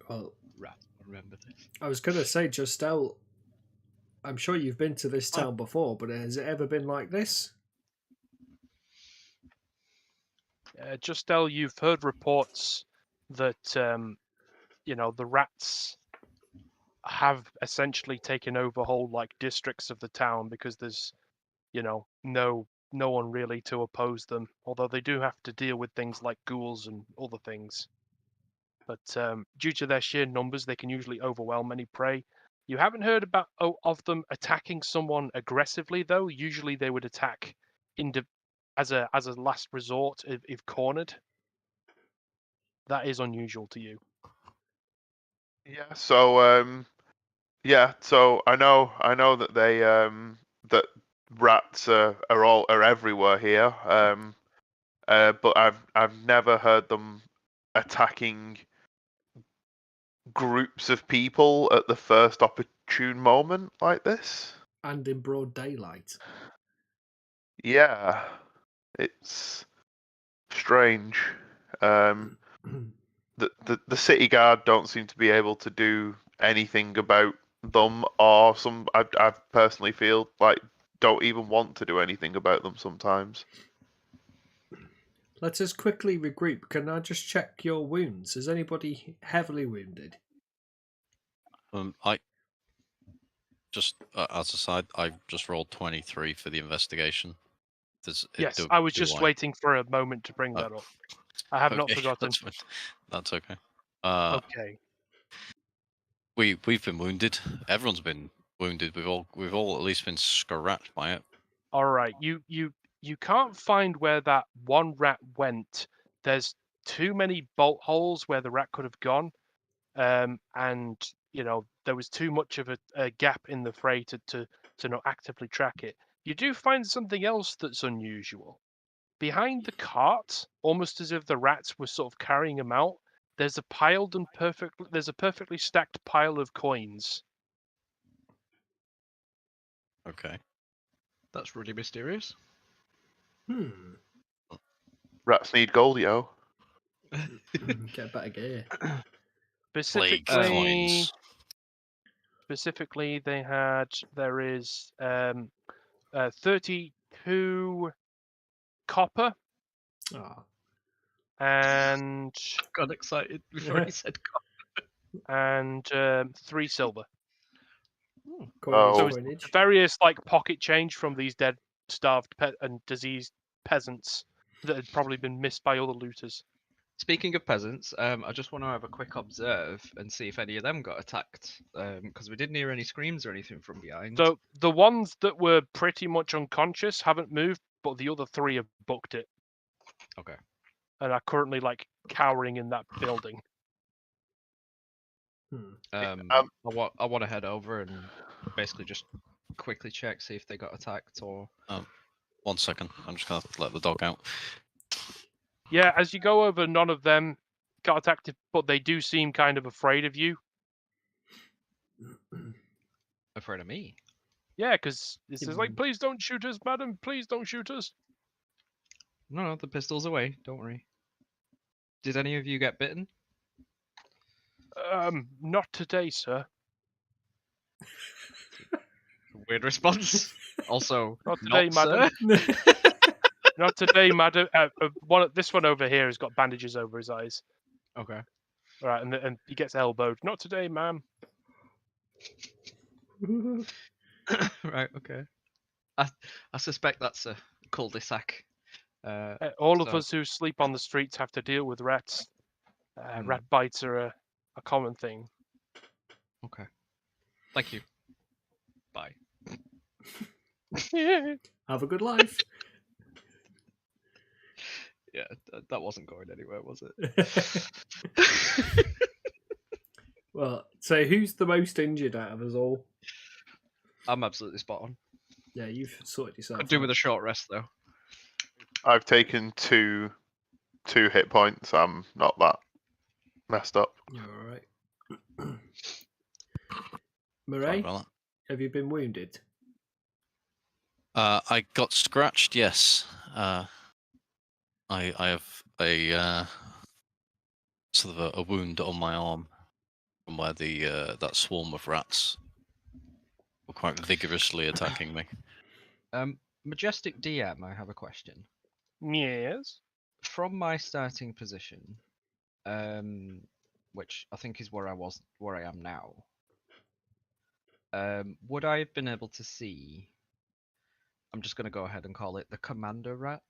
Well, Right, remember this. I was going to say, Justel, I'm sure you've been to this town before, but has it ever been like this? Justel, you've heard reports that the rats have essentially taken over whole districts of the town because there's no one really to oppose them. Although they do have to deal with things like ghouls and other things. But due to their sheer numbers, they can usually overwhelm any prey. You haven't heard about of them attacking someone aggressively, though. Usually they would attack as a last resort if cornered. That is unusual to you. Yeah. So So I know that they that rats are everywhere here. But I've never heard them attacking groups of people at the first opportune moment like this. And in broad daylight. Yeah, it's strange. The city guard don't seem to be able to do anything about them, or I personally feel like don't even want to do anything about them sometimes. Let us quickly regroup. Can I just check your wounds? Is anybody heavily wounded? I just as a side, I just rolled 23 for the investigation. Yes, I was just waiting for a moment to bring that up. I have not forgotten. That's okay. Okay. We've been wounded. Everyone's been wounded. We've all at least been scratched by it. All right. You can't find where that one rat went. There's too many bolt holes where the rat could have gone, and there was too much of a gap in the fray to not actively track it. You do find something else that's unusual. Behind the cart, almost as if the rats were sort of carrying him out, there's a perfectly stacked pile of coins. Okay. That's really mysterious. Rats need gold, yo. Get better gear. Plague Specifically, coins. specifically, there is 32 copper Ah, and Got excited before he said. and 3 silver. coinage, So it's coinage. various like pocket change from these dead, starved, and diseased peasants that had probably been missed by other looters. Speaking of peasants, I just want to have a quick observe and see if any of them got attacked, because we didn't hear any screams or anything from behind. So the ones that were pretty much unconscious haven't moved, but the other 3 have booked it Okay. and are currently like cowering in that building. I want to head over and basically just quickly check, see if they got attacked or. 1 second. I'm just gonna let the dog out. Yeah, as you go over, none of them got attacked, but they do seem kind of afraid of you. Afraid of me? Yeah, because this is like, please don't shoot us, madam. Please don't shoot us. No, the pistol's away. Don't worry. Did any of you get bitten? Not today, sir. Weird response. Also, Not today, not madam. sir. Not today, madam. This one over here has got bandages over his eyes. Okay. All right, and he gets elbowed. Not today, ma'am. Right. Okay. I suspect that's a cul-de-sac. All of So- us who sleep on the streets have to deal with rats. Rat bites are a common thing. Okay. Thank you. Bye. Have a good life. Yeah, that wasn't going anywhere, was it? Well, so who's the most injured out of us all? I'm absolutely spot on. Yeah, you've sorted yourself Could do out. with a short rest though. I've taken two hit points. I'm not that messed up. You're all right. Sorry Murray, about have you been wounded? that. I got scratched. Yes. I have a sort of a wound on my arm from where the that swarm of rats were quite vigorously attacking me. Majestic DM, I have a question. Yes. From my starting position, which I think is where I am now, would I have been able to see? I'm just going to go ahead and call it the commander rat.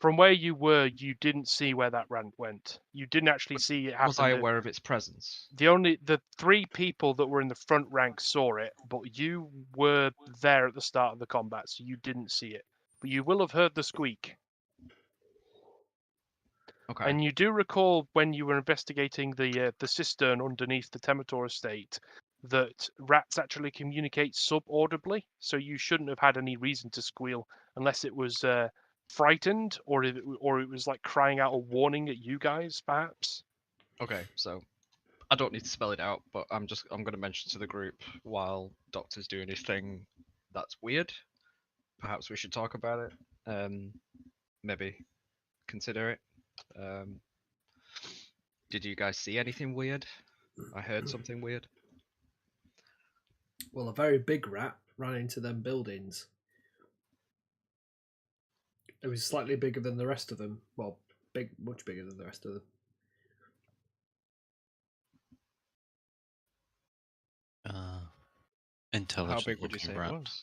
From where you were, you didn't see where that rat went. You didn't actually see it happen. Was I aware of its presence? The 3 people that were in the front rank saw it, but you were there at the start of the combat, so you didn't see it. But you will have heard the squeak. Okay. And you do recall when you were investigating the cistern underneath the Temator estate that rats actually communicate subaudibly, so you shouldn't have had any reason to squeal unless it was frightened or it was like crying out a warning at you guys, perhaps. Okay, so I don't need to spell it out, but I'm going to mention to the group while Doctor's doing his thing. That's weird. Perhaps we should talk about it. Maybe consider it. Did you guys see anything weird? I heard something weird. Well, a very big rat ran into them buildings. It was slightly bigger than the rest of them. Well, much bigger than the rest of them. Intelligent How big would you say rat. it was?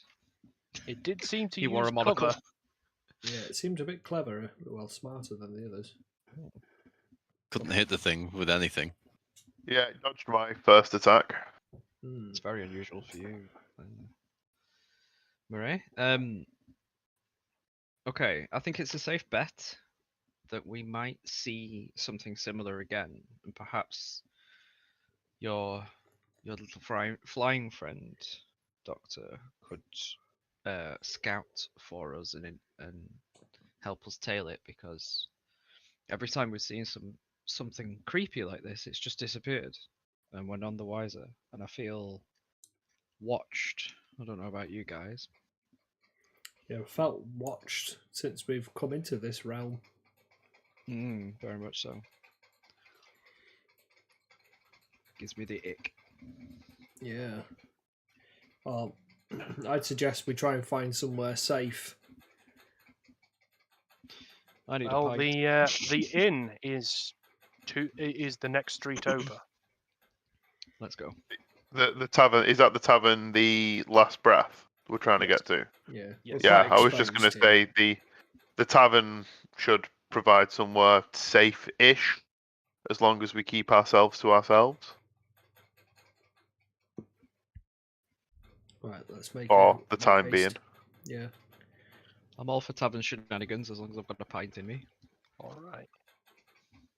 It did seem to He wore use a monocle. cover. Yeah, it seemed a bit clever, well, smarter than the others. Couldn't hit the thing with anything. Yeah, it dodged my first attack. It's very unusual for you, Murray. Okay, I think it's a safe bet that we might see something similar again, and perhaps your little flying friend, Doctor, could scout for us and help us tail it, because every time we've seen something creepy like this, it's just disappeared, and we're none the wiser. And I feel watched. I don't know about you guys. Yeah, I felt watched since we've come into this realm. Very much so. Gives me the ick. Yeah. Well, I'd suggest we try and find somewhere safe. I need a Well, pint. the inn is the next street over. Let's go. The tavern, is that the tavern, the Last Breath we're trying to Yes. get to? Yeah. Yes. We're Yeah, quite I was just going to exposed here. say the tavern should provide somewhere safe-ish, as long as we keep ourselves to ourselves. Right, let's make For the make time haste. being. Yeah. I'm all for tavern shenanigans as long as I've got a pint in me. All right.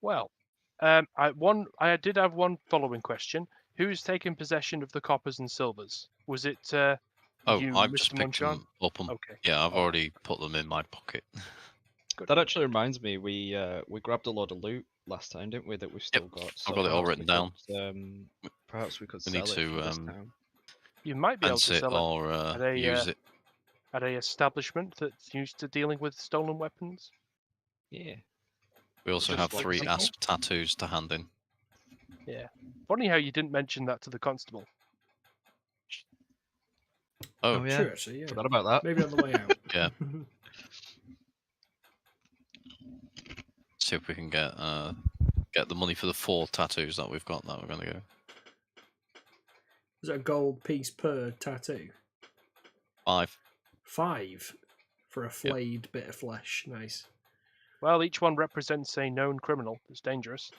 Well, I did have one following question. Who's taken possession of the coppers and silvers? Was it you, I've Mr. just picked Monchan? them up. Okay. Yeah, I've All right. already put them in my pocket. Good. That actually reminds me, we grabbed a lot of loot last time, didn't we? That we've still got. I've got it all perhaps written we down. could, perhaps we could We need sell it to, from this town. You might be able Fence to it sell it or at a use it. at a establishment that's used to dealing with stolen weapons. Yeah. We also just have like 3 people. asp tattoos to hand in. Yeah. Funny how you didn't mention that to the constable. Oh, yeah. True, actually, yeah. Forgot about that. Maybe on the way out. Yeah. See if we can get the money for the 4 tattoos that we've got. That we're gonna go. Is it a gold piece per tattoo? 5. 5 for a flayed bit of flesh. Nice. Well, each one represents a known criminal that's dangerous.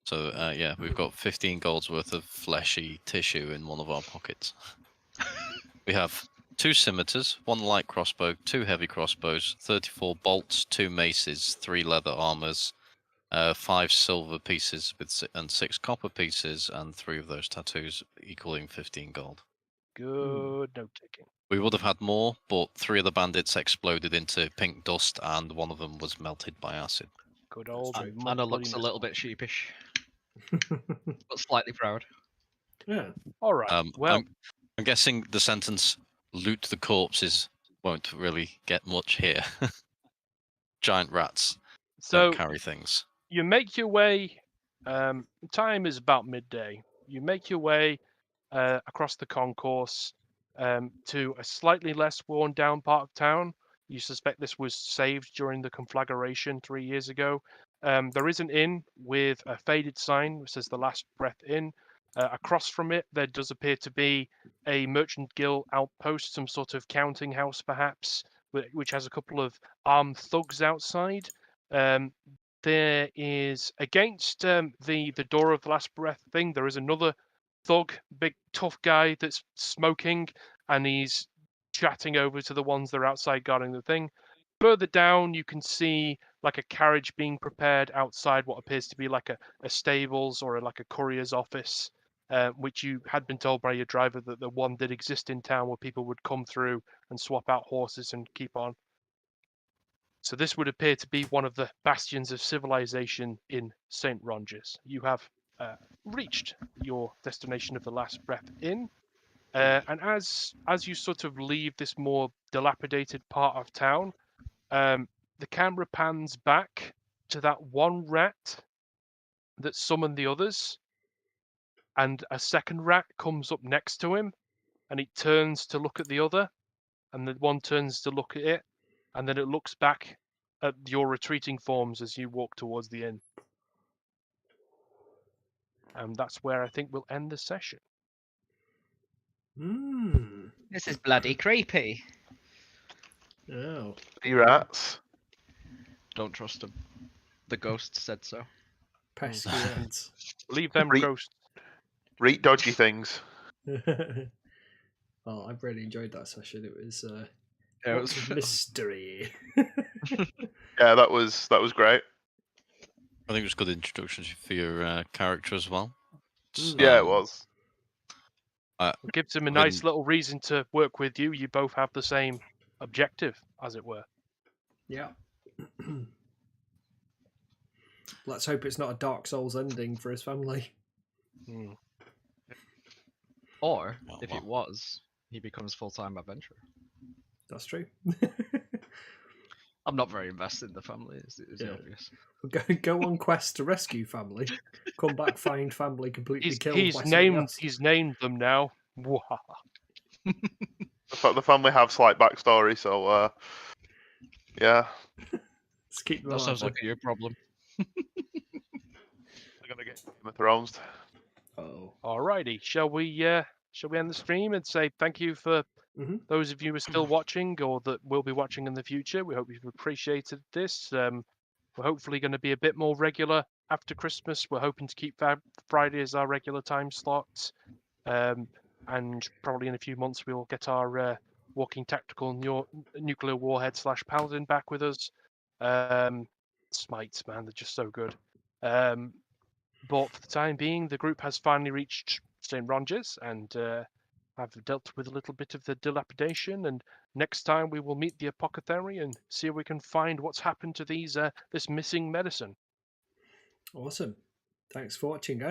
So yeah, we've got 15 gold's worth of fleshy tissue in one of our pockets. We have 2 scimitars, 1 light crossbow, 2 heavy crossbows, 34 bolts, 2 maces, 3 leather armors, 5 silver pieces and 6 copper pieces, and 3 of those tattoos equaling 15 gold. Good note taking. We would have had more, but 3 of the bandits exploded into pink dust, and 1 of them was melted by acid. Good old Anna looks a little bit sheepish, but slightly proud. Yeah. All right. Well, I'm guessing the sentence "loot the corpses" won't really get much here. Giant rats so don't carry things. you make your way. Time is about midday. You make your way across the concourse to a slightly less worn down part of town. You suspect this was saved during the conflagration 3 years ago. There is an inn with a faded sign which says the Last Breath Inn. Across from it, there does appear to be a merchant guild outpost, some sort of counting house perhaps, which has a couple of armed thugs outside. There is, against the door of the Last Breath thing, there is another thug, big tough guy that's smoking, and he's chatting over to the ones that are outside guarding the thing. Further down, you can see like a carriage being prepared outside what appears to be like a stables or like a courier's office, which you had been told by your driver that the one did exist in town where people would come through and swap out horses and keep on. So this would appear to be one of the bastions of civilization in St Ronges. You have reached your destination of the Last Breath Inn, and as you sort of leave this more dilapidated part of town, the camera pans back to that one rat that summoned the others, and a second rat comes up next to him, and it turns to look at the other, and the one turns to look at it, and then it looks back at your retreating forms as you walk towards the inn. And that's where I think we'll end the session. This is bloody creepy. Oh. 3 rats. Don't trust him. The ghost said so. Pesky rats. Leave them Re- ghosts. Read dodgy things. Oh, I've really enjoyed that session. It was Yeah, it lots was of mystery. Yeah, that was great. I think it was a good introduction for your character as well. Yeah, it was. It gives him a nice little reason to work with you. You both have the same objective, as it were. Yeah. Let's hope it's not a Dark Souls ending for his family. Or Oh, if well. it was, he becomes full-time adventurer. That's true. I'm not very invested in the family. It's Yeah. obvious. Go on quest to rescue family. Come back, find family completely killed by somebody else. He's named them now. The family have slight backstory, so yeah, Let's keep them That alive. sounds then. like your problem. they're gonna get Game of Thrones. Oh. Alrighty, shall we end the stream and say thank you for Mhm. those of you who are still watching or that will be watching in the future. We hope you've appreciated this. We're hopefully going to be a bit more regular after Christmas. We're hoping to keep Friday as our regular time slot. And probably in a few months we'll get our walking tactical nuclear warhead / Paladin back with us. Smites, man, they're just so good. But for the time being, the group has finally reached St Ronges and have dealt with a little bit of the dilapidation. And next time we will meet the apothecary and see if we can find what's happened to this missing medicine. Awesome. Thanks for watching, guys.